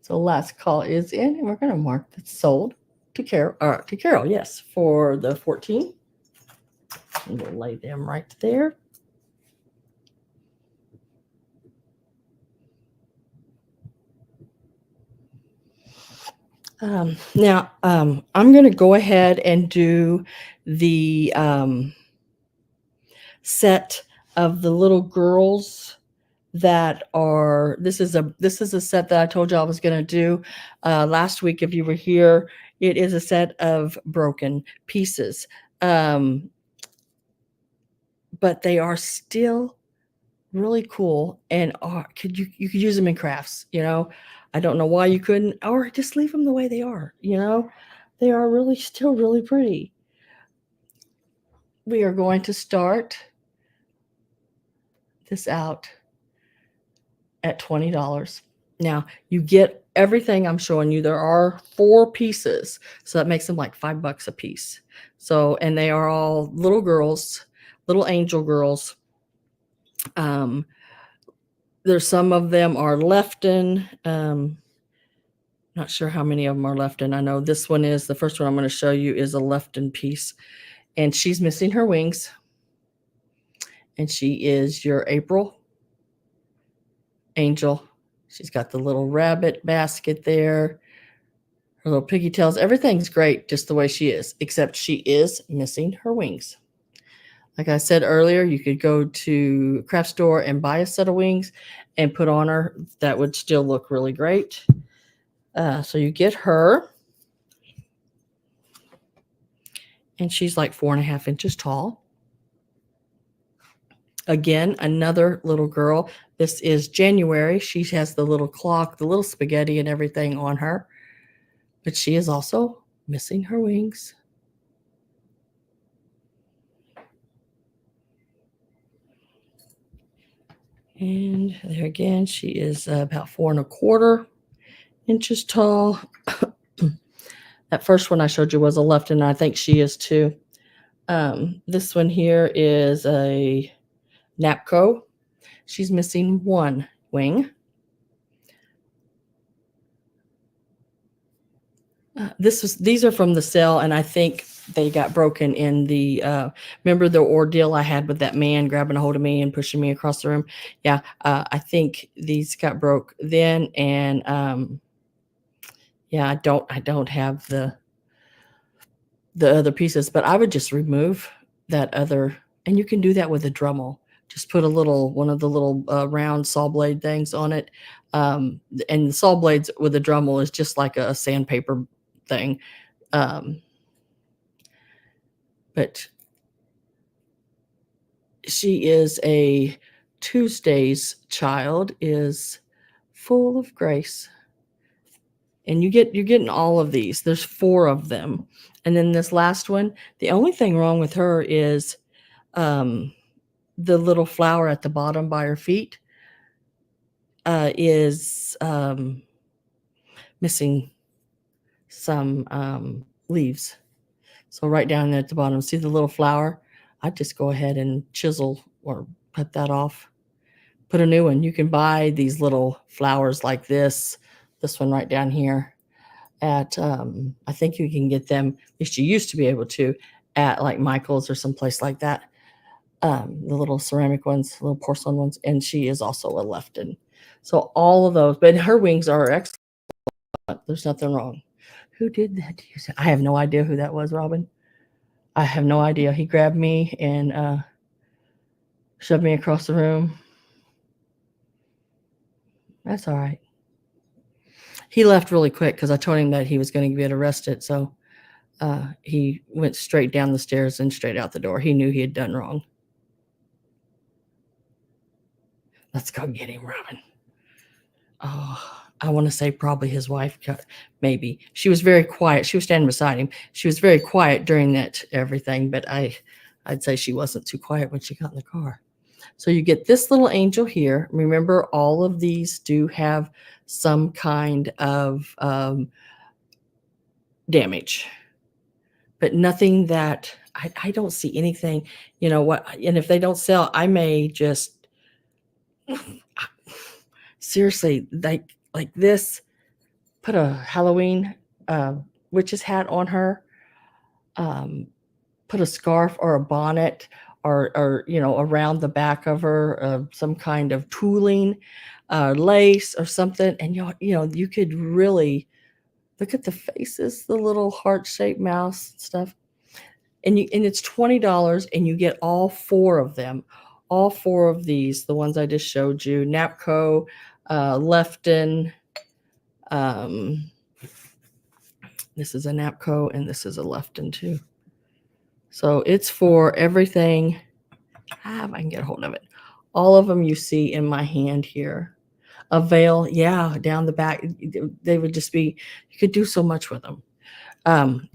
So last call is in, and we're going to mark that sold to Carol, yes, for the 14. And we'll lay them right there. Now, I'm going to go ahead and do the set of the little girls that are. This is a set that I told you I was going to do last week. If you were here, it is a set of broken pieces, but they are still really cool, and you could use them in crafts. I don't know why you couldn't, or just leave them the way they are. They are still really pretty. We are going to start this out at $20. Now you get everything I'm showing you. There are 4 pieces, so that makes them like $5 a piece. So, and they are all little girls, little angel girls. There's some of them are Lefton. Not sure how many of them are Lefton. I know this one is, the first one I'm going to show you is a Lefton piece. And she's missing her wings. And she is your April angel. She's got the little rabbit basket there, her little piggy tails. Everything's great just the way she is, except she is missing her wings. Like I said earlier, you could go to a craft store and buy a set of wings and put on her. That would still look really great. So you get her. And she's like 4.5 inches tall. Again, another little girl. This is January. She has the little clock, the little spaghetti and everything on her. But she is also missing her wings. And there again, she is about 4.25 inches tall. That first one I showed you was a left, and I think she is too. This one here is a Napco. She's missing one wing. These are from the sale, and I think they got broken in the remember the ordeal I had with that man grabbing a hold of me and pushing me across the room. Yeah, I think these got broke then, and yeah, I don't have the other pieces, but I would just remove that other, and you can do that with a Dremel. Just put one of the little round saw blade things on it, and the saw blades with a Dremel is just like a sandpaper thing. But she is a Tuesday's child, is full of grace. And you're getting all of these. There's 4 of them. And then this last one, the only thing wrong with her is the little flower at the bottom by her feet is missing some leaves. So right down there at the bottom, see the little flower? I'd just go ahead and chisel or cut that off. Put a new one. You can buy these little flowers like this one right down here at, I think you can get them, at least you used to be able to, at like Michael's or someplace like that. The little ceramic ones, little porcelain ones. And she is also a Lefton. So all of those, but her wings are excellent. There's nothing wrong. Who did that to you? I have no idea who that was, Robin. I have no idea. He grabbed me and shoved me across the room. That's all right. He left really quick because I told him that he was going to get arrested. So he went straight down the stairs and straight out the door. He knew he had done wrong. Let's go get him, Robin. Oh, I want to say probably his wife, maybe. She was very quiet. She was standing beside him. She was very quiet during that everything, but I'd say she wasn't too quiet when she got in the car. So you get this little angel here. Remember, all of these do have some kind of damage, but nothing that I don't see anything, you know what, and if they don't sell, I may just seriously, like this, put a Halloween witch's hat on her, put a scarf or a bonnet or you know, around the back of her, some kind of tooling, lace or something, and you know, you could really look at the faces, the little heart-shaped mouse stuff, and it's $20, and you get all 4 of them, all 4 of these, the ones I just showed you, Napco, Lefton, this is a Napco, and this is a Lefton too. So it's for everything. If I can get a hold of it. All of them you see in my hand here. A veil, yeah, down the back. They would just be, you could do so much with them.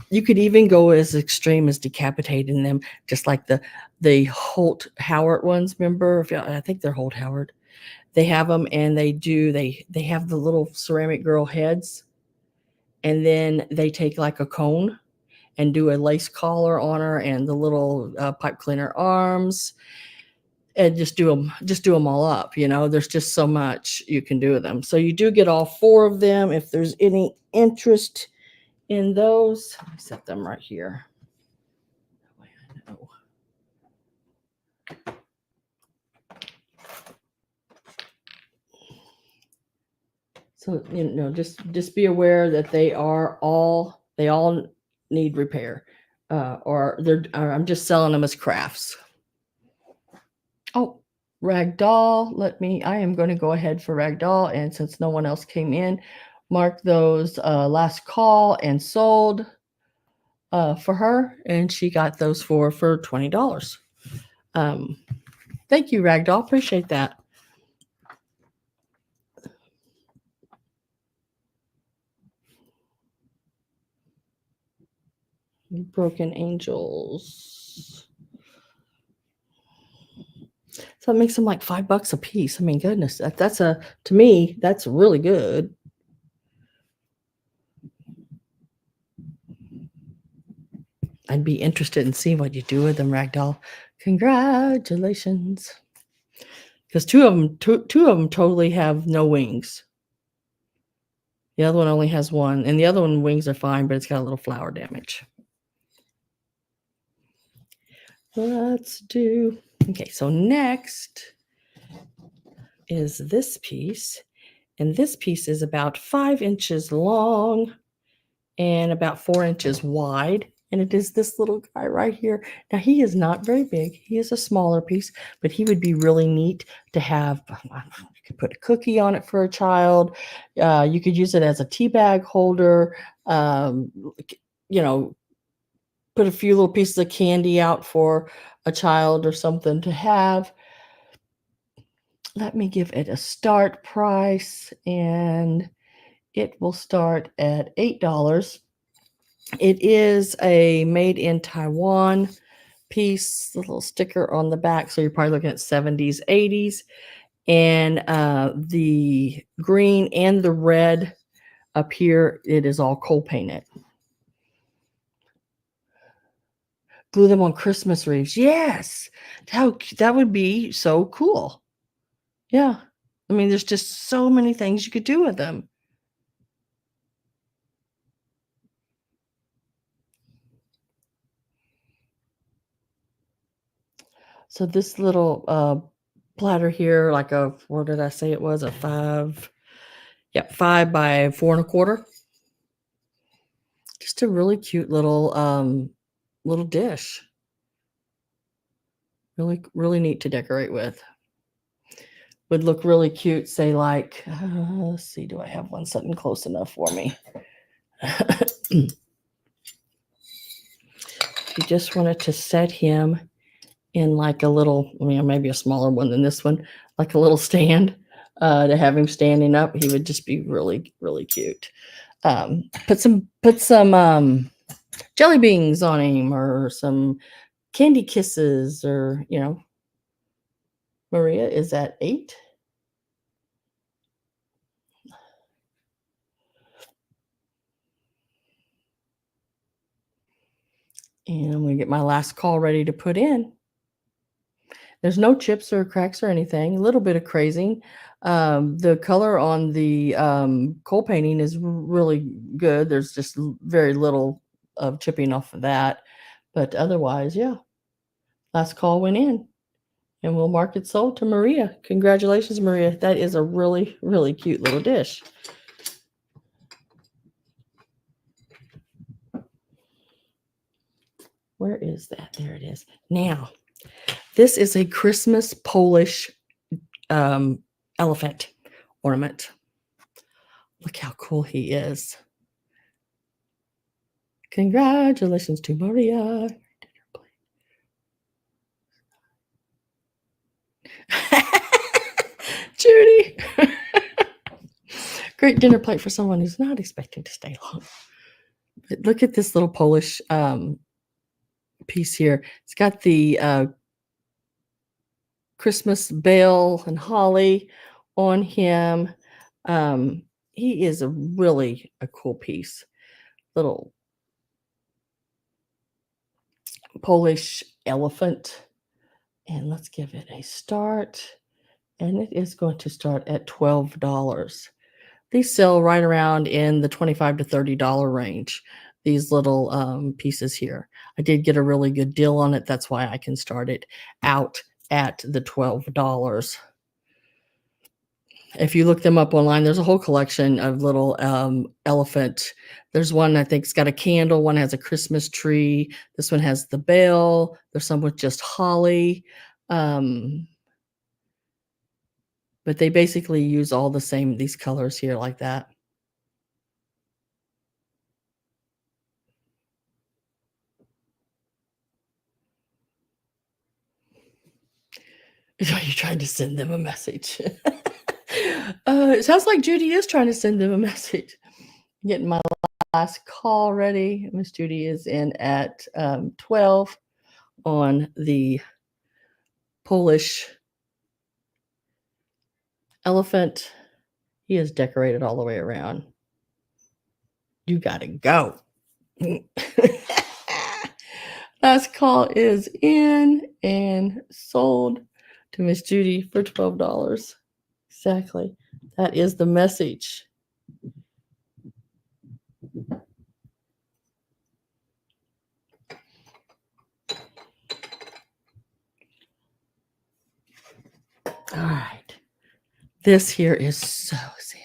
You could even go as extreme as decapitating them, just like the Holt Howard ones. Remember? I think they're Holt Howard. They have them, and they have the little ceramic girl heads, and then they take like a cone and do a lace collar on her and the little pipe cleaner arms, and just do them all up. You know, there's just so much you can do with them. So you do get all 4 of them. If there's any interest in those, let me set them right here. So, just be aware that they all need repair, I'm just selling them as crafts. Oh, ragdoll. I am going to go ahead for ragdoll, and since no one else came in, mark those last call and sold for her, and she got those for $20. Thank you, ragdoll. Appreciate that. Broken angels. So it makes them like $5 a piece. I mean, goodness, to me, that's really good. I'd be interested in seeing what you do with them, ragdoll. Congratulations. Because two of them totally have no wings. The other one only has one, and the other one wings are fine, but it's got a little flower damage. Let's do, okay, so next is this piece, and this piece is about 5 inches long and about 4 inches wide, and it is this little guy right here. Now, he is not very big. He is a smaller piece, but he would be really neat to have. You could put a cookie on it for a child. You could use it as a tea bag holder. Put a few little pieces of candy out for a child or something to have. Let me give it a start price, and it will start at $8. It is a made in Taiwan piece, the little sticker on the back. So you're probably looking at 70s, 80s. And the green and the red up here, it is all coal painted. Glue them on Christmas wreaths. Yes. That would be so cool. Yeah. I mean, there's just so many things you could do with them. So this little platter here, what did I say it was? A 5 by 4 1/4. Just a really cute little dish. Really, really neat to decorate with. Would look really cute, say let's see, do I have one sitting close enough for me? You just wanted to set him in like a little, maybe a smaller one than this one, like a little stand to have him standing up. He would just be really, really cute. Put some jelly beans on him, or some candy kisses, or Maria is at 8. And I'm going to get my last call ready to put in. There's no chips or cracks or anything. A little bit of crazing. The color on the coal painting is really good. There's just very little of chipping off of that. But otherwise, yeah. Last call went in. And we'll mark it sold to Maria. Congratulations, Maria. That is a really, really cute little dish. Where is that? There it is. Now, this is a Christmas Polish elephant ornament. Look how cool he is. Congratulations to Maria. Judy. Great dinner plate for someone who's not expecting to stay long. But look at this little Polish piece here. It's got the Christmas bell and holly on him. He is a cool piece. Little Polish elephant. And let's give it a start. And it is going to start at $12. These sell right around in the $25 to $30 range, these little pieces here. I did get a really good deal on it. That's why I can start it out at the $12. If you look them up online, there's a whole collection of little elephant. There's one I think's got a candle. One has a Christmas tree. This one has the bell. There's some with just holly. But they basically use all the same, these colors here like that. Are you trying to send them a message? It sounds like Judy is trying to send them a message. Getting my last call ready. Miss Judy is in at 12 on the Polish elephant. He is decorated all the way around. You gotta go. Last call is in and sold to Miss Judy for $12. Exactly. That is the message. All right. This here is so sad.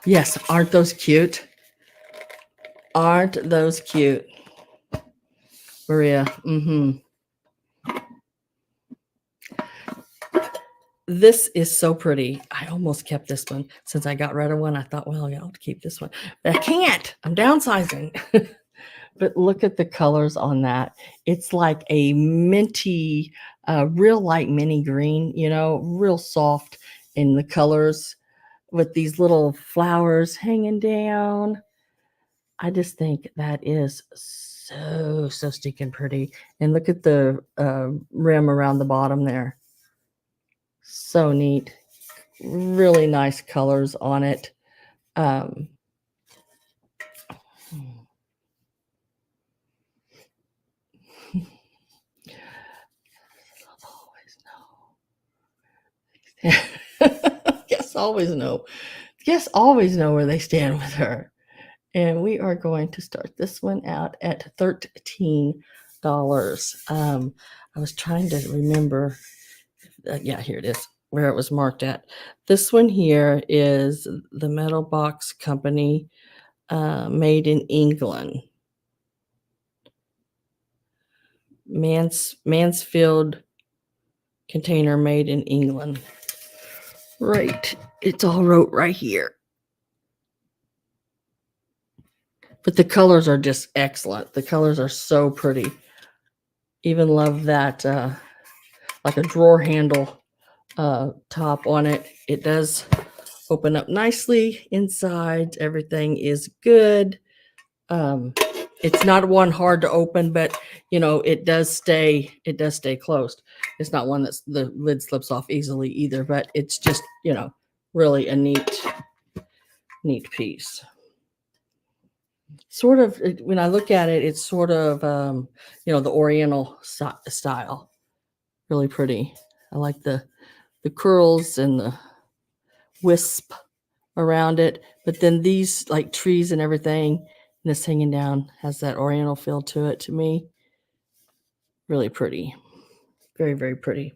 Yes, aren't those cute? Aren't those cute? Maria, This is so pretty. I almost kept this one. Since I got rid of one, I thought, well, I'll keep this one. But I can't. I'm downsizing. But look at the colors on that. It's like a minty, real light mini green, real soft in the colors with these little flowers hanging down. I just think that is so stinking pretty. And look at the rim around the bottom there. So neat. Really nice colors on it. Yes, always know. Yes, always know where they stand with her. And we are going to start this one out at $13. I was trying to remember. Yeah, here it is, where it was marked at. This one here is the Metal Box Company, made in England. Mansfield container made in England. Right. It's all wrote right here. But the colors are just excellent. The colors are so pretty. Even love that like a drawer handle top on it. It does open up nicely inside. Everything is good. It's not one hard to open, but it does stay closed. It's not one that's the lid slips off easily either, but it's just really a neat piece. Sort of, when I look at it, it's sort of the Oriental style. Really pretty. I like the curls and the wisp around it, but then these like trees and everything, and this hanging down has that Oriental feel to it to me. Really pretty. Very, very pretty.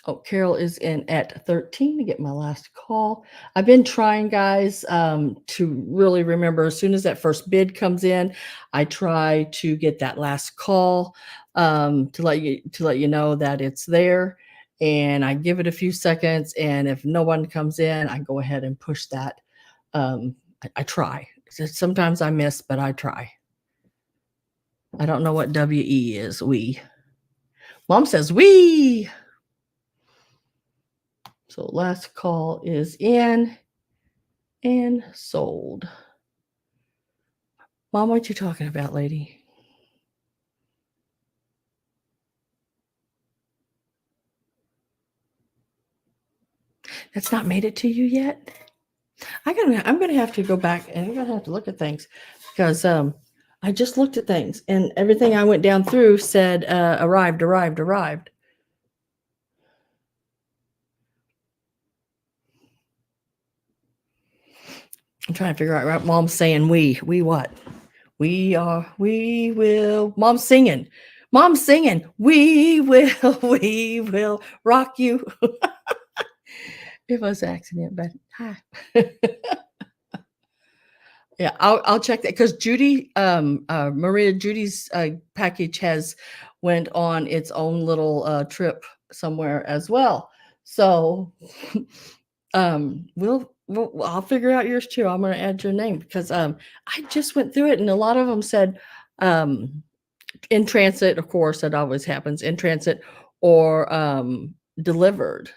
Oh, Carol is in at 13 to get my last call. I've been trying, guys, to really remember as soon as that first bid comes in, I try to get that last call to let you know that it's there. And I give it a few seconds, and if no one comes in, I go ahead and push that. I try. Sometimes I miss, but I try. I don't know what WE is. We. Mom says we. So last call is in and sold. Mom, what you talking about, lady? That's not made it to you yet? I'm gonna have to go back and I'm gonna have to look at things because I just looked at things and everything I went down through said arrived. I'm trying to figure out what Mom's saying. We what? We will. Mom's singing. Mom's singing, we will rock you. It was an accident, but hi. Yeah, I'll check that because Judy, Maria Judy's package has went on its own little trip somewhere as well. So I'll figure out yours too. I'm gonna add your name because I just went through it and a lot of them said in transit, of course, that always happens, in transit or delivered.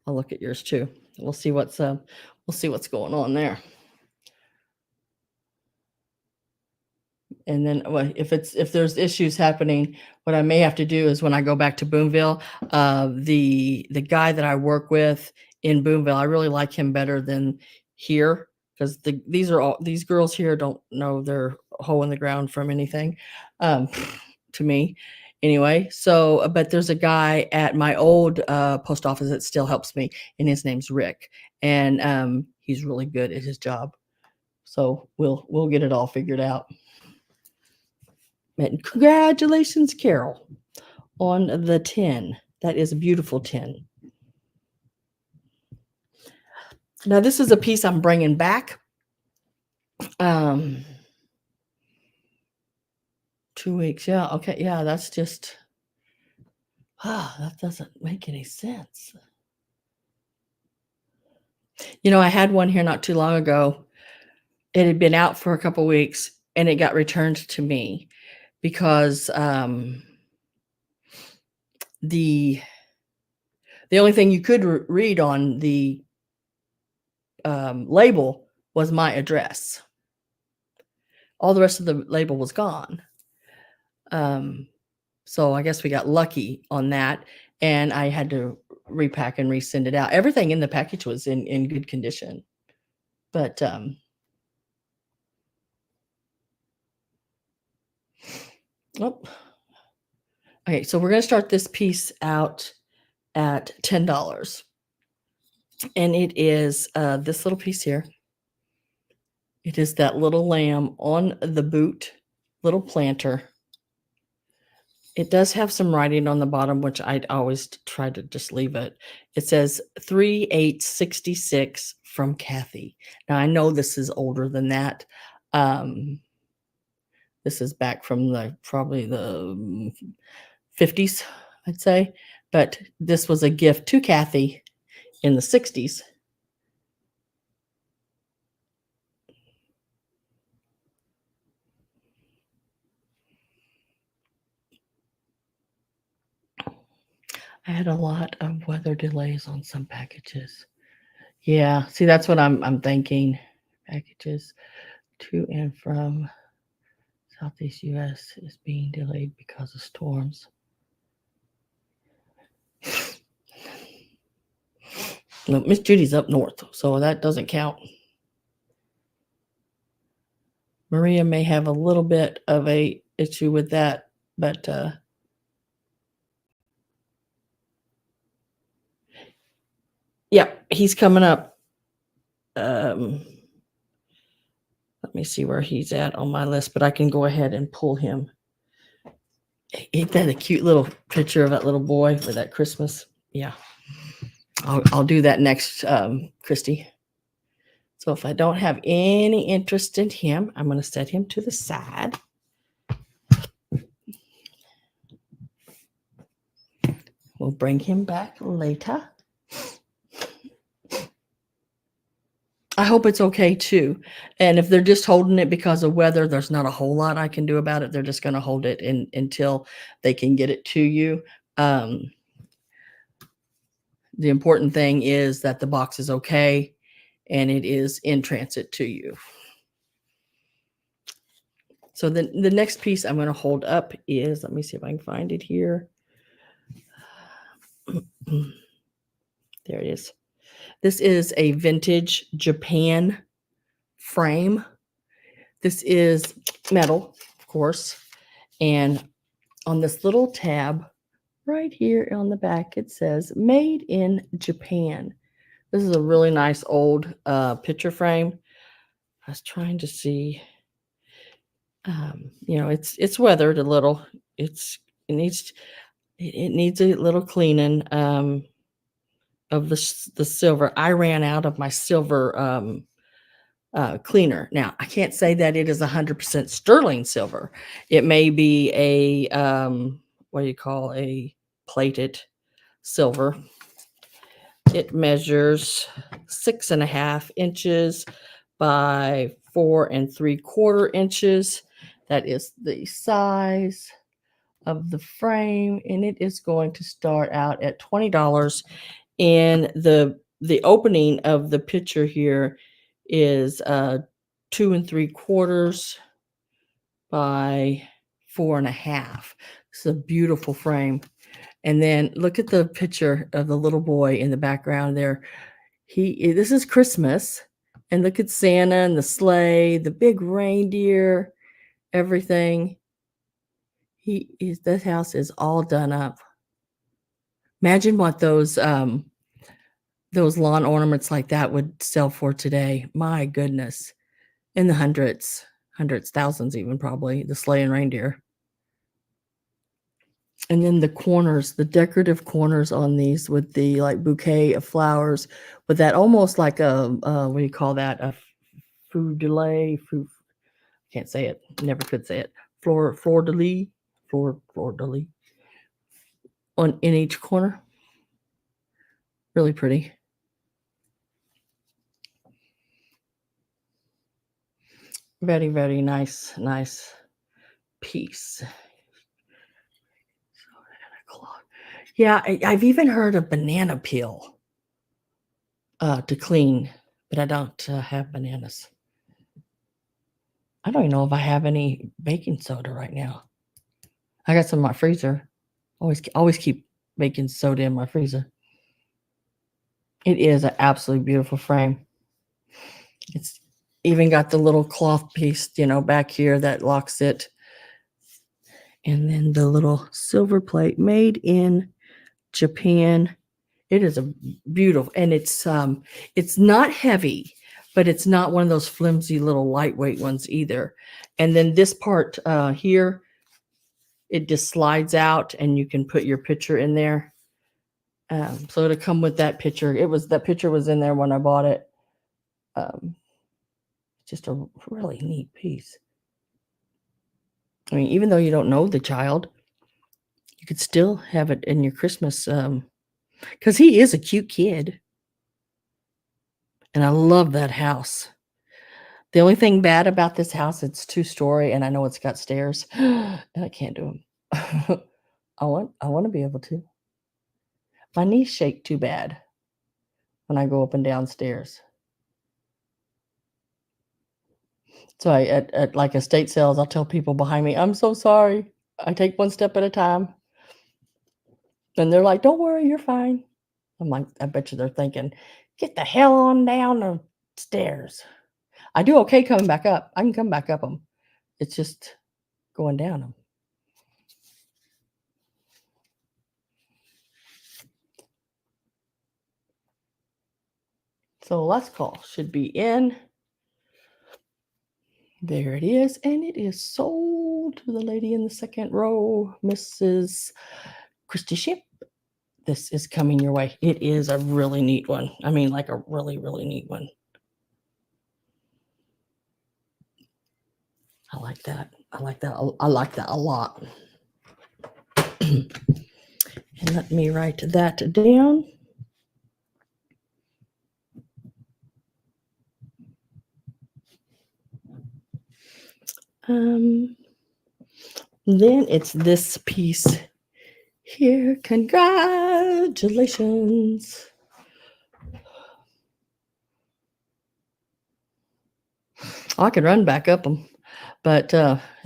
I'll look at yours too. We'll see what's going on there. And then if there's issues happening, what I may have to do is when I go back to Boonville, the guy that I work with in Boonville, I really like him better than here because these girls here don't know their hole in the ground from anything, to me anyway. So, but there's a guy at my old post office that still helps me, and his name's Rick, and he's really good at his job. So we'll get it all figured out. And congratulations, Carol, on the 10. That is a beautiful 10. Now, this is a piece I'm bringing back. 2 weeks. Yeah. Okay. Yeah. That's just, that doesn't make any sense. I had one here not too long ago. It had been out for a couple weeks and it got returned to me because the only thing you could read on the label was my address. All the rest of the label was gone. So I guess we got lucky on that, and I had to repack and resend it out. Everything in the package was in good condition, but okay. So we're going to start this piece out at $10, and it is this little piece here. It is that little lamb on the boot, little planter. It does have some writing on the bottom, which I'd always try to just leave it. It says 3866 from Kathy. Now, I know this is older than that. This is back from probably the 50s, I'd say. But this was a gift to Kathy in the 60s. I had a lot of weather delays on some packages. Yeah, see, that's what I'm thinking. Packages to and from Southeast U.S. is being delayed because of storms. No, Miss Judy's up north, so that doesn't count. Maria may have a little bit of a issue with that, but yeah, he's coming up. Let me see where he's at on my list, but I can go ahead and pull him. Ain't that a cute little picture of that little boy with that Christmas? Yeah. I'll do that next, Christy. So if I don't have any interest in him, I'm going to set him to the side. We'll bring him back later. I hope it's okay too. And if they're just holding it because of weather, there's not a whole lot I can do about it. They're just going to hold it until they can get it to you. The important thing is that the box is okay and it is in transit to you. So the next piece I'm going to hold up is, let me see if I can find it here. There it is. This is a vintage Japan frame. This is metal, of course. And on this little tab right here on the back, it says made in Japan. This is a really nice old picture frame. I was trying to see. You know, it's weathered a little. It needs it needs a little cleaning of the silver. I ran out of my silver cleaner. Now, I can't say that it is 100% sterling silver. It may be a what do you call a plated silver. It measures 6.5 inches by 4 3/4 inches. That is the size of the frame, and it is going to start out at $20. And the opening of the picture here is 2 3/4 by 4.5. It's a beautiful frame. And then look at the picture of the little boy in the background there. This is Christmas, and look at Santa and the sleigh, the big reindeer, everything. This house is all done up. Imagine what those lawn ornaments like that would sell for today. My goodness. In the hundreds, thousands even probably, the sleigh and reindeer. And then the corners, the decorative corners on these with the like bouquet of flowers with that almost like a what do you call that? A fleur de lis, can't say it, never could say it. Fleur de lis in each corner. Really pretty. Very, very nice piece. Yeah, I've even heard of banana peel to clean, but I don't have bananas. I don't even know if I have any baking soda right now. I got some in my freezer. Always keep baking soda in my freezer. It is an absolutely beautiful frame. It's even got the little cloth piece, back here that locks it. And then the little silver plate made in Japan. It is a beautiful, and it's not heavy, but it's not one of those flimsy little lightweight ones either. And then this part here, it just slides out, and you can put your picture in there. So to come with that picture, that picture was in there when I bought it. Just a really neat piece. I mean, even though you don't know the child, you could still have it in your Christmas, because he is a cute kid. And I love that house. The only thing bad about this house, it's 2-story, and I know it's got stairs, and I can't do them. I want to be able to. My knees shake too bad when I go up and down stairs. So at like estate sales, I'll tell people behind me, I'm so sorry. I take one step at a time. And they're like, don't worry, you're fine. I'm like, I bet you they're thinking, get the hell on down the stairs. I do okay coming back up. I can come back up them. It's just going down them. So last call should be in. There it is. And it is sold to the lady in the second row, Mrs. Christy Ship. This is coming your way. It is a really neat one. I mean, like a really, really neat one. I like that. I like that a lot. And let me write that down. Then it's this piece here. Congratulations. I could run back up them, but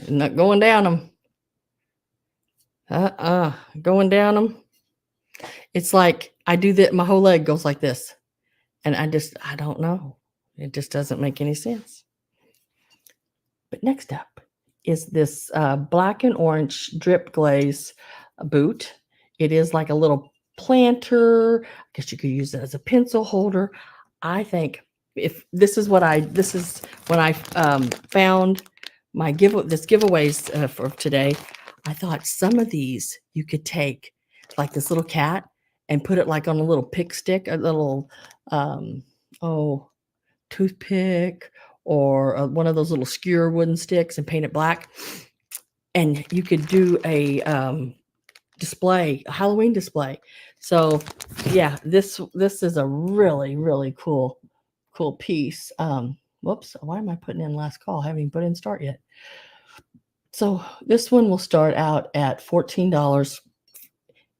not going down them. Going down them. It's like I do that. My whole leg goes like this. And I don't know. It just doesn't make any sense. But next up is this black and orange drip glaze boot. It is like a little planter. I guess you could use it as a pencil holder. I think this is when I found this giveaways for today. I thought some of these you could take like this little cat and put it like on a little pick stick, a little toothpick, or one of those little skewer wooden sticks, and paint it black. And you could do a display, a Halloween display. So yeah, this is a really cool piece. Whoops, why am I putting in last call? I haven't even put in start yet. So this one will start out at $14.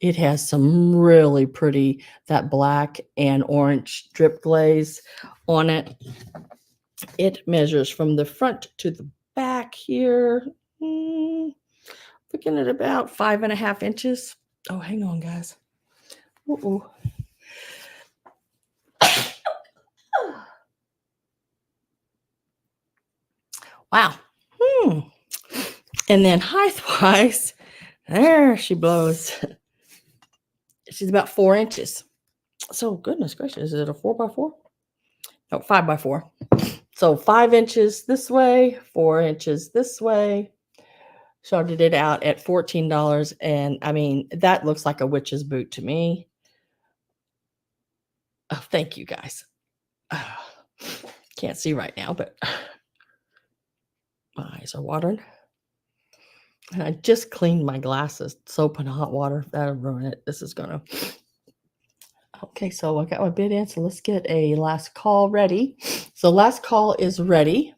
It has some really pretty, that black and orange drip glaze on it. It measures from the front to the back here. Looking at about 5.5 inches. Oh, hang on, guys. Uh-oh. Wow. And then height-wise, there she blows. She's about 4 inches. So goodness gracious, is it a 4x4? No, 5x4. So 5 inches this way, 4 inches this way. Started it out at $14. And I mean, that looks like a witch's boot to me. Oh, thank you guys. Can't see right now, but my eyes are watering. And I just cleaned my glasses. Soap and hot water. That'll ruin it. This is going to. Okay, so I got my bid in. So let's get a last call ready. So last call is ready.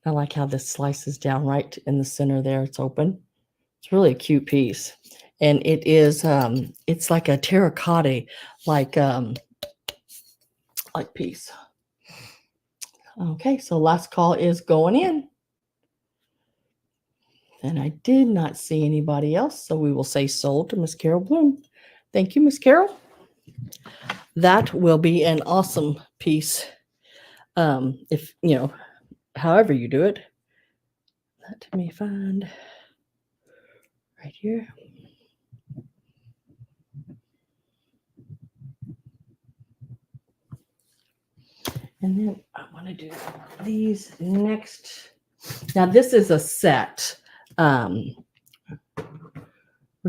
I like how this slices down right in the center there. It's open. It's really a cute piece. And it is, it's like a terracotta, like piece. Okay, so last call is going in. And I did not see anybody else, so we will say sold to Miss Carol Bloom. Thank you, Miss Carol. That will be an awesome piece. If, however you do it. Let me find right here. And then I want to do these next. Now, this is a set. We're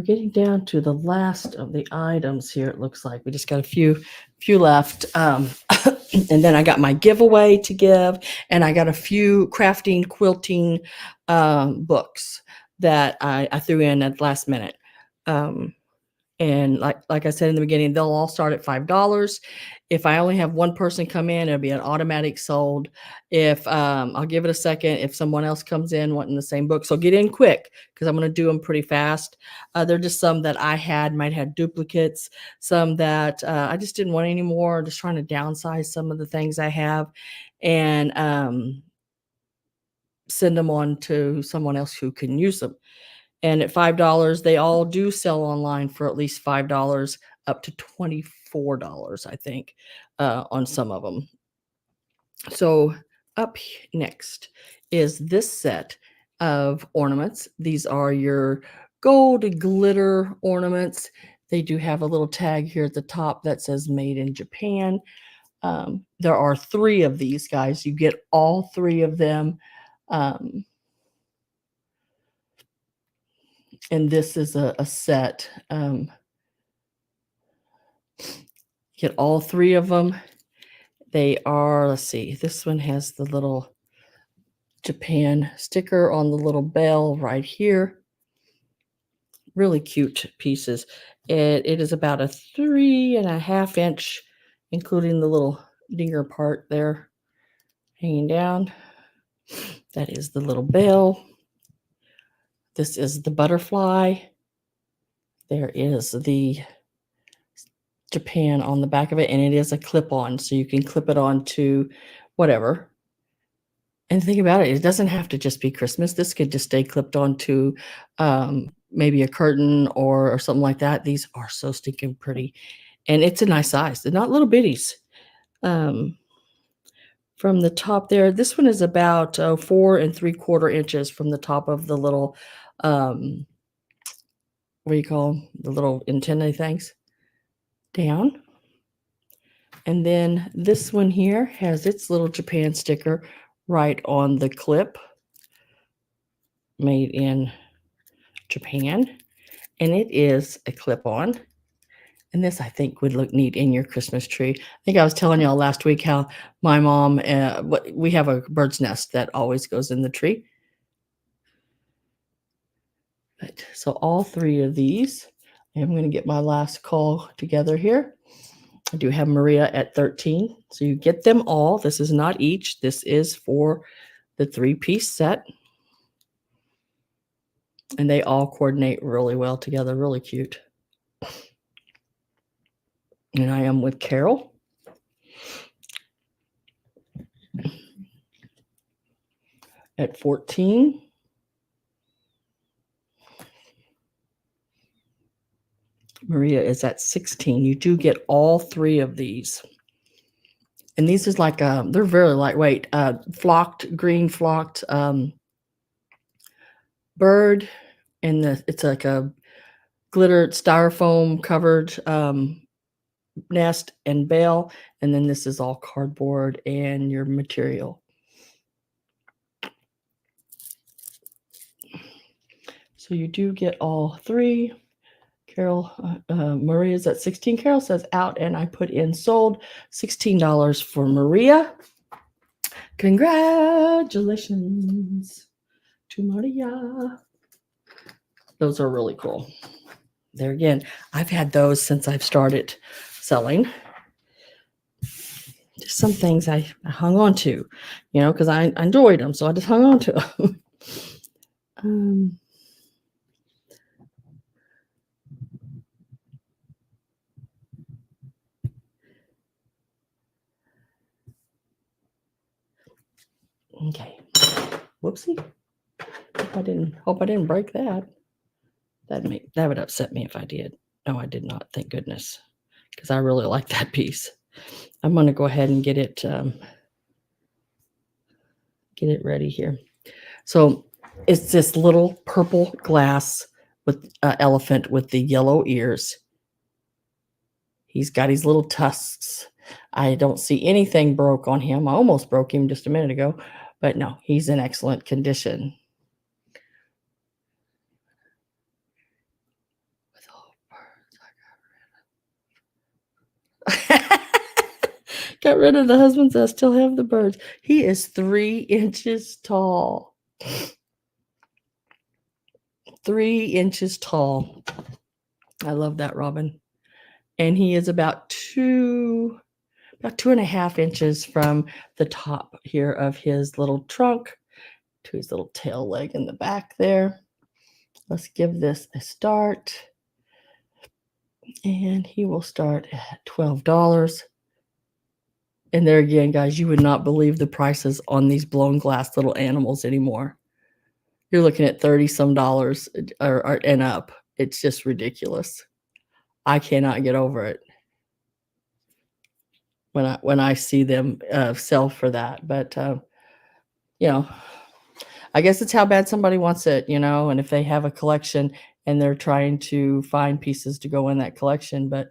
getting down to the last of the items here. It looks like we just got a few left. And then I got my giveaway to give, and I got a few crafting, quilting books that I threw in at the last minute. And like I said in the beginning, they'll all start at $5. If I only have one person come in, it'll be an automatic sold. If I'll give it a second if someone else comes in wanting the same book. So get in quick because I'm going to do them pretty fast. They're just some that I might have duplicates, some that I just didn't want anymore. Just trying to downsize some of the things I have and send them on to someone else who can use them. And at $5, they all do sell online for at least $5 up to $24, I think, on some of them. So up next is this set of ornaments. These are your gold glitter ornaments. They do have a little tag here at the top that says made in Japan. There are 3 of these guys. You get all 3 of them. And this is a set. Get all 3 of them. They are, let's see, this one has the little Japan sticker on the little bell right here. Really cute pieces. It is about a 3.5 inch, including the little dinger part there hanging down. That is the little bell. This is the butterfly. There is the Japan on the back of it, and it is a clip-on, so you can clip it on to whatever. And think about it, it doesn't have to just be Christmas. This could just stay clipped on to maybe a curtain or something like that. These are so stinking pretty, and it's a nice size. They're not little bitties. From the top there, this one is about 4 3/4 inches from the top of the little what do you call them? The little antennae things down. And then this one here has its little Japan sticker right on the clip, made in Japan. And it is a clip-on. And this, I think, would look neat in your Christmas tree. I think I was telling y'all last week how my mom, we have a bird's nest that always goes in the tree. But, so all three of these, I'm going to get my last call together here. I do have Maria at 13. So you get them all. This is not each. This is for the 3-piece set. And they all coordinate really well together. Really cute. And I am with Carol. At 14. Maria is at 16. You do get all three of these. And these is like, they're very lightweight, green flocked bird. And it's like a glittered styrofoam covered nest and bale. And then this is all cardboard and your material. So you do get all three. Carol, Maria's at 16. Carol says out, and I put in sold. $16 for Maria. Congratulations to Maria. Those are really cool. There again, I've had those since I've started selling. Just some things I hung on to, because I enjoyed them, so I just hung on to them. Okay. Whoopsie. Hope I didn't break that. That would upset me if I did. No, I did not. Thank goodness, because I really like that piece. I'm going to go ahead and get it ready here. So it's this little purple glass with elephant with the yellow ears. He's got his little tusks. I don't see anything broke on him. I almost broke him just a minute ago, but no, he's in excellent condition. With all birds, I got rid of the husbands. I still have the birds. He is 3 inches tall. 3 inches tall. I love that robin. And he is about 2.5 inches from the top here of his little trunk to his little tail leg in the back there. Let's give this a start. And he will start at $12. And there again, guys, you would not believe the prices on these blown glass little animals anymore. You're looking at $30-some or and up. It's just ridiculous. I cannot get over it when I see them sell for that. But I guess it's how bad somebody wants it, and if they have a collection and they're trying to find pieces to go in that collection. But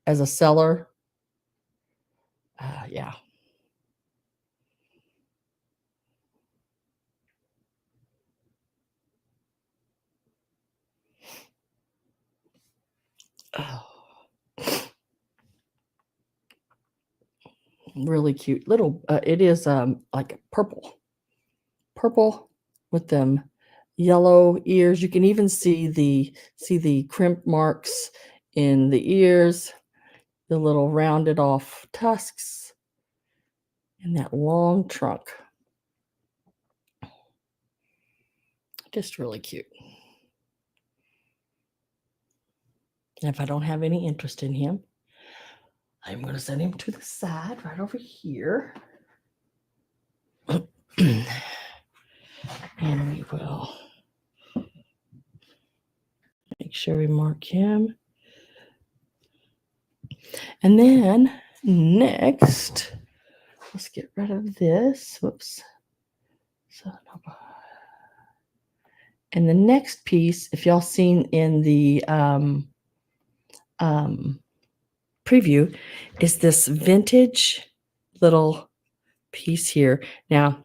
as a seller, yeah. Oh. Really cute little, it is like purple with them yellow ears. You can even see the crimp marks in the ears, the little rounded off tusks, and that long trunk. Just really cute. And if I don't have any interest in him, I'm going to send him to the side right over here. And we will make sure we mark him. And then next, let's get rid of this. Whoops. And the next piece, if y'all seen in the preview, is this vintage little piece here. Now,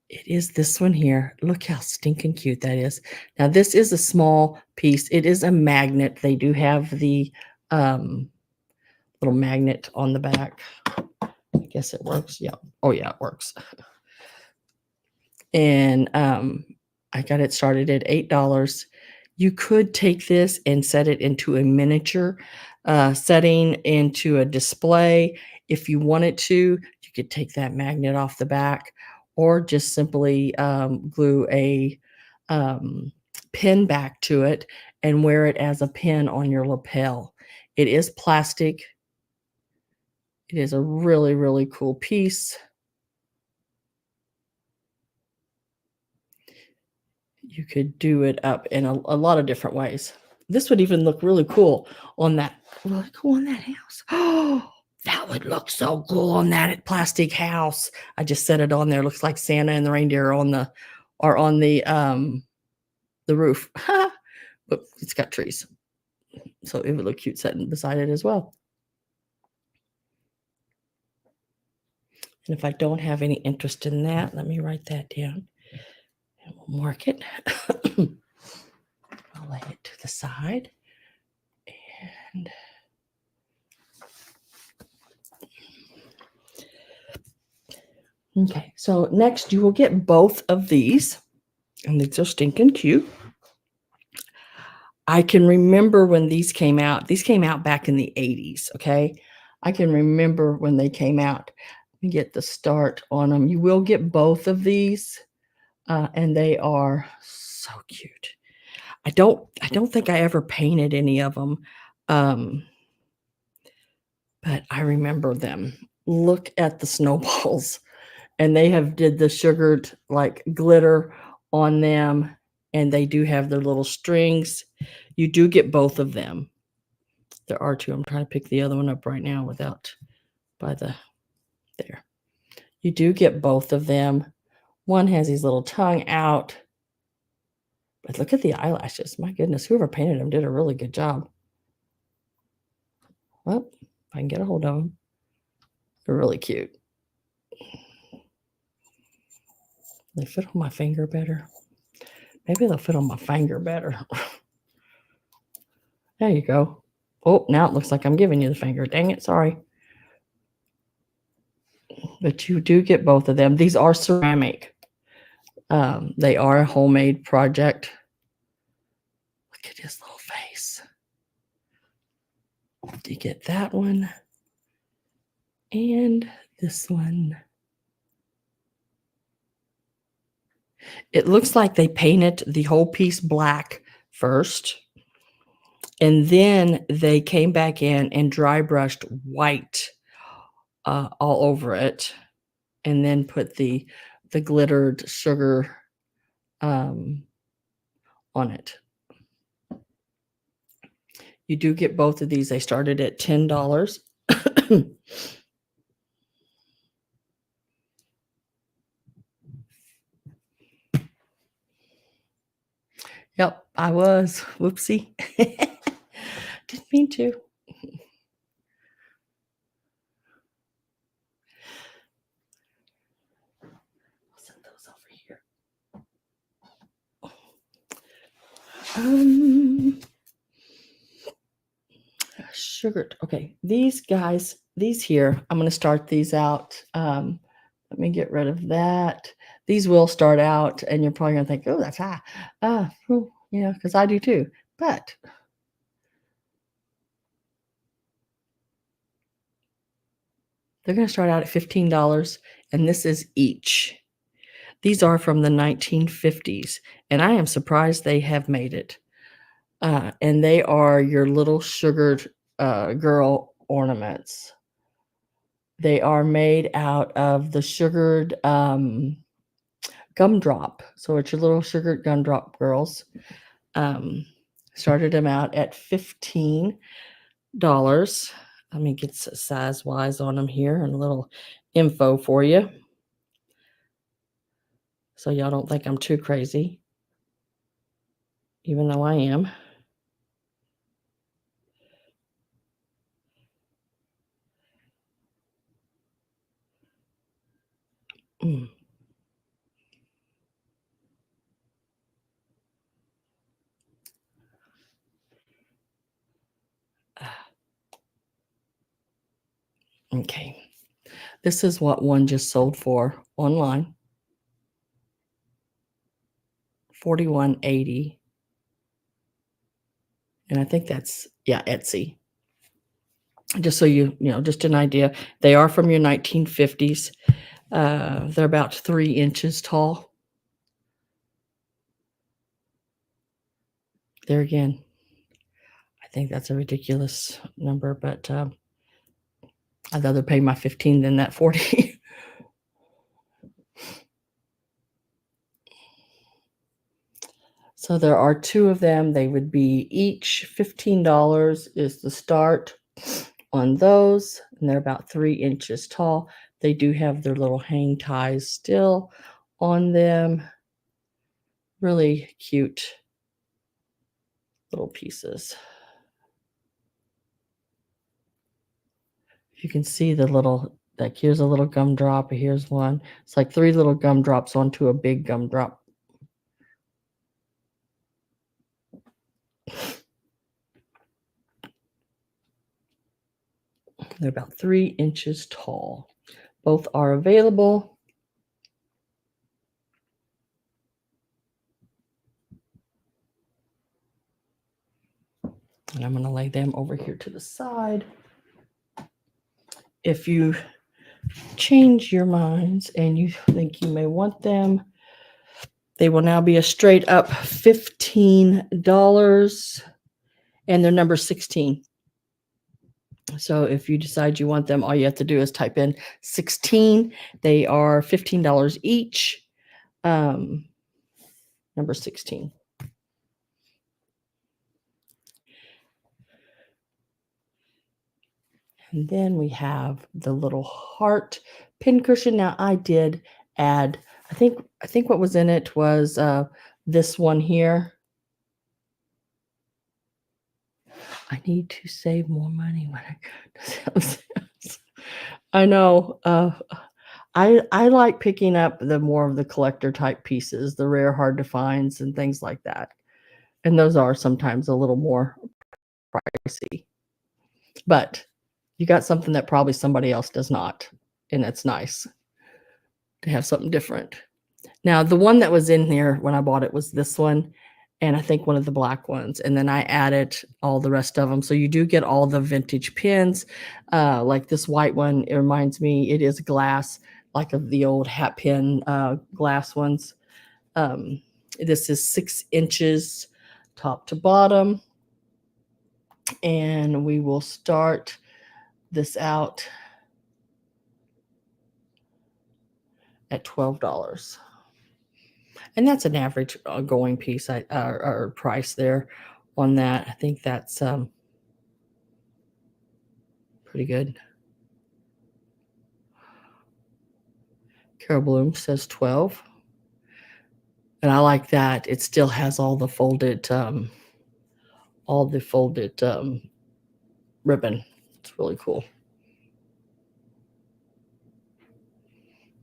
it is this one here. Look how stinking cute that is. Now, this is a small piece. It is a magnet. They do have the little magnet on the back. I guess it works. Yeah. Oh, yeah, it works. And I got it started at $8. You could take this and set it into a miniature setting, into a display. If you wanted to, you could take that magnet off the back, or just simply glue a pin back to it and wear it as a pin on your lapel. It is plastic. It is a really, really cool piece. You could do it up in a lot of different ways. This would even look really cool on that. Really cool on that house. Oh, that would look so cool on that plastic house. I just set it on there. Looks like Santa and the reindeer are on the roof. But it's got trees, so it would look cute sitting beside it as well. And if I don't have any interest in that, let me write that down and we'll mark it. I'll lay it to the side. And okay, so next you will get both of these, and these are stinking cute. I can remember when these came out. These came out back in the 80s, okay? I can remember when they came out. Let me get the start on them. You will get both of these, and they are so cute. I don't think I ever painted any of them, but I remember them. Look at the snowballs. And they have did the sugared like glitter on them, and they do have their little strings. You do get both of them. There are two. I'm trying to pick the other one up right now without by the there. You do get both of them. One has his little tongue out. But look at the eyelashes. My goodness, whoever painted them did a really good job. Well, if I can get a hold of them. They're really cute. They fit on my finger better. Maybe they'll fit on my finger better. There you go. Oh, now it looks like I'm giving you the finger. Dang it, sorry. But you do get both of them. These are ceramic. They are a homemade project. Look at his little face. You get that one. And this one. It looks like they painted the whole piece black first. And then they came back in and dry brushed white all over it. And then put the glittered sugar on it. You do get both of these. They started at $10. Yep, I was. Whoopsie. Didn't mean to. I'll set those over here. Sugared. Okay, these guys, these here, I'm going to start these out. Let me get rid of that. These will start out, and you're probably going to think, oh, that's high. Yeah, because I do too. But they're going to start out at $15, and this is each. These are from the 1950s, and I am surprised they have made it. And they are your little sugared girl ornaments. They are made out of the sugared gumdrop. So it's your little sugared gumdrop girls. Started them out at $15. Let me get size wise on them here and a little info for you, so y'all don't think I'm too crazy, even though I am. Mm. Okay. This is what one just sold for online. $41.80. And I think that's, yeah, Etsy. Just so you know, just an idea. They are from your 1950s. They're about 3 inches tall. There again, I think that's a ridiculous number, but I'd rather pay my 15 than that 40. So there are 2 of them. They would be each $15 is the start on those, and they're about 3 inches tall. They do have their little hang ties still on them. Really cute little pieces. You can see the little, like here's a little gumdrop, here's one. It's like 3 little gumdrops onto a big gumdrop. They're about 3 inches tall. Both are available. And I'm going to lay them over here to the side. If you change your minds and you think you may want them, they will now be a straight up $15, and they're number 16. So if you decide you want them, all you have to do is type in 16. They are $15 each. Number 16. And then we have the little heart pincushion. Now I did add, I think what was in it was this one here. I need to save more money when I go to sales. I know. I like picking up the more of the collector type pieces, the rare, hard to finds, and things like that. And those are sometimes a little more pricey. But you got something that probably somebody else does not, and it's nice to have something different. Now, the one that was in here when I bought it was this one, and I think one of the black ones. And then I added all the rest of them. So you do get all the vintage pins. Like this white one, it reminds me, it is glass, like of the old hat pin glass ones. This is 6 inches top to bottom. And we will start this out at $12. And that's an average going piece or price there on that. I think that's pretty good. Carol Bloom says 12. And I like that. It still has all the folded ribbon. It's really cool.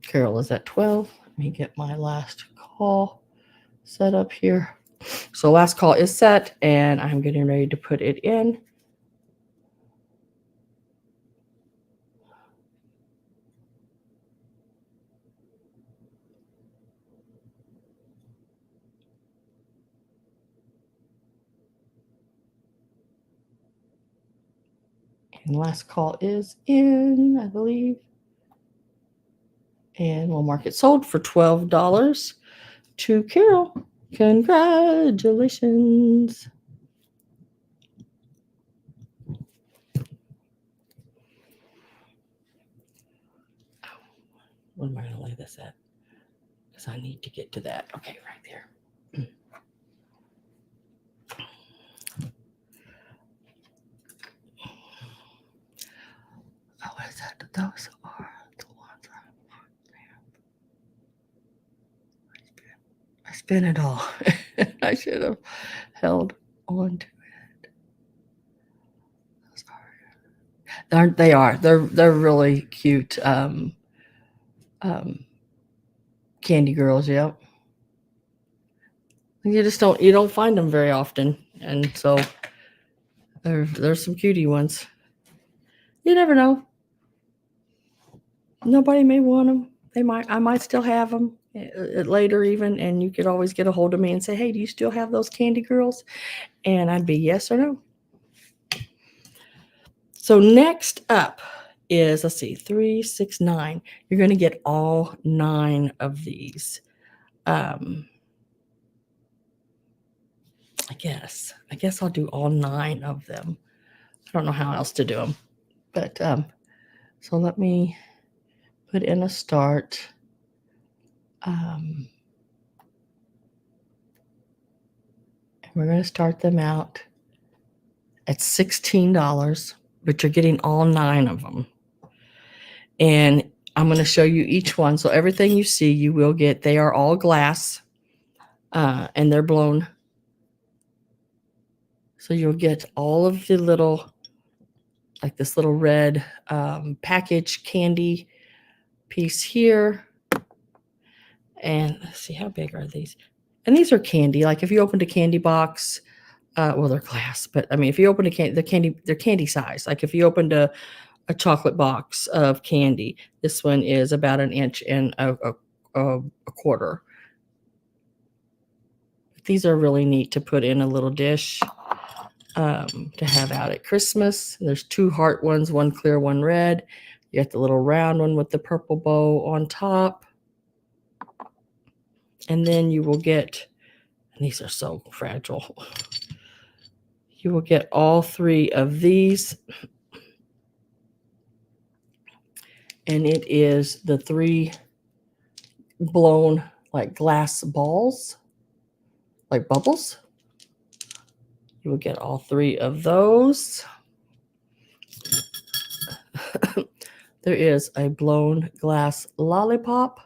Carol is at 12. Let me get my last call set up here. So last call is set, and I'm getting ready to put it in. And last call is in, I believe. And we'll mark it sold for $12 to Carol. Congratulations. What am I going to lay this at? Because I need to get to that. Okay, right there. Oh, what is that? Those are the ones I spin it all. I should have held on to it. They are. They're really cute. Candy girls, yeah. You just don't find them very often, and so there's some cutie ones. You never know. Nobody may want them. I might still have them later even, and you could always get a hold of me and say, hey, do you still have those candy girls? And I'd be yes or no. So next up is, let's see, 3, 6, 9. You're going to get all 9 of these. I guess I'll do all 9 of them. I don't know how else to do them, but so let me put in a start. And we're going to start them out at $16, but you're getting all 9 of them. And I'm going to show you each one. So everything you see, you will get. They are all glass, and they're blown. So you'll get all of the little, like this little red package candy piece here. And let's see, how big are these? And these are candy. Like if you opened a candy box, well, they're glass, but I mean, if you open they're candy size. Like if you opened a chocolate box of candy, this one is about 1 inch and a quarter. These are really neat to put in a little dish to have out at Christmas. There's 2 heart ones, one clear, one red. You got the little round one with the purple bow on top. And then you will get, and these are so fragile, you will get all 3 of these. And it is the 3 blown like glass balls, like bubbles. You will get all 3 of those. There is a blown glass lollipop,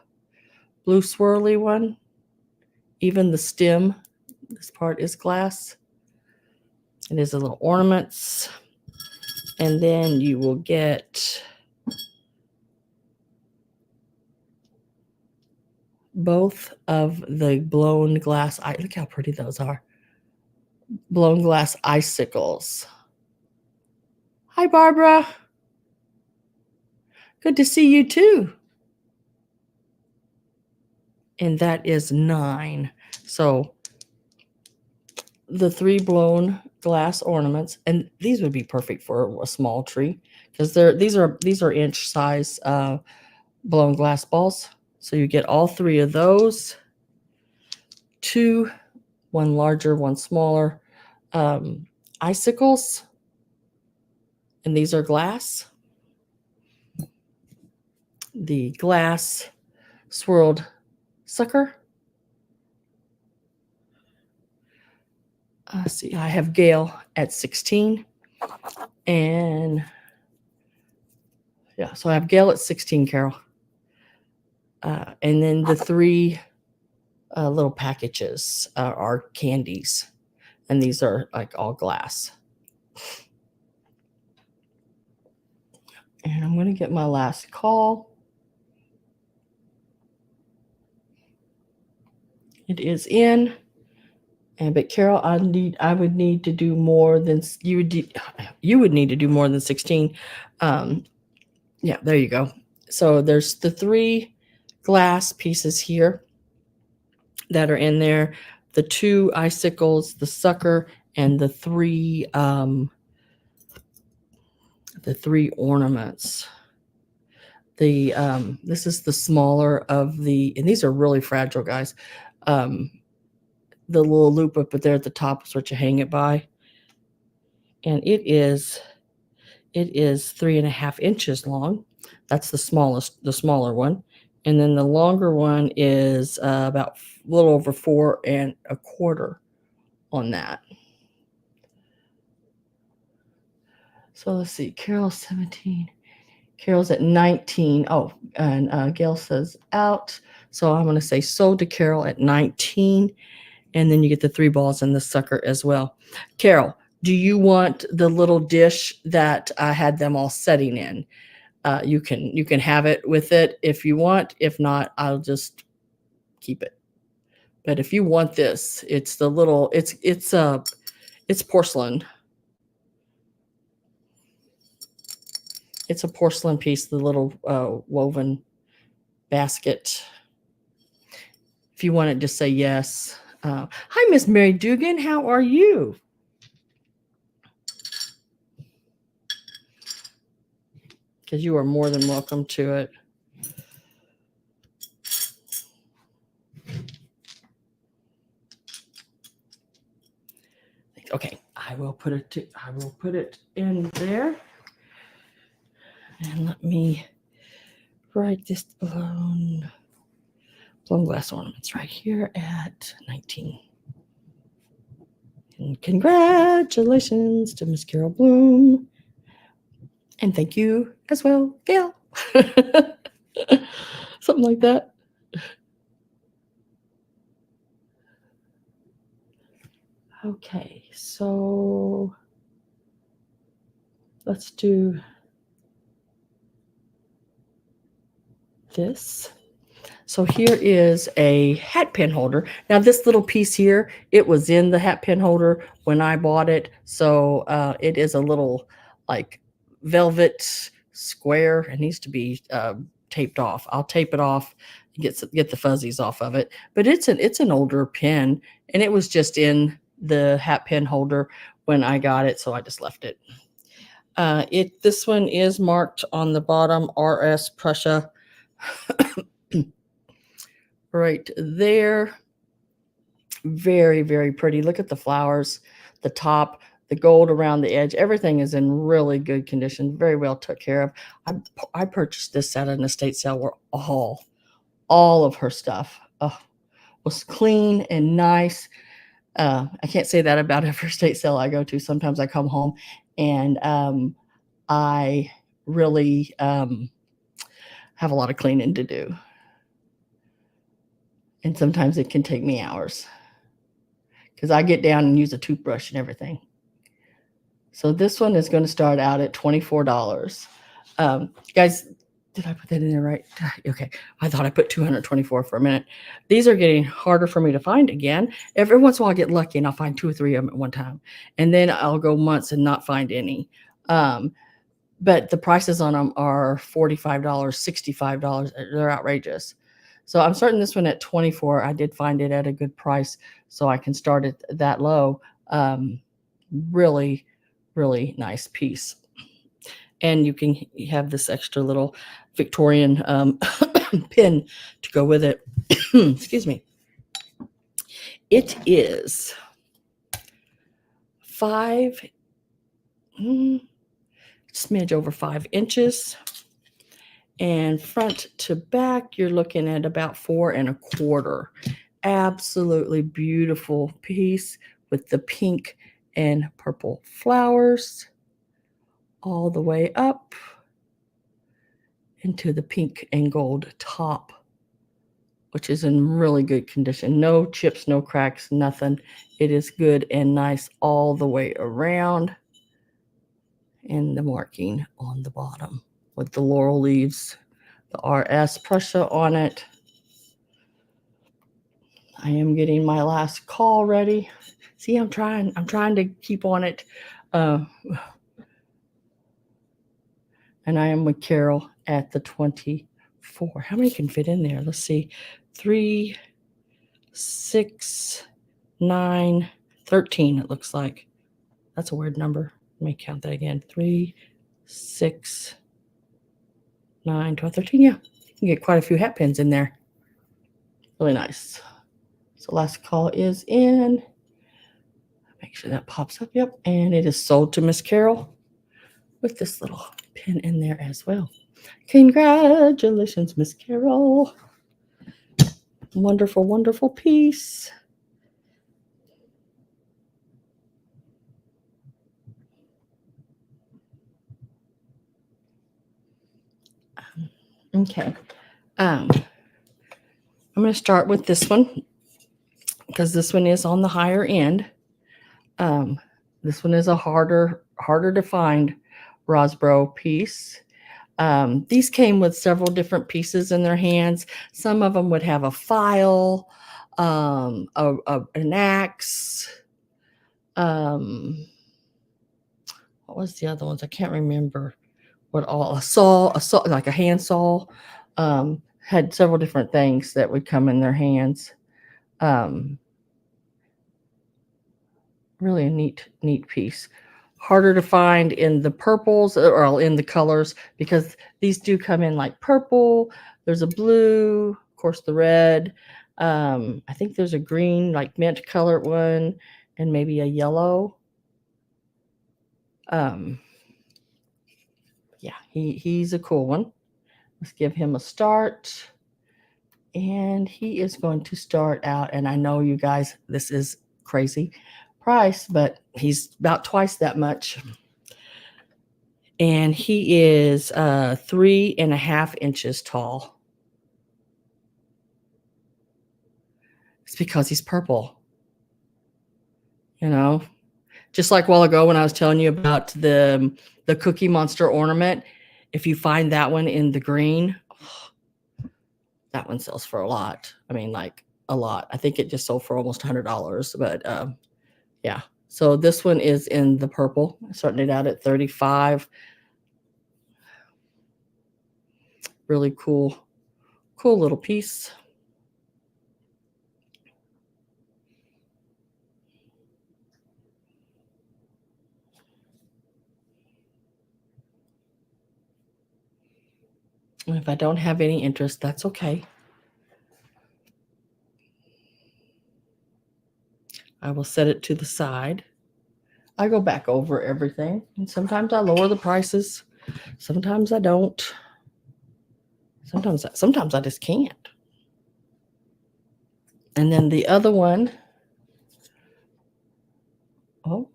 blue swirly one. Even the stem, this part is glass. It is a little ornaments. And then you will get both of the blown glass. Look how pretty those are. Blown glass icicles. Hi, Barbara. Good to see you too. And that is 9. So the 3 blown glass ornaments, and these would be perfect for a small tree because these are inch size blown glass balls. So you get all 3 of those. 2, one larger, one smaller, icicles, and these are glass. The glass swirled sucker. See, I have Gail at 16, and yeah, so I have Gail at 16, Carol, and then the 3 little packages are candies, and these are like all glass. And I'm going to get my last call. It is in. But Carol, I would need to do more than you would need to do more than 16. Yeah, there you go. So there's the 3 glass pieces here that are in there, the 2 icicles, the sucker, and the 3 ornaments. This is the smaller of the, and these are really fragile, guys. The little loop up there at the top is what you hang it by. And it is 3.5 inches long. That's the smaller one. And then the longer one is about a little over 4 1/4 on that. So let's see, Carol's 17. Carol's at 19. Oh, and Gail says out. So I'm going to say sold to Carol at 19. And then you get the 3 balls and the sucker as well. Carol, do you want the little dish that I had them all setting in? You can have it with it if you want. If not, I'll just keep it. But if you want this, it's the little, it's porcelain. It's a porcelain piece, the little woven basket. If you want it, just say yes. Hi, Miss Mary Dugan. How are you? Because you are more than welcome to it. Okay, I will put it in there. And let me write this blown glass ornaments right here at 19. And congratulations to Miss Carol Bloom. And thank you as well, Gail. Something like that. Okay, so let's do this. So here is a hat pin holder. Now this little piece here, it was in the hat pin holder when I bought it. So it is a little like velvet square. It needs to be taped off. I'll tape it off and get the fuzzies off of it. But it's an older pin, and it was just in the hat pin holder when I got it, so I just left it. This one is marked on the bottom, RS Prussia. Right there. Very, very pretty. Look at the flowers, the top, the gold around the edge. Everything is in really good condition. Very well took care of. I purchased this at an estate sale where all of her stuff was clean and nice. I can't say that about every estate sale I go to. Sometimes I come home and I really have a lot of cleaning to do. And sometimes it can take me hours because I get down and use a toothbrush and everything. So this one is going to start out at $24. Guys, did I put that in there right? Okay. I thought I put 224 for a minute. These are getting harder for me to find again. Every once in a while I get lucky and I'll find 2 or 3 of them at one time. And then I'll go months and not find any. But the prices on them are $45, $65. They're outrageous. So I'm starting this one at 24. I did find it at a good price, so I can start it that low. Really, really nice piece. And you can have this extra little Victorian pin to go with it. Excuse me. It is smidge over 5 inches. And front to back, you're looking at about 4 1/4. Absolutely beautiful piece with the pink and purple flowers all the way up into the pink and gold top, which is in really good condition. No chips, no cracks, nothing. It is good and nice all the way around. And the marking on the bottom with the laurel leaves, the RS Prussia on it. I am getting my last call ready. See, I'm trying to keep on it. And I am with Carol at the 24. How many can fit in there? Let's see. 3, 6, 9, 13, it looks like. That's a weird number. Let me count that again. 3, 6, 9, 12, 13. Yeah, you can get quite a few hat pins in there. Really nice. So last call is in. Make sure that pops up. Yep. And it is sold to Miss Carol with this little pin in there as well. Congratulations, Miss Carol. Wonderful, wonderful piece. Okay. I'm going to start with this one because this one is on the higher end. This one is a harder to find Rosbro piece. These came with several different pieces in their hands. Some of them would have a file, an axe. What was the other ones? I can't remember what all. A saw, like a hand saw. Had several different things that would come in their hands. Really a neat piece. Harder to find in the purples or in the colors because these do come in like purple. There's a blue, of course, the red. I think there's a green, like mint colored one, and maybe a yellow. Yeah, he's a cool one. Let's give him a start. And he is going to start out, and I know you guys, this is crazy price, but he's about twice that much. And he is 3.5 inches tall. It's because he's purple. You know, just like a while ago when I was telling you about the Cookie Monster ornament. If you find that one in the green, that one sells for a lot. I mean, like a lot. I think it just sold for almost $100. But yeah. So this one is in the purple. Starting it out at 35. Really cool little piece. And if I don't have any interest, that's okay. I will set it to the side. I go back over everything, and sometimes I lower the prices. Sometimes I don't. Sometimes I just can't. And then the other one, oh,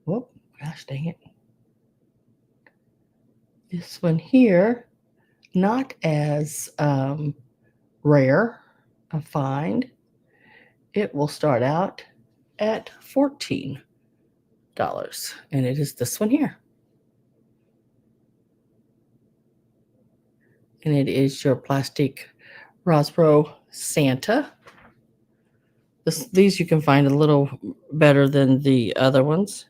whoop, gosh dang it. This one here, not as rare a find. It will start out at $14. And it is this one here. And it is your plastic Rosbro Santa. These you can find a little better than the other ones.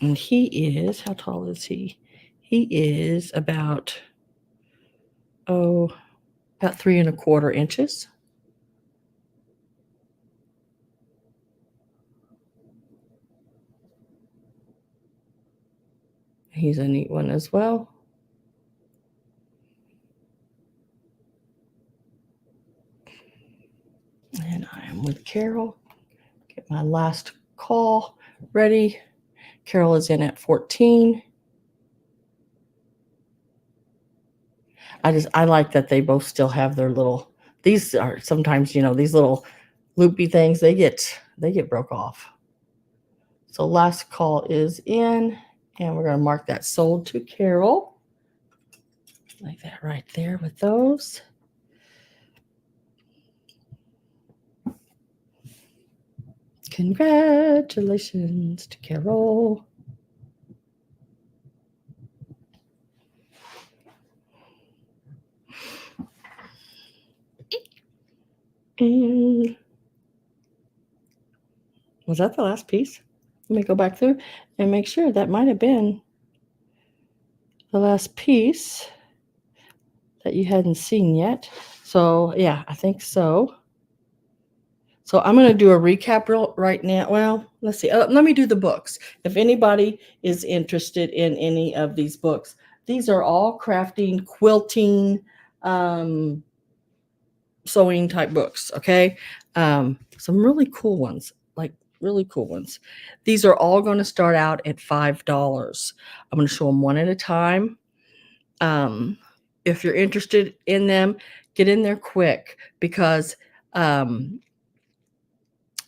And he is, how tall is he? He is about 3.25 inches. He's a neat one as well. And I am with Carol. Get my last call ready. Carol is in at 14. I like that they both still have their little, these are sometimes, these little loopy things, they get broke off. So last call is in, and we're going to mark that sold to Carol. Like that right there with those. Congratulations to Carol. And was that the last piece? Let me go back through and make sure that might have been the last piece that you hadn't seen yet. So yeah, I think so. So I'm going to do a recap right now. Well, let's see. Let me do the books. If anybody is interested in any of these books, these are all crafting, quilting, sewing type books. Okay. Some really cool ones, like really cool ones. These are all going to start out at $5. I'm going to show them one at a time. If you're interested in them, get in there quick because,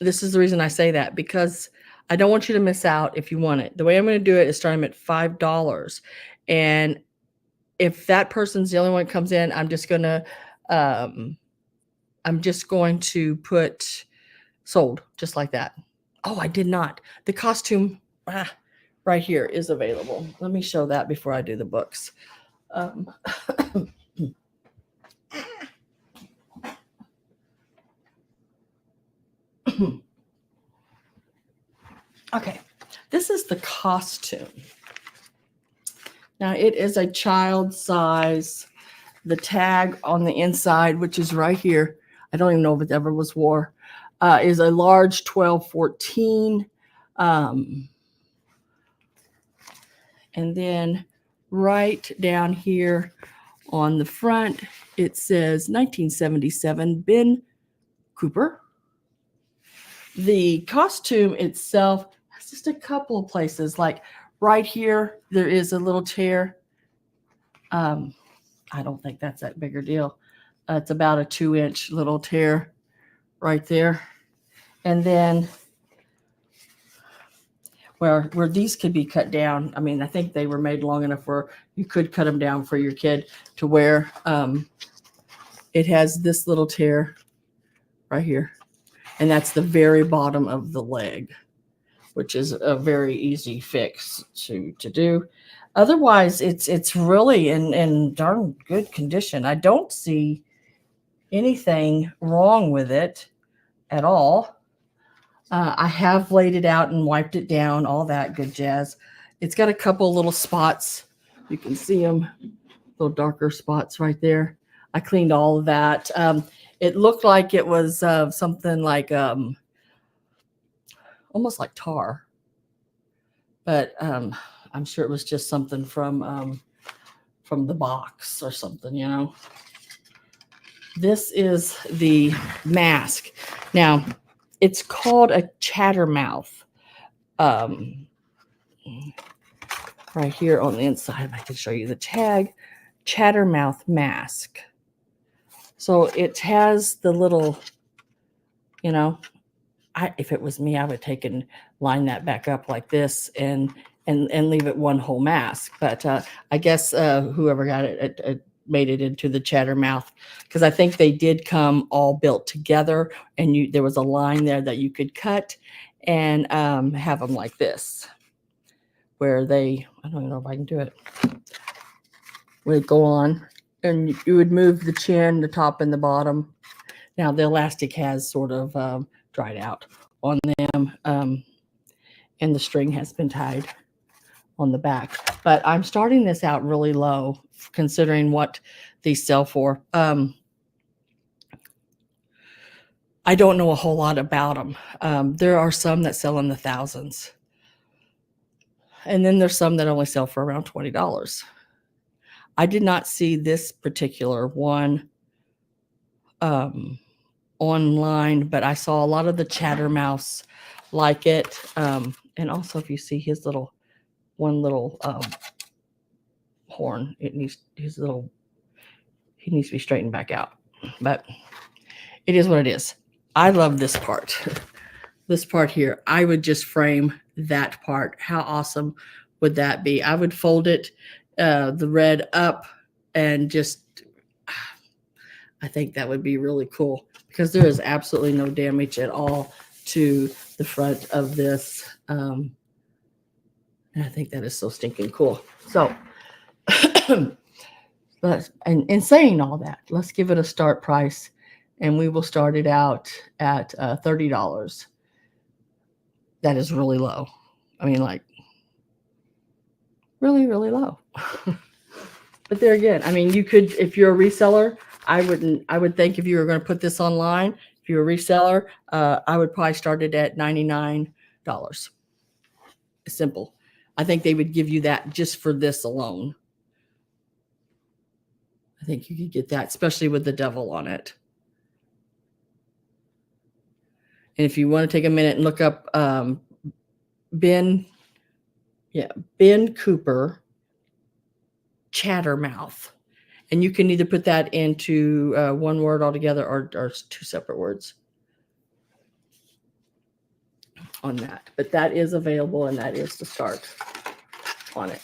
this is the reason I say that, because I don't want you to miss out if you want it. The way I'm going to do it is start them at $5. And if that person's the only one that comes in, I'm just going to put sold just like that. Oh, I did not. The costume right here is available. Let me show that before I do the books. Okay, this is the costume. Now it is a child size. The tag on the inside, which is right here, I don't even know if it ever was wore, is a large 12-14. And then right down here on the front, it says 1977 Ben Cooper. The costume itself has just a couple of places, like right here, there is a little tear. I don't think that's that big a deal. It's about a 2-inch little tear right there. And then where these could be cut down, I mean, I think they were made long enough where you could cut them down for your kid to wear. It has this little tear right here. And that's the very bottom of the leg, which is a very easy fix to do. Otherwise, it's really in darn good condition. I don't see anything wrong with it at all. I have laid it out and wiped it down, all that good jazz. It's got a couple little spots. You can see them, little darker spots right there. I cleaned all of that. It looked like it was something like almost like tar, but I'm sure it was just something from the box or something, you know. This is the mask. Now, it's called a chattermouth. Right here on the inside, if I can show you the tag, chattermouth mask. So it has the little, you know, if it was me, I would take and line that back up like this and leave it one whole mask. But I guess whoever got it made it into the chattermouth, because I think they did come all built together, and there was a line there that you could cut and have them like this, where I don't even know if I can do it, would go on, and you would move the chin, the top, and the bottom. Now the elastic has sort of dried out on them, and the string has been tied on the back. But I'm starting this out really low, considering what these sell for. I don't know a whole lot about them. There are some that sell in the thousands, and then there's some that only sell for around $20. I did not see this particular one online, but I saw a lot of the chattermouths like it. And also, if you see his little horn, he needs to be straightened back out. But it is what it is. I love this part. This part here, I would just frame that part. How awesome would that be? I would fold it, the red up, and just, I think that would be really cool, because there is absolutely no damage at all to the front of this. And I think that is so stinking cool. So, in saying all that, let's give it a start price, and we will start it out at $30. That is really low. I mean, like, really, really low. But there again, I mean, you could, if you're a reseller, I would think if you were going to put this online, if you're a reseller, I would probably start it at $99. Simple. I think they would give you that just for this alone. I think you could get that, especially with the devil on it. And if you want to take a minute and look up Ben Cooper Chattermouth, and you can either put that into one word altogether or two separate words on that. But that is available, and that is the start on it.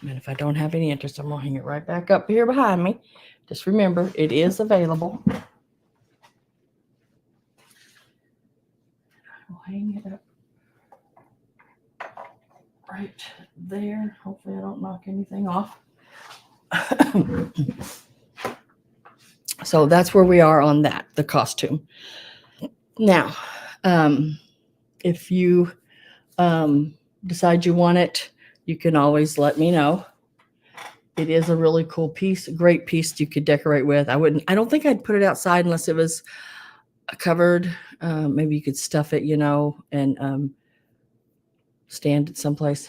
And if I don't have any interest, I'm going to hang it right back up here behind me. Just remember, it is available. I'll hang it up right there. Hopefully I don't knock anything off. So that's where we are on that, the costume. Now, if you decide you want it, you can always let me know. It is a really cool piece, a great piece you could decorate with. I don't think I'd put it outside unless it was covered. Maybe you could stuff it, and stand it someplace.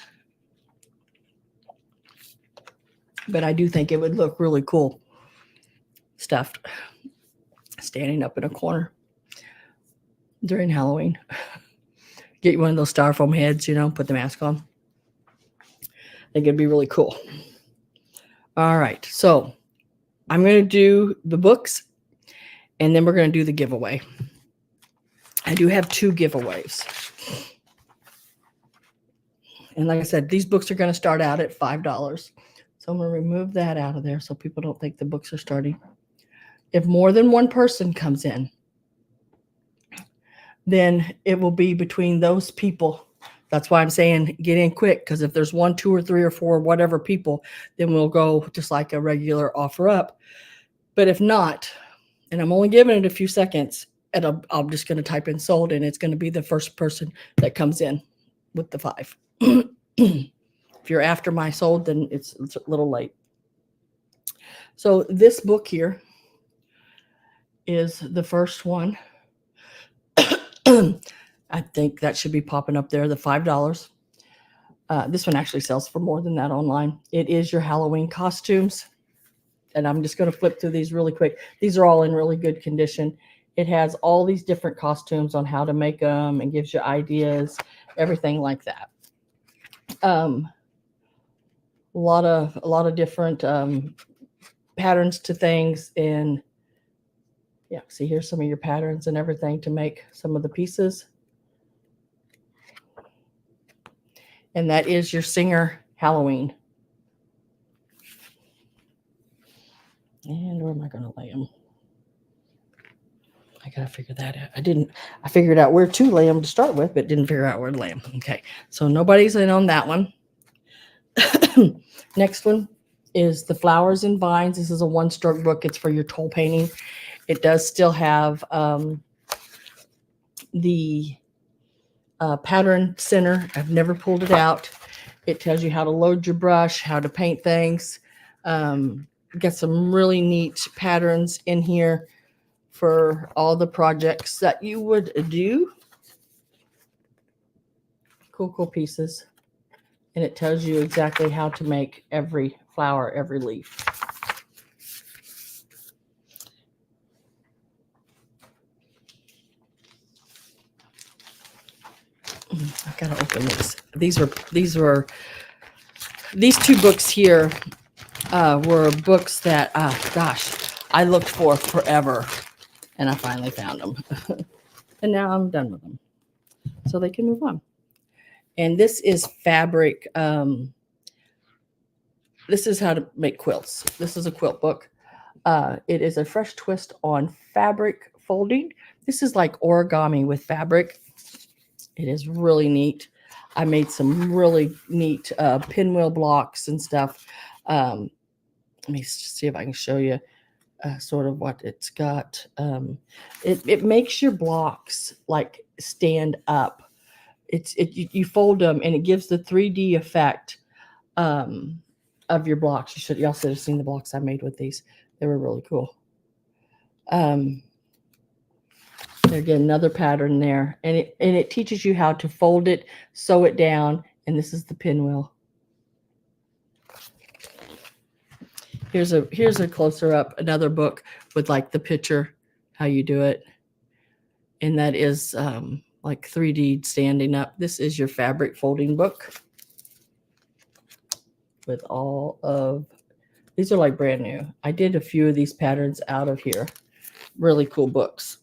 But I do think it would look really cool stuffed, standing up in a corner during Halloween. Get you one of those styrofoam heads, put the mask on. I think it'd be really cool. All right, so I'm going to do the books, and then we're going to do the giveaway. I do have 2 giveaways. And like I said, these books are going to start out at $5. So I'm going to remove that out of there so people don't think the books are starting. If more than one person comes in, then it will be between those people. That's why I'm saying get in quick, because if there's 1, 2, or 3, or 4, whatever people, then we'll go just like a regular offer up. But if not, and I'm only giving it a few seconds, and I'm just going to type in sold, and it's going to be the first person that comes in with the 5. If you're after my sold, then it's a little late. So this book here is the first one. I think that should be popping up there, the $5. This one actually sells for more than that online. It is your Halloween costumes. And I'm just going to flip through these really quick. These are all in really good condition. It has all these different costumes on how to make them and gives you ideas, everything like that. A lot of different patterns to things. And yeah, see, here's some of your patterns and everything to make some of the pieces. And that is your Singer Halloween. And where am I going to lay them? I got to figure that out. I figured out where to lay them to start with, but didn't figure out where to lay them. Okay. So nobody's in on that one. Next one is the Flowers and Vines. This is a 1-stroke book. It's for your toll painting. It does still have the pattern center. I've never pulled it out. It tells you how to load your brush, how to paint things. Got some really neat patterns in here for all the projects that you would do. Cool pieces. And it tells you exactly how to make every flower, every leaf. I've got to open this. These 2 books here were books that, I looked for forever, and I finally found them. And now I'm done with them. So they can move on. And this is fabric. This is how to make quilts. This is a quilt book. It is a fresh twist on fabric folding. This is like origami with fabric. It is really neat. I made some really neat pinwheel blocks and stuff. Let me see if I can show you sort of what it's got. It makes your blocks like stand up. You fold them and it gives the 3D effect of your blocks. Y'all should have seen the blocks I made with these. They were really cool. Again, another pattern there, and it teaches you how to fold it, sew it down, and this is the pinwheel. Here's a closer up, another book with like the picture, how you do it, and that is like 3D standing up. This is your fabric folding book with all of these are like brand new. I did a few of these patterns out of here. Really cool books.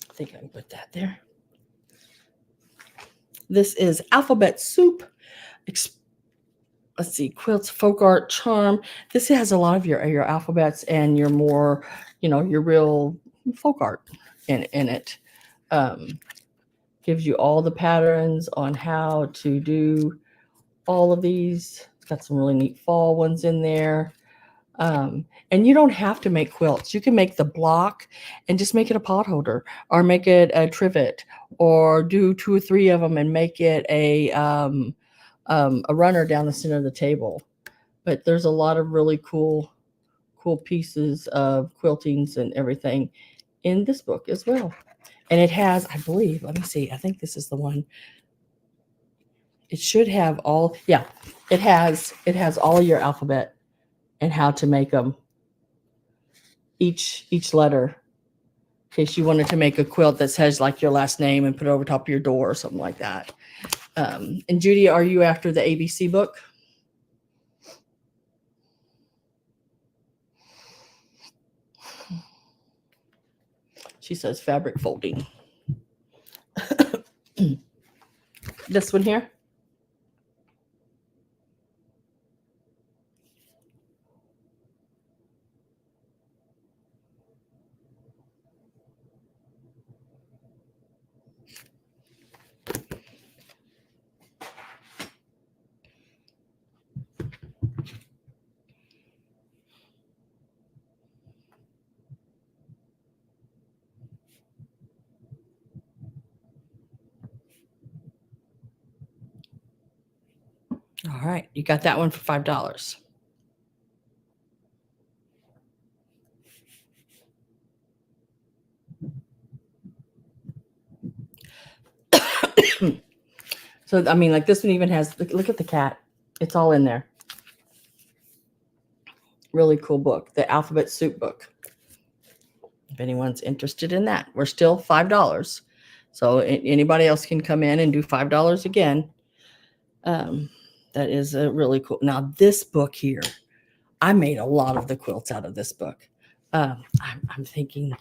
I think I can put that there. This is Alphabet Soup. Let's see, quilts, folk art, charm. This has a lot of your alphabets and your more, your real folk art in it. Gives you all the patterns on how to do all of these. It's got some really neat fall ones in there. And you don't have to make quilts. You can make the block and just make it a pot holder, or make it a trivet, or do 2 or 3 of them and make it a runner down the center of the table. But there's a lot of really cool pieces of quiltings and everything in this book as well. And it has, I believe, let me see, I think this is the one. It should have all, yeah, it has all your alphabet and how to make them, each letter, in case you wanted to make a quilt that says like your last name and put it over top of your door or something like that. And Judy, are you after the ABC book? She says fabric folding. This one here. All right, you got that one for $5. So, I mean, like this one even has, look at the cat. It's all in there. Really cool book, the Alphabet Soup book. If anyone's interested in that, we're still $5. So anybody else can come in and do $5 again. That is a really cool. Now this book here, I made a lot of the quilts out of this book. I'm thinking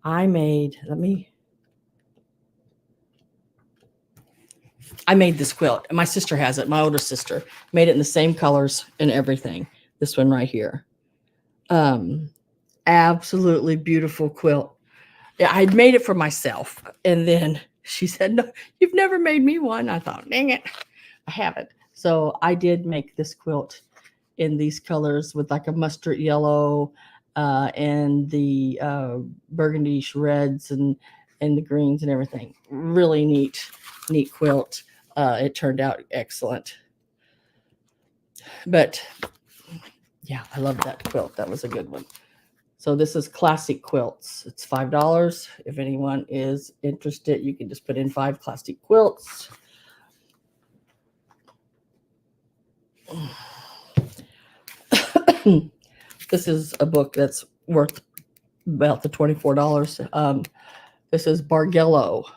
I made this quilt. My sister has it. My older sister made it in the same colors and everything. This one right here. Absolutely beautiful quilt. Yeah, I'd made it for myself. And then she said, "No, you've never made me one." I thought, dang it, I haven't. So I did make this quilt in these colors with like a mustard yellow and the burgundy reds and the greens and everything. Really neat quilt. It turned out excellent. But yeah, I love that quilt. That was a good one. So this is Classic Quilts. It's $5. If anyone is interested, you can just put in 5 classic quilts. This is a book that's worth about the $24. This is Bargello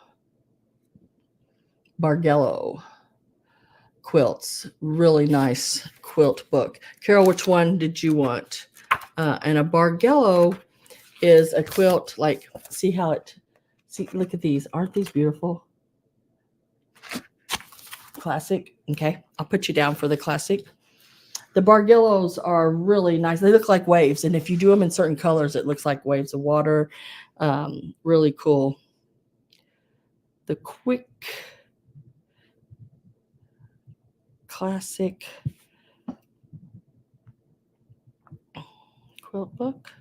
Quilts. Really nice quilt book. Carol, which one did you want? And a Bargello is a quilt, like, look at these. Aren't these beautiful? Classic. Okay, I'll put you down for the classic. The Bargellos are really nice. They look like waves, and if you do them in certain colors, it looks like waves of water. Really cool. The Quick Classic quilt book.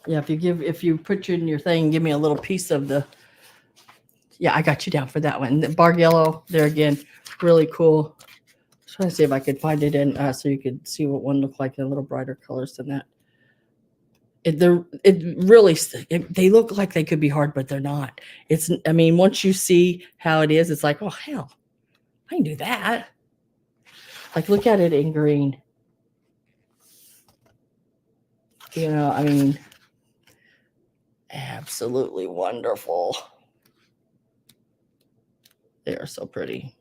Yeah, if you put you in your thing, give me a little piece of the. Yeah, I got you down for that one. The Bargello, there again, really cool. I'm trying to see if I could find it in so you could see what one looked like in a little brighter colors than that. They look like they could be hard, but they're not. I mean, once you see how it is, it's like, oh hell, I can do that. Like, look at it in green. I mean, absolutely wonderful. They are so pretty.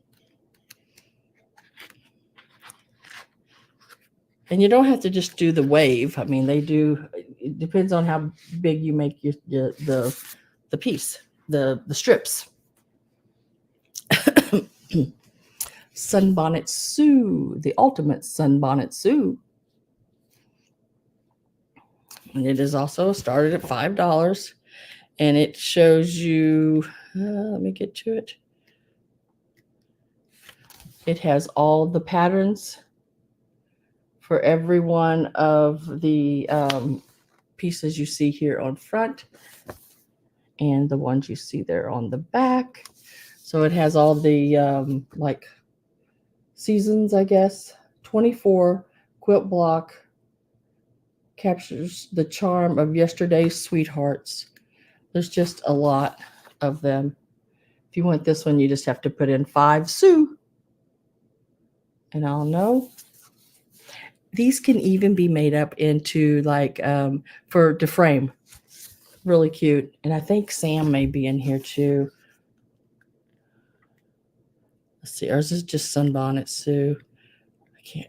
And you don't have to just do the wave. I mean, they do, it depends on how big you make the piece, the strips. Sunbonnet Sue, the ultimate Sunbonnet Sue. And it is also started at $5. And it shows you, let me get to it. It has all the patterns for every one of the pieces you see here on front and the ones you see there on the back. So it has all the like seasons, I guess. 24 quilt block captures the charm of yesterday's sweethearts. There's just a lot of them. If you want this one, you just have to put in 5 Sue. And I'll know. These can even be made up into like for to frame. Really cute. And I think Sam may be in here too. Let's see. Ours is just Sunbonnet Sue.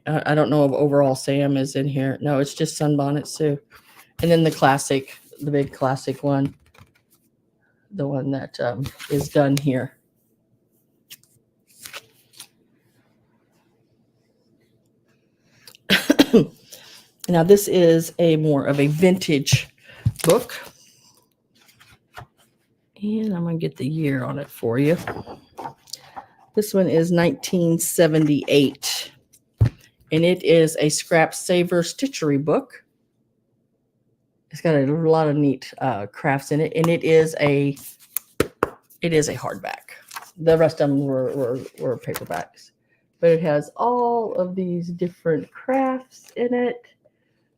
I don't know if overall Sam is in here. No, it's just Sunbonnet Sue. And then the classic, the big classic one. The one that is done here. Now this is a more of a vintage book. And I'm going to get the year on it for you. This one is 1978. And it is a scrap saver stitchery book. It's got a lot of neat crafts in it. And it is a hardback. The rest of them were paperbacks. But it has all of these different crafts in it.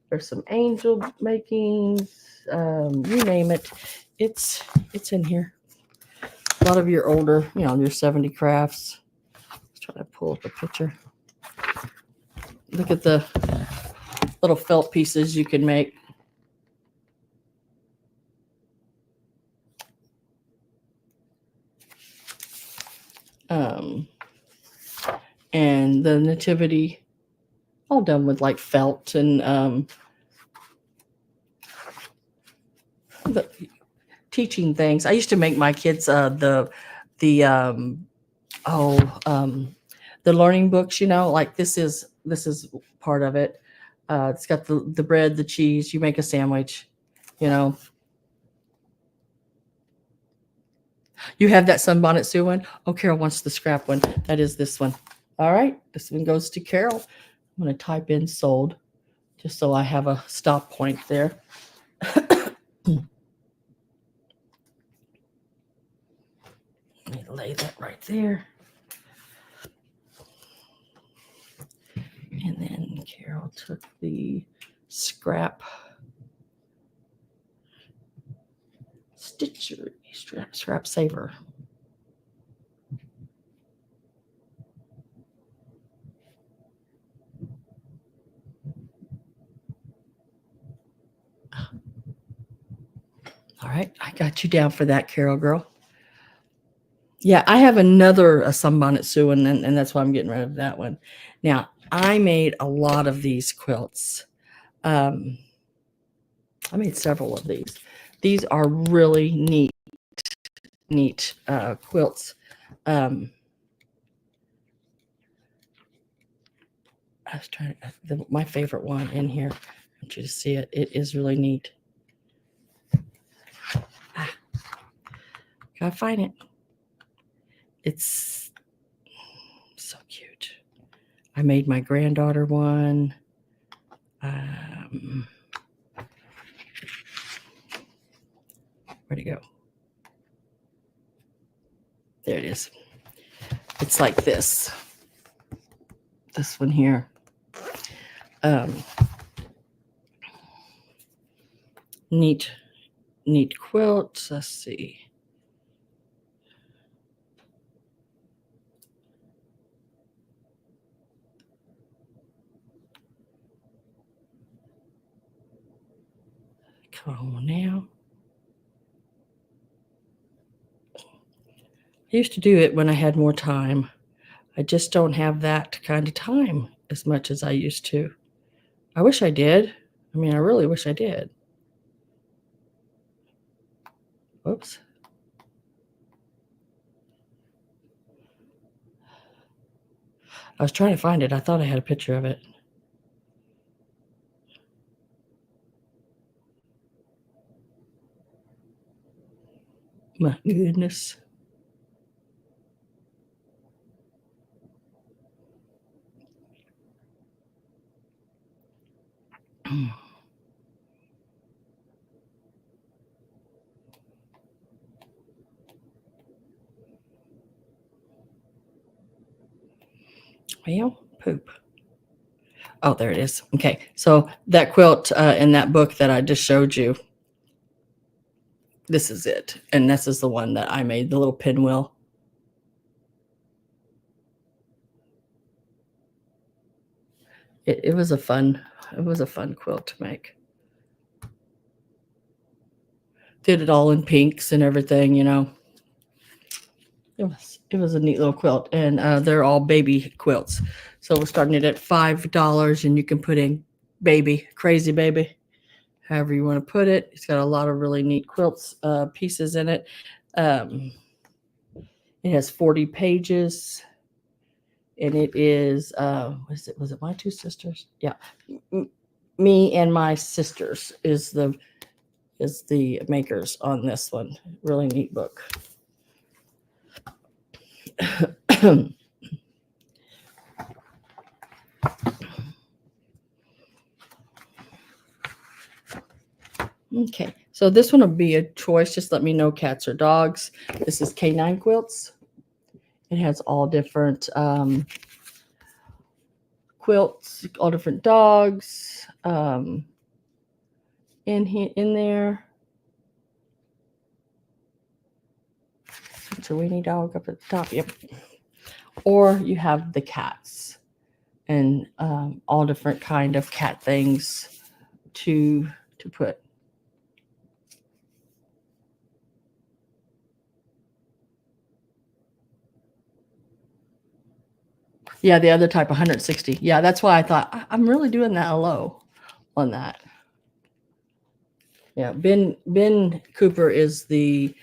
There's some angel makings, you name it. It's in here. A lot of your older, your 70 crafts. Let's try to pull up a picture. Look at the little felt pieces you can make. And the nativity, all done with like felt and the teaching things. I used to make my kids the learning books. Like this is part of it. It's got the bread, the cheese. You make a sandwich. You have that Sunbonnet Sue one. Oh, Carol wants the scrap one. That is this one. All right, this one goes to Carol. I'm going to type in sold just so I have a stop point there. Let me lay that right there. And then Carol took the scrap stitchery, scrap saver. All right, I got you down for that, Carol girl. Yeah, I have another Sunbonnet Sue, and that's why I'm getting rid of that one. Now, I made a lot of these quilts. I made several of these. These are really neat quilts. I was trying my favorite one in here. I want you to see it. It is really neat. Gotta find it. It's so cute. I made my granddaughter one. Where'd it go? There it is. It's like this. This one here. Neat quilt. Let's see. Come on now. I used to do it when I had more time. I just don't have that kind of time as much as I used to. I wish I did. I mean, I really wish I did. Oops. I was trying to find it. I thought I had a picture of it. My goodness. Well, poop. Oh, there it is. Okay. So that quilt in that book that I just showed you, this is it. And this is the one that I made, the little pinwheel. It was a fun quilt to make. Did it all in pinks and everything, you know. It was a neat little quilt, and they're all baby quilts. So we're starting it at $5, and you can put in baby, crazy baby, however you want to put it. It's got a lot of really neat quilts pieces in it. It has 40 pages, and it is was it my two sisters? Yeah, me and my sisters is the makers on this one. Really neat book. Okay, so this one will be a choice. Just let me know, cats or dogs. This is Canine Quilts. It has all different quilts, all different dogs in there. It's a weenie dog up at the top. Yep. Or you have the cats and all different kind of cat things to put. Yeah, the other type, 160. Yeah, that's why I thought I'm really doing that low on that. Yeah, Ben Cooper is the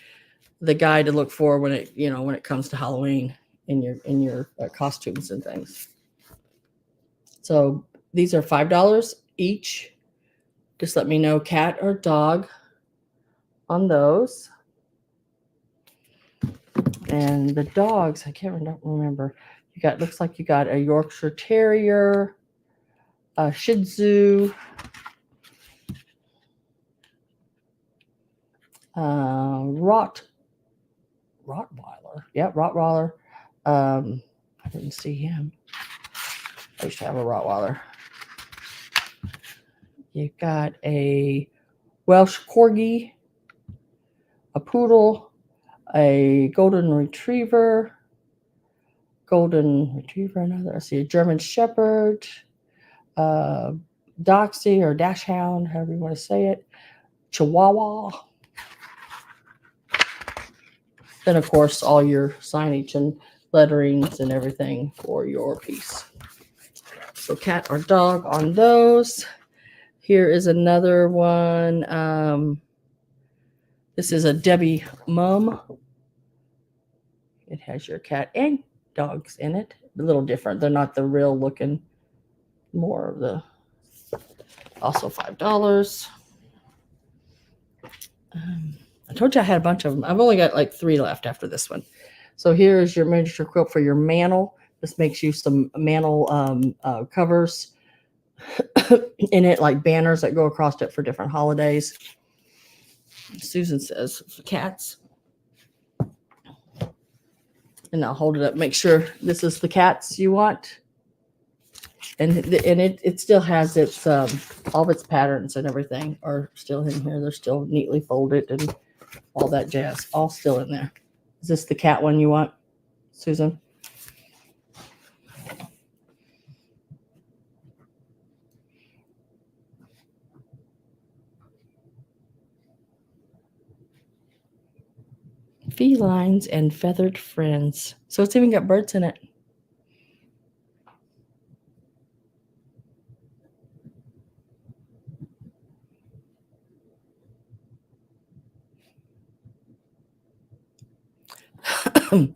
guy to look for when it comes to Halloween in your costumes and things. So these are $5 each. Just let me know, cat or dog, on those. And the dogs, I can't remember. Looks like you got a Yorkshire Terrier, a Shih Tzu, Rottweiler. Yeah, Rottweiler. I didn't see him. I used to have a Rottweiler. You got a Welsh Corgi, a Poodle, a Golden Retriever, I see a German Shepherd, Doxy or Dachshund, however you want to say it, Chihuahua. Then, of course, all your signage and letterings and everything for your piece. So cat or dog on those. Here is another one. This is a Debbie Mum. It has your cat and dogs in it. A little different. They're not the real looking, more of the, also $5. I told you I had a bunch of them. I've only got like 3 left after this one. So here is your miniature quilt for your mantle. This makes you some mantle covers in it, like banners that go across it for different holidays. Susan says for cats. And I'll hold it up, make sure this is the cats you want. And it still has its all of its patterns and everything are still in here. They're still neatly folded and all that jazz, all still in there. Is this the cat one you want, Susan? Felines and feathered friends. So it's even got birds in it. I'm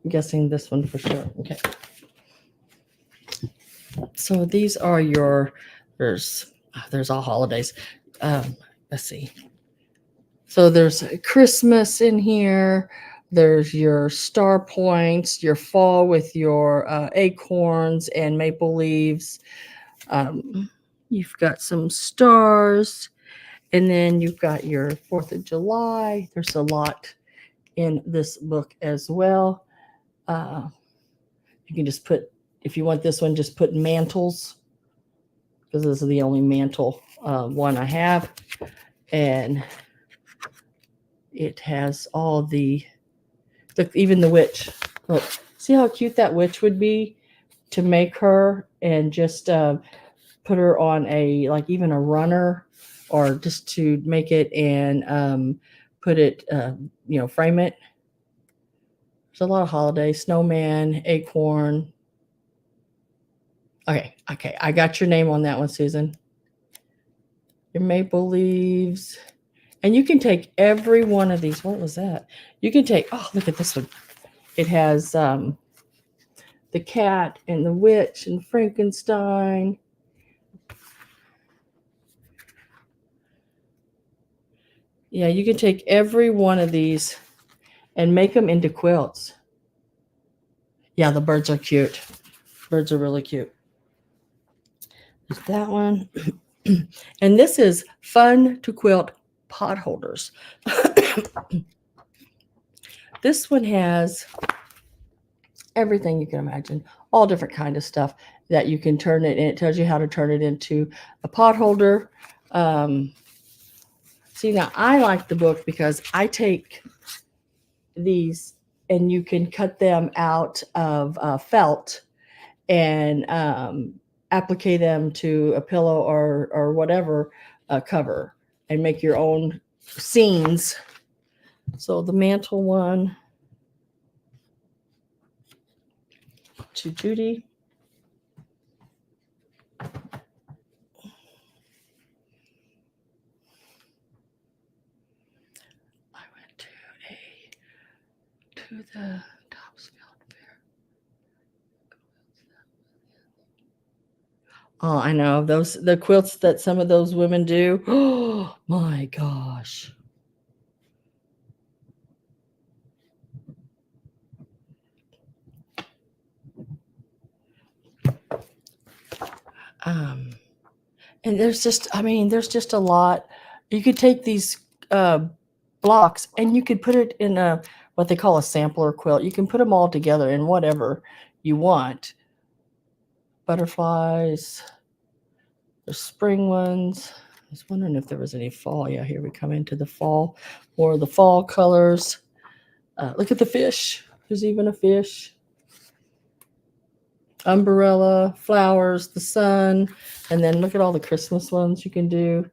guessing this one for sure. Okay. So these are your, there's all holidays. Let's see. So there's Christmas in here. There's your star points, your fall with your acorns and maple leaves. You've got some stars, and then you've got your 4th of July. There's a lot in this book as well. You can just put, if you want this one, just put mantles, because this is the only mantle one I have. And it has all the, look, even the witch. Look, see how cute that witch would be to make her, and just put her on a, like even a runner, or just to make it and put it, frame it. There's a lot of holidays: snowman, acorn. Okay, I got your name on that one, Susan. Your maple leaves. And you can take every one of these. What was that? You can take, oh, look at this one. It has the cat and the witch and Frankenstein. Yeah, you can take every one of these and make them into quilts. Yeah, the birds are cute. Birds are really cute. There's that one. And this is fun to quilt pot holders. This one has everything you can imagine, all different kind of stuff that you can turn it, and it tells you how to turn it into a pot holder. See, now I like the book because I take these and you can cut them out of felt and apply them to a pillow or whatever cover, and make your own scenes. So the mantle one to Judy. I went to the Topsfield Fair. Oh, I know the quilts that some of those women do. Oh my gosh. And there's just a lot. You could take these blocks and you could put it in a, what they call a sampler quilt. You can put them all together in whatever you want. Butterflies, the spring ones. I was wondering if there was any fall. Yeah, here we come into the fall, more of the fall colors. Look at the fish. There's even a fish. Umbrella, flowers, the sun, and then look at all the Christmas ones you can do.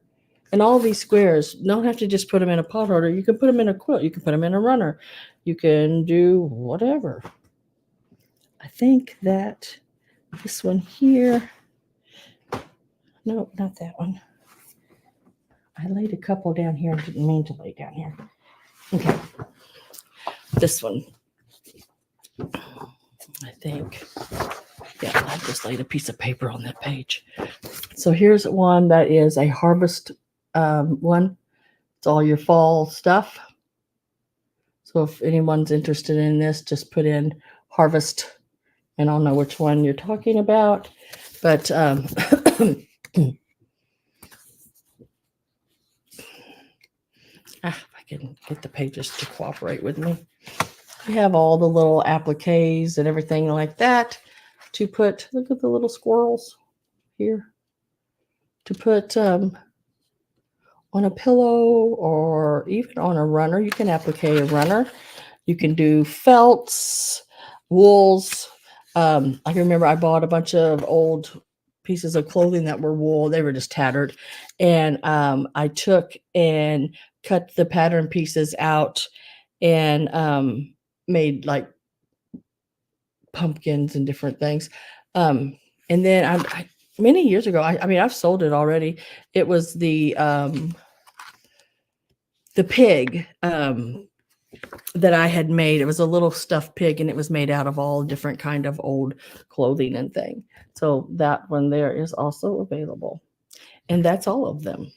And all these squares, don't have to just put them in a pot holder. You can put them in a quilt. You can put them in a runner. You can do whatever. I think that this one here, no, not that one. I laid a couple down here. I didn't mean to lay down here. Okay. This one, I think. Yeah, I just laid a piece of paper on that page. So here's one that is a harvest one. It's all your fall stuff. So if anyone's interested in this, just put in harvest, and I'll know which one you're talking about. But if I can get the pages to cooperate with me. You have all the little appliques and everything like that to put. Look at the little squirrels here. To put on a pillow or even on a runner. You can applique a runner. You can do felts, wools. I can remember I bought a bunch of old pieces of clothing that were wool. They were just tattered. And I took and cut the pattern pieces out and made like pumpkins and different things. And then many years ago, I mean, I've sold it already. It was the pig that I had made. It was a little stuffed pig, and it was made out of all different kind of old clothing and thing. So that one there is also available, and that's all of them.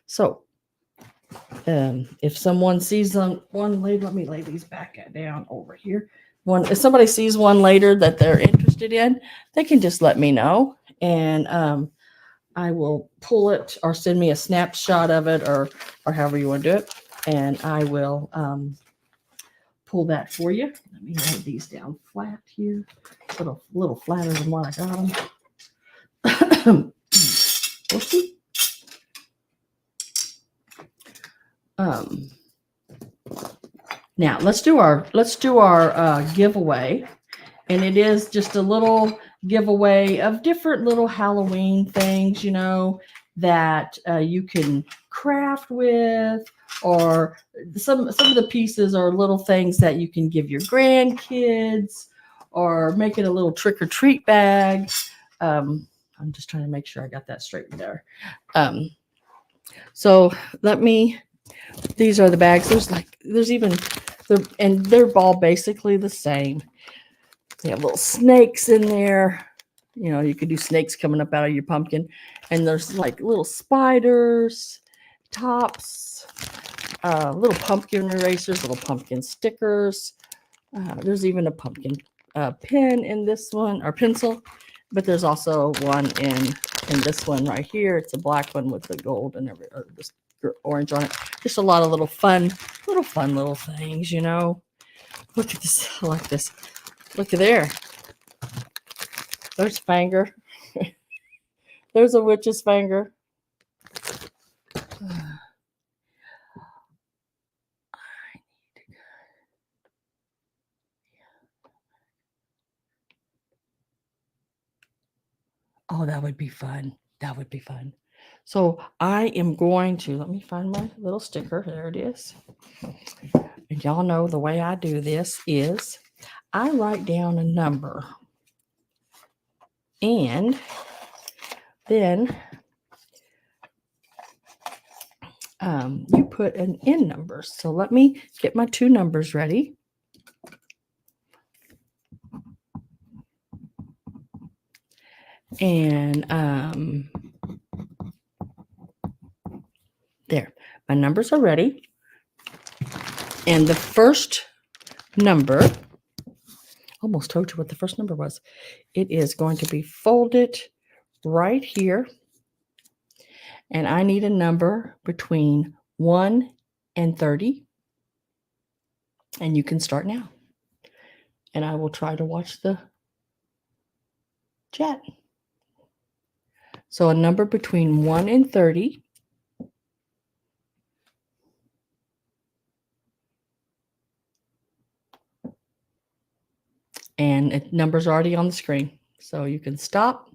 So if someone sees one later, let me lay these back down over here. If somebody sees one later that they're interested in, they can just let me know, and I will pull it or send me a snapshot of it, or however you want to do it, and I will pull that for you. Let me lay these down flat here, a little flatter than what I got them. Whoopsie. Now let's do our giveaway, and it is just a little giveaway of different little Halloween things, you know, that you can craft with, or some of the pieces are little things that you can give your grandkids, or make it a little trick or treat bag. I'm just trying to make sure I got that straight there. So these are the bags. They're all basically the same. They have little snakes in there. You know, you could do snakes coming up out of your pumpkin. And there's like little spiders, tops, little pumpkin erasers, little pumpkin stickers. There's even a pumpkin pen in this one, or pencil. But there's also one in this one right here. It's a black one with the gold and this orange on it. Just a lot of little fun little things, you know. Look at this. I like this. Look at there. There's finger. There's a witch's finger. Oh, that would be fun. That would be fun. So I am going to, let me find my little sticker. There it is. And y'all know the way I do this is I write down a number. And then you put an N number. So let me get my two numbers ready. And there, my numbers are ready. And the first number, almost told you what the first number was. It is going to be folded right here. And I need a number between 1 and 30. And you can start now. And I will try to watch the chat. So a number between 1 and 30. And the number's already on the screen. So you can stop.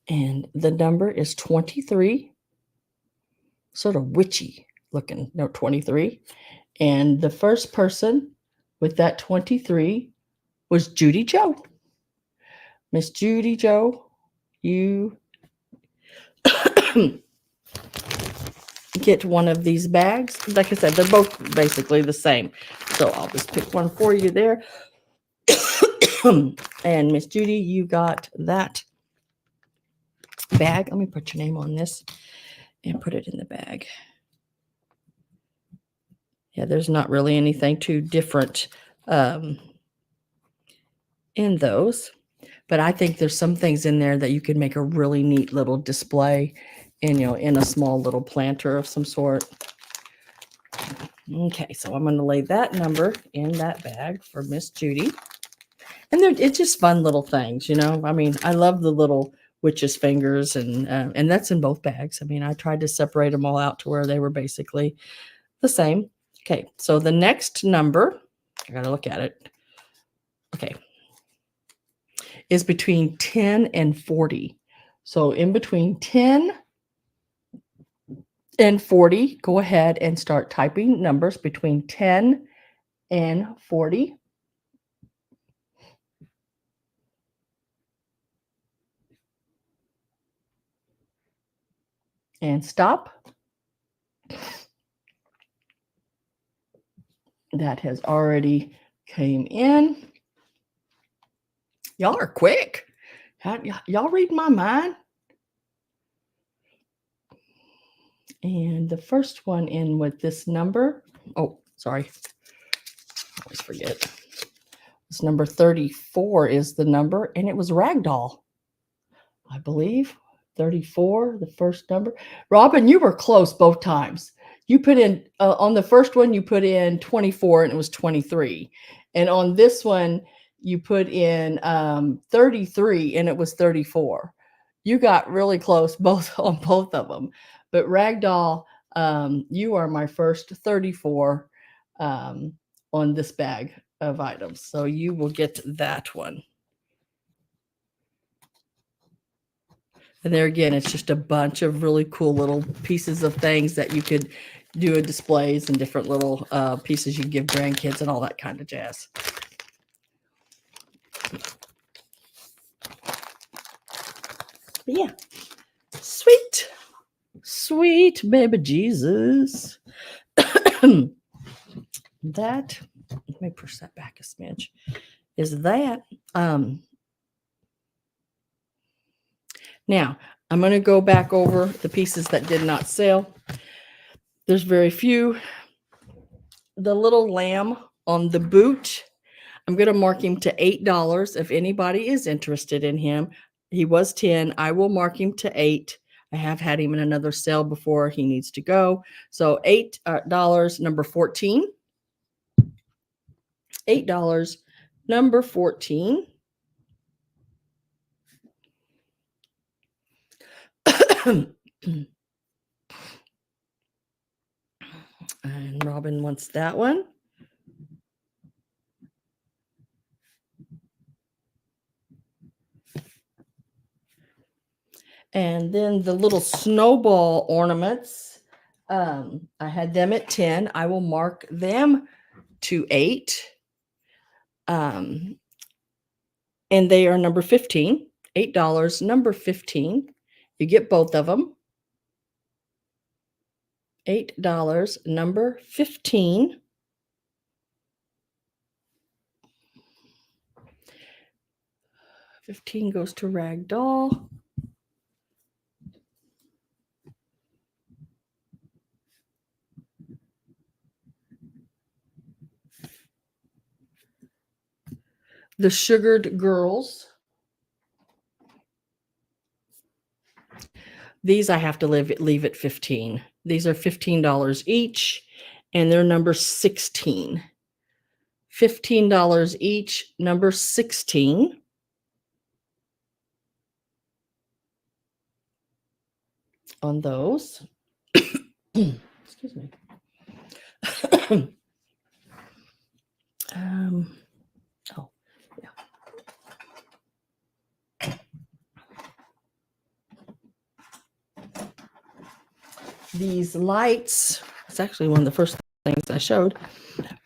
And the number is 23. Sort of witchy looking. No, 23. And the first person with that 23 was Judy Joe. Miss Judy Joe, you get one of these bags. Like I said, they're both basically the same. So I'll just pick one for you there. And Miss Judy, you got that bag. Let me put your name on this and put it in the bag. Yeah, there's not really anything too different in those. But I think there's some things in there that you could make a really neat little display in, you know, in a small little planter of some sort. Okay, so I'm going to lay that number in that bag for Miss Judy. And it's just fun little things, you know. I mean, I love the little witch's fingers, and that's in both bags. I mean, I tried to separate them all out to where they were basically the same. Okay, so the next number, I got to look at it. Okay, is between 10 and 40. So in between 10 and 40. Go ahead and start typing numbers between 10 and 40. And stop. That has already came in. Y'all are quick. Y'all read my mind. And the first one in with this number, oh, sorry. I always forget. This number 34 is the number, and it was Ragdoll, I believe. 34, the first number. Robin, you were close both times. You put in, on the first one, you put in 24 and it was 23. And on this one, you put in 33 and it was 34. You got really close both on both of them. But Ragdoll, you are my first 34 on this bag of items. So you will get that one. And there again, it's just a bunch of really cool little pieces of things that you could do in displays and different little pieces you can give grandkids and all that kind of jazz. But yeah, sweet, sweet baby Jesus. That, let me push that back a smidge, is that. Now, I'm going to go back over the pieces that did not sell. There's very few. The little lamb on the boot, I'm going to mark him to $8 if anybody is interested in him. He was 10. I will mark him to 8. I have had him in another sale before he needs to go. So $8, number 14. $8, number 14. And Robin wants that one. And then the little snowball ornaments, I had them at 10. I will mark them to 8. And they are number 15. $8, number 15. You get both of them. $8, number 15. $15 goes to Ragdoll. The Sugared Girls. These I have to leave at 15. These are $15 each, and they're number 16. $15 each, number 16. On those. Excuse me. Oh, yeah. These lights, it's actually one of the first things I showed,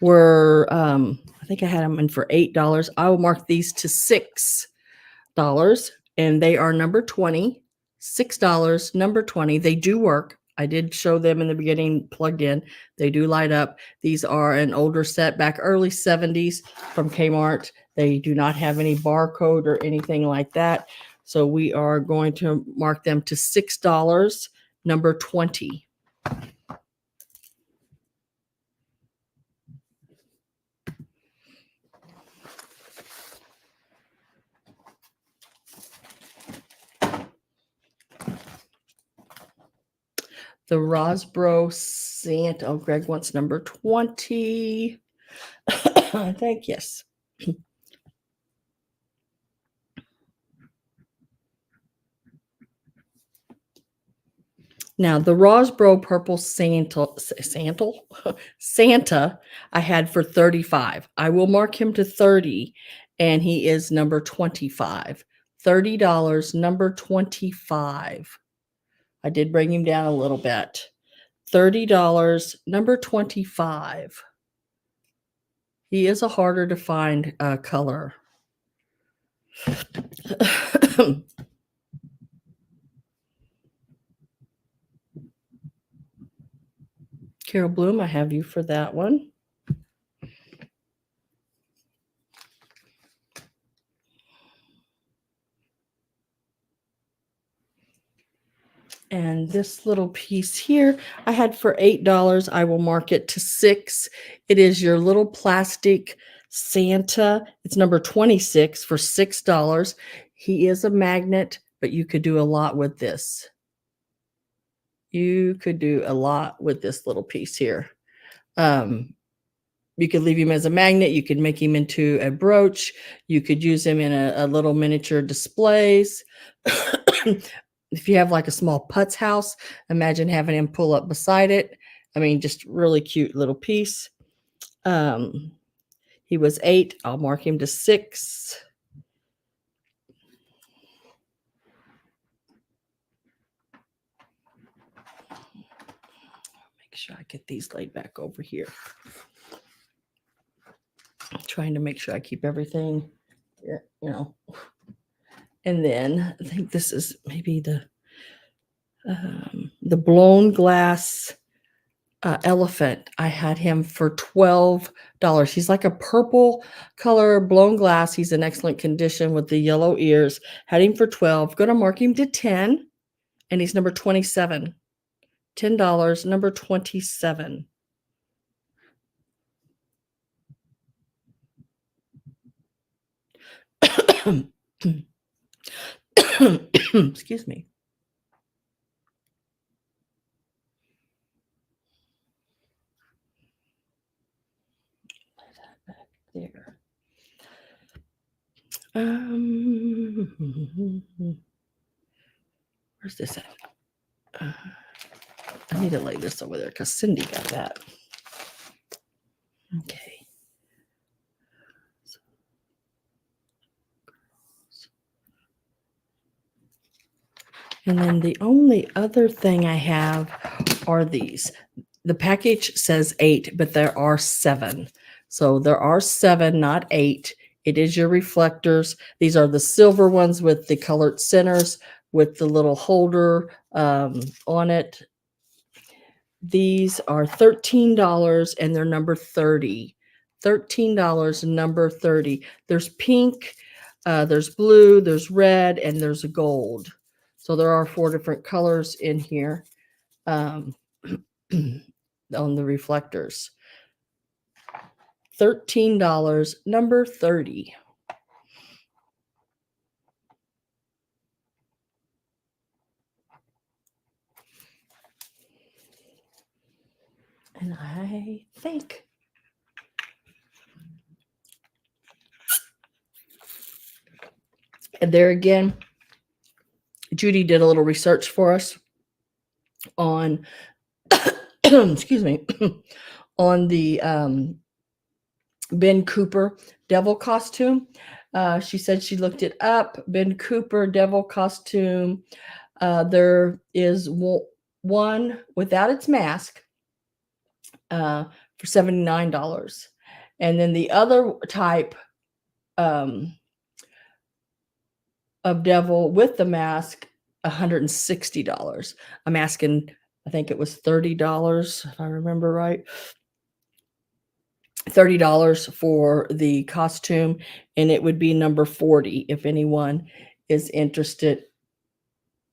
were, I think I had them in for $8. I will mark these to $6, and they are number 20. $6, number 20. They do work. I did show them in the beginning, plugged in. They do light up. These are an older set, back early 70s from Kmart. They do not have any barcode or anything like that. So we are going to mark them to $6, number 20. The Rosbro Santa. Oh, Greg wants number 20. I think, yes. Now, the Rosbro Purple Santa, I had for 35. I will mark him to 30, and he is number 25. $30, number 25. I did bring him down a little bit. $30, number 25. He is a harder to find color. Carol Bloom, I have you for that one. And this little piece here, I had for $8. I will mark it to $6. It is your little plastic Santa. It's number 26 for $6. He is a magnet, but you could do a lot with this. You could do a lot with this little piece here. You could leave him as a magnet. You could make him into a brooch. You could use him in a little miniature displays. If you have like a small putz house, imagine having him pull up beside it. I mean, just really cute little piece. He was 8. I'll mark him to 6. Make sure I get these laid back over here. I'm trying to make sure I keep everything, you know. And then I think this is maybe the blown glass elephant. I had him for $12. He's like a purple color blown glass. He's in excellent condition with the yellow ears. Had him for $12. Gonna mark him to 10, and he's number 27. $10, number 27. Excuse me. There. Where's this at? I need to lay this over there because Cindy got that. Okay. And then the only other thing I have are these. The package says 8, but there are 7. So there are 7, not 8. It is your reflectors. These are the silver ones with the colored centers with the little holder on it. These are $13 and they're number 30. $13, number 30. There's pink, there's blue, there's red, and there's a gold. So there are 4 different colors in here on the reflectors. $13, number 30. And I think and there again, Judy did a little research for us on excuse me on the Ben Cooper devil costume. She said she looked it up. Ben Cooper devil costume. There is one without its mask for $79. And then the other type of devil with the mask, $160. I'm asking, I think it was $30, if I remember right. $30 for the costume, and it would be number 40 if anyone is interested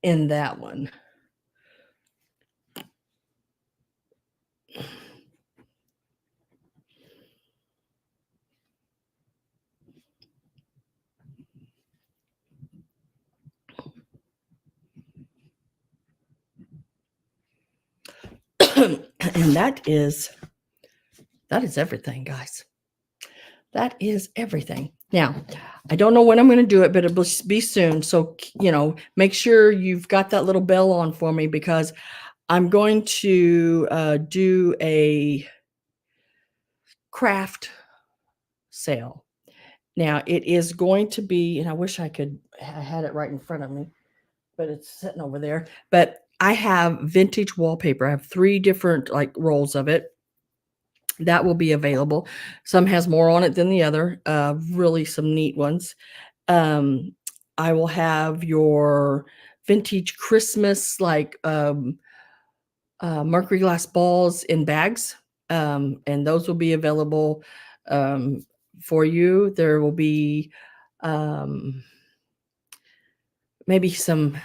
in that one. And that is everything, guys. That is everything. Now, I don't know when I'm going to do it, but it'll be soon. So, make sure you've got that little bell on for me because I'm going to do a craft sale. Now, it is going to be, and I wish I had it right in front of me, but it's sitting over there. But I have vintage wallpaper. I have 3 different, like, rolls of it. That will be available. Some has more on it than the other, really some neat ones. Um, I will have your vintage Christmas, like, Mercury glass balls in bags, and those will be available, um, for you. There will be, um, maybe some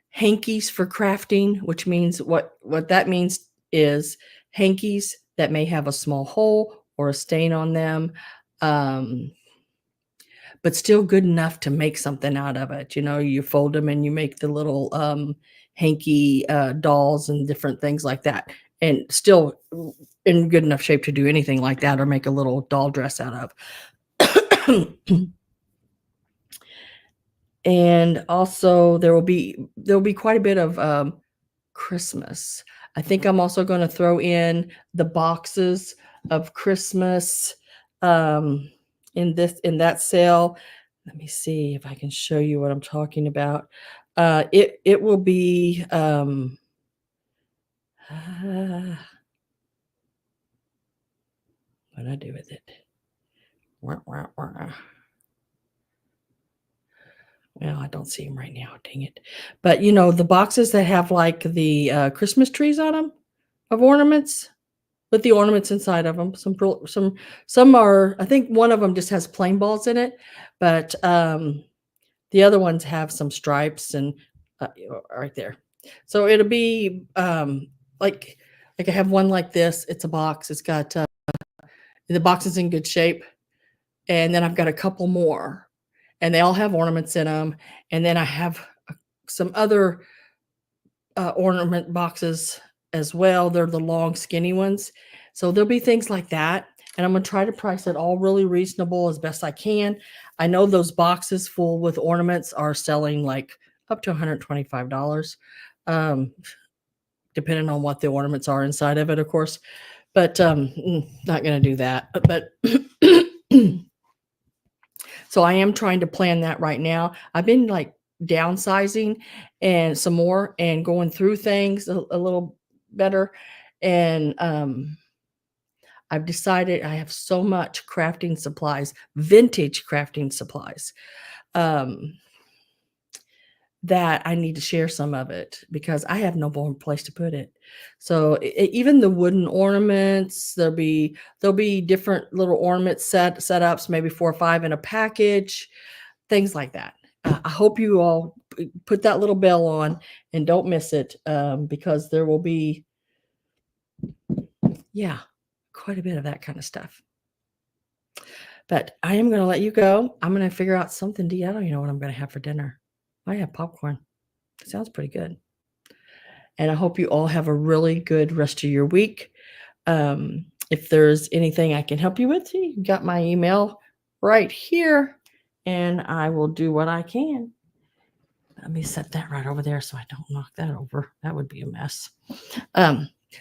hankies for crafting, which means what that means is hankies that may have a small hole or a stain on them, um, but still good enough to make something out of it. You know, you fold them and you make the little hanky dolls and different things like that, and still in good enough shape to do anything like that or make a little doll dress out of. And also there'll be quite a bit of Christmas. I think I'm also gonna throw in the boxes of Christmas, um, in that sale. Let me see if I can show you what I'm talking about. It will be, uh, what'd I do with it? Wah, wah, wah. Well, I don't see them right now, dang it. But, you know, the boxes that have, like, the, Christmas trees on them of ornaments? With the ornaments inside of them. Some are, I think one of them just has plain balls in it, but, the other ones have some stripes and, right there. So it'll be, like I have one like this, it's a box, it's got, the box is in good shape, and then I've got a couple more, and they all have ornaments in them. And then I have, some other ornament boxes as well. They're the long, skinny ones. So there'll be things like that. And I'm going to try to price it all really reasonable as best I can. I know those boxes full with ornaments are selling like up to $125, um, depending on what the ornaments are inside of it, of course. But not going to do that. But so I am trying to plan that right now. I've been like downsizing and some more and going through things a little better. And I've decided I have so much crafting supplies, vintage crafting supplies, um, that I need to share some of it because I have no more place to put it. So even the wooden ornaments, there'll be different little ornament setups, maybe 4 or 5 in a package, things like that. I hope you all put that little bell on and don't miss it, because there will be, yeah, quite a bit of that kind of stuff. But I am going to let you go. I'm going to figure out something to eat. I don't even know what I'm going to have for dinner. I have popcorn. Sounds pretty good. And I hope you all have a really good rest of your week. If there's anything I can help you with, you got my email right here, and I will do what I can. Let me set that right over there so I don't knock that over. That would be a mess.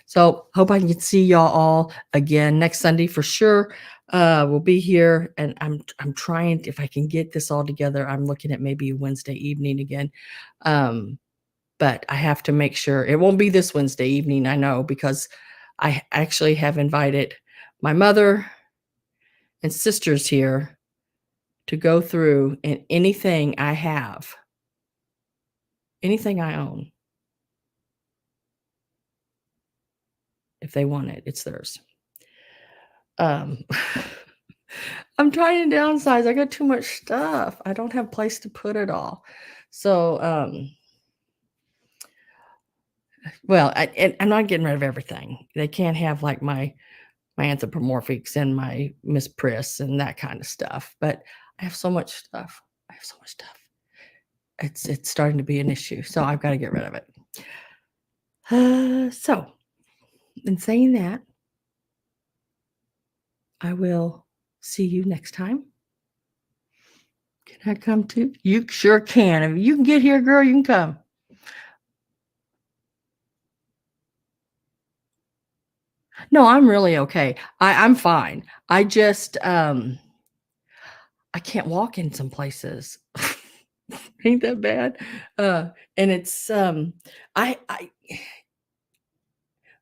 So hope I can see y'all all again next Sunday for sure. We'll be here, and I'm trying, if I can get this all together, I'm looking at maybe Wednesday evening again. But I have to make sure it won't be this Wednesday evening. I know, because I actually have invited my mother and sisters here to go through, and anything I have, anything I own, if they want it, it's theirs. Um, I'm trying to downsize. I got too much stuff. I don't have place to put it all. So, well, I'm not getting rid of everything. They can't have like my anthropomorphics and my Miss Priss and that kind of stuff. But I have so much stuff. I have so much stuff. It's starting to be an issue. So I've got to get rid of it. So in saying that, I will see you next time. Can I come too? You sure can. If you can get here, girl, you can come. No, I'm really okay. I'm fine. I just I can't walk in some places. Ain't that bad? And it's I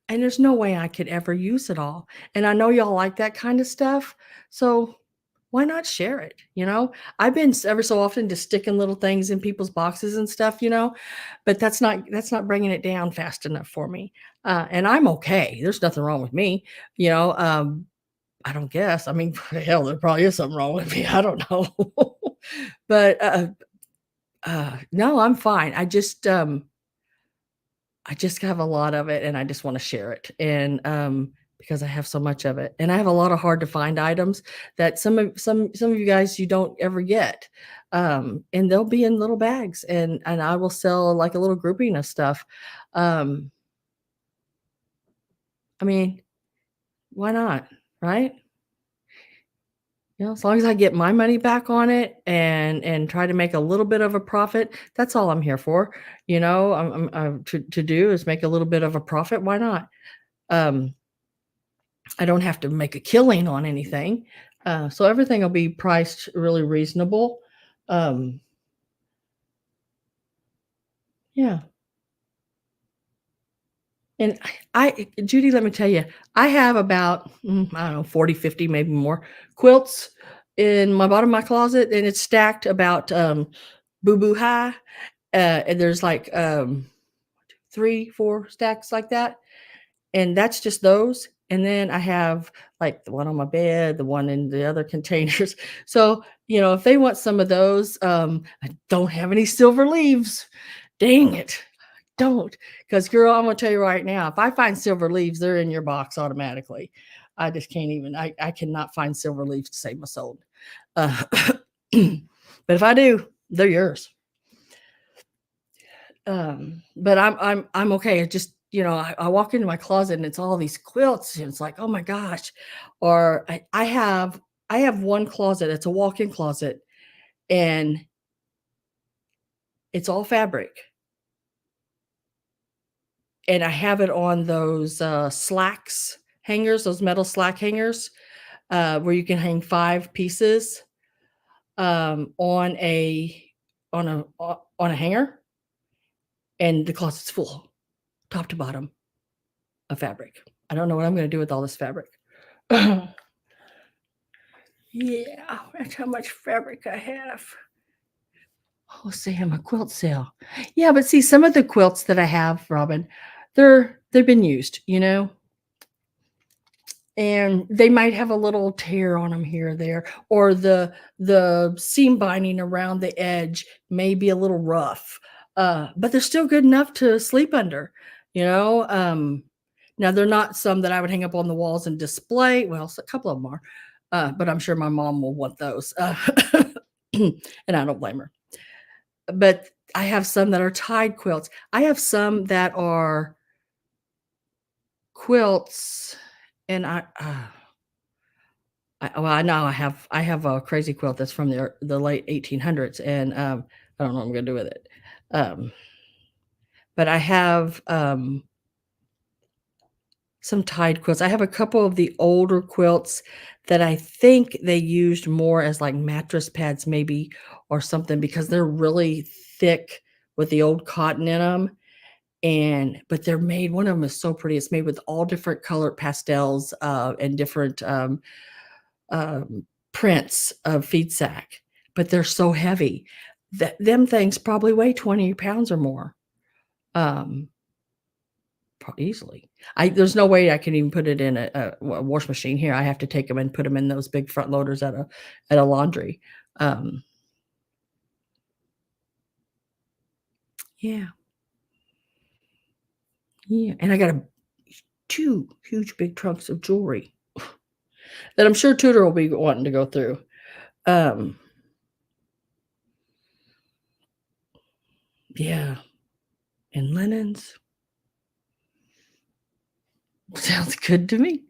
and there's no way I could ever use it all. And I know y'all like that kind of stuff, so why not share it? I've been ever so often just sticking little things in people's boxes and stuff, but that's not bringing it down fast enough for me. And I'm okay. There's nothing wrong with me, you know. I don't guess. I mean, hell, there probably is something wrong with me. I don't know, but no, I'm fine. I just have a lot of it and I just want to share it. And because I have so much of it. And I have a lot of hard to find items that some of you guys you don't ever get. And they'll be in little bags and I will sell like a little grouping of stuff. Um, I mean, why not? Right? As long as I get my money back on it and try to make a little bit of a profit, that's all I'm here for. To do is make a little bit of a profit. Why not? Um, I don't have to make a killing on anything. So everything will be priced really reasonable. Yeah. And Judy, let me tell you, I have about, I don't know, 40, 50, maybe more quilts in my bottom of my closet, and it's stacked about boo boo high. And there's like 3, 4 stacks like that. And that's just those. And then I have like the one on my bed, the one in the other containers. So, if they want some of those, I don't have any silver leaves. Dang it. Don't. Because, girl, I'm going to tell you right now, if I find silver leaves, they're in your box automatically. I just can't even, I cannot find silver leaves to save my soul. But if I do, they're yours. But I'm okay. It just, I walk into my closet and it's all these quilts and it's like, oh my gosh. Or I have one closet, it's a walk-in closet, and it's all fabric. And I have it on those slacks hangers, those metal slack hangers, where you can hang 5 pieces on a hanger, and the closet's full, top to bottom, of fabric. I don't know what I'm going to do with all this fabric. Yeah, that's how much fabric I have. Oh, Sam, a quilt sale. Yeah, but see, some of the quilts that I have, Robin, they've been used, and they might have a little tear on them here or there, or the seam binding around the edge may be a little rough, but they're still good enough to sleep under. Now they're not some that I would hang up on the walls and display. Well, a couple of them are, but I'm sure my mom will want those, and I don't blame her. But I have some that are tied quilts. I have some that are quilts, and I know I have a crazy quilt that's from the late 1800s, and I don't know what I'm gonna do with it. Um, but I have some tied quilts. I have a couple of the older quilts that I think they used more as like mattress pads, maybe, or something, because they're really thick with the old cotton in them. But they're made. One of them is so pretty. It's made with all different colored pastels and different prints of feed sack, but they're so heavy that them things probably weigh 20 pounds or more. Um, Easily. There's no way I can even put it in a wash machine here. I have to take them and put them in those big front loaders at a laundry. Um, yeah, yeah, and I got 2 huge big trunks of jewelry that I'm sure Tudor will be wanting to go through. Um, yeah, and linens. Sounds good to me.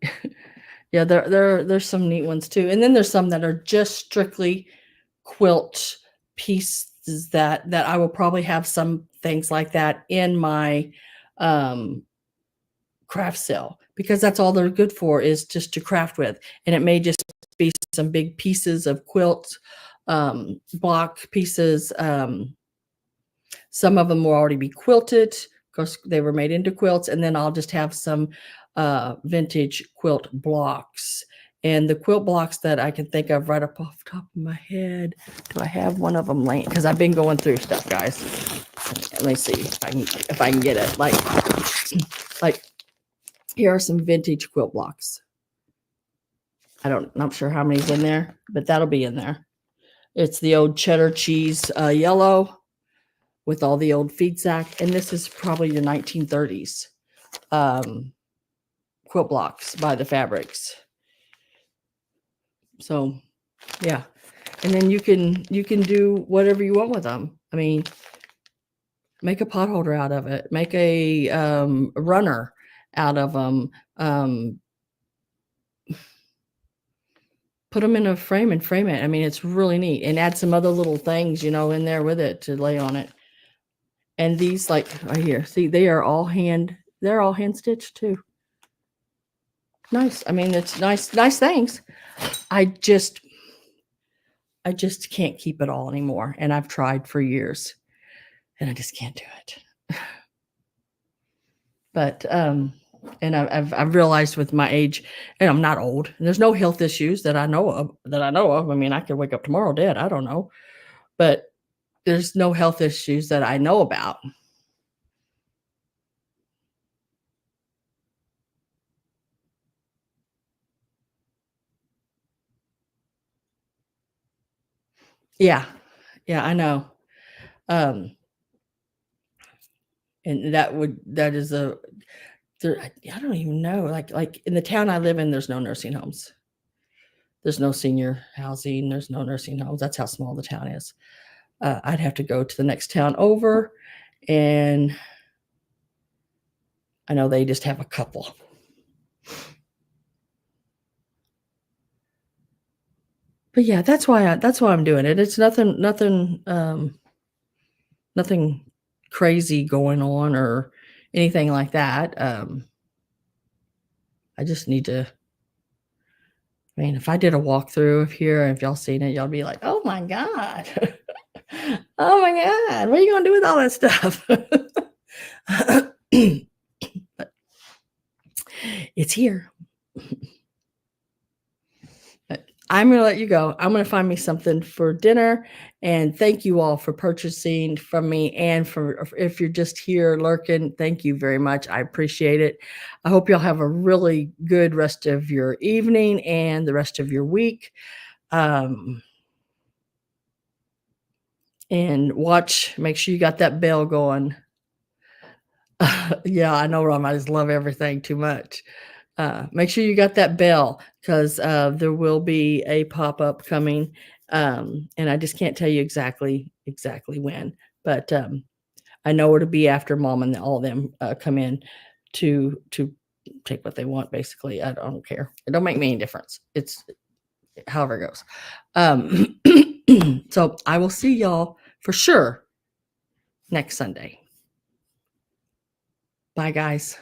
Yeah, there's some neat ones too, and then there's some that are just strictly quilt pieces that I will probably have some things like that in my um, craft sale, because that's all they're good for, is just to craft with, and it may just be some big pieces of quilt block pieces. Some of them will already be quilted because they were made into quilts. And then I'll just have some vintage quilt blocks. And the quilt blocks that I can think of right up off the top of my head. Do I have one of them laying? Because I've been going through stuff, guys. Let me see if I can get it. Like here are some vintage quilt blocks. I'm not sure how many's in there, but that'll be in there. It's the old cheddar cheese yellow with all the old feed sack. And this is probably your 1930s quilt blocks by the Fabrics. So yeah. And then you can do whatever you want with them. I mean, make a pot holder out of it. Make a runner out of them. Put them in a frame and frame it. I mean, it's really neat. And add some other little things, you know, in there with it to lay on it. And these, like right here, see, they're all hand stitched too. Nice. I mean, it's nice things. I just can't keep it all anymore. And I've tried for years and I just can't do it. But, and I've realized with my age, and I'm not old, and there's no health issues that I know of. I mean, I could wake up tomorrow dead. I don't know, but there's no health issues that I know about. Yeah. Yeah, I know. And that is I don't even know. Like in the town I live in, there's no nursing homes. There's no senior housing. There's no nursing homes. That's how small the town is. I'd have to go to the next town over, and I know they just have a couple. But yeah, that's why I'm doing it. It's nothing crazy going on or anything like that. I just need to. I mean, if I did a walkthrough of here, if y'all seen it, y'all be like, "Oh my god, oh my god, what are you gonna do with all that stuff?" But it's here. I'm going to let you go. I'm going to find me something for dinner. And thank you all for purchasing from me. And for if you're just here lurking, thank you very much. I appreciate it. I hope y'all have a really good rest of your evening and the rest of your week. And make sure you got that bell going. Yeah, I know Ron, I just love everything too much. Make sure you got that bell because there will be a pop-up coming. And I just can't tell you exactly when, but I know it'll be after Mom and all of them come in to take what they want. Basically, I don't care. It don't make me any difference. It's however it goes. So I will see y'all for sure next Sunday. Bye, guys.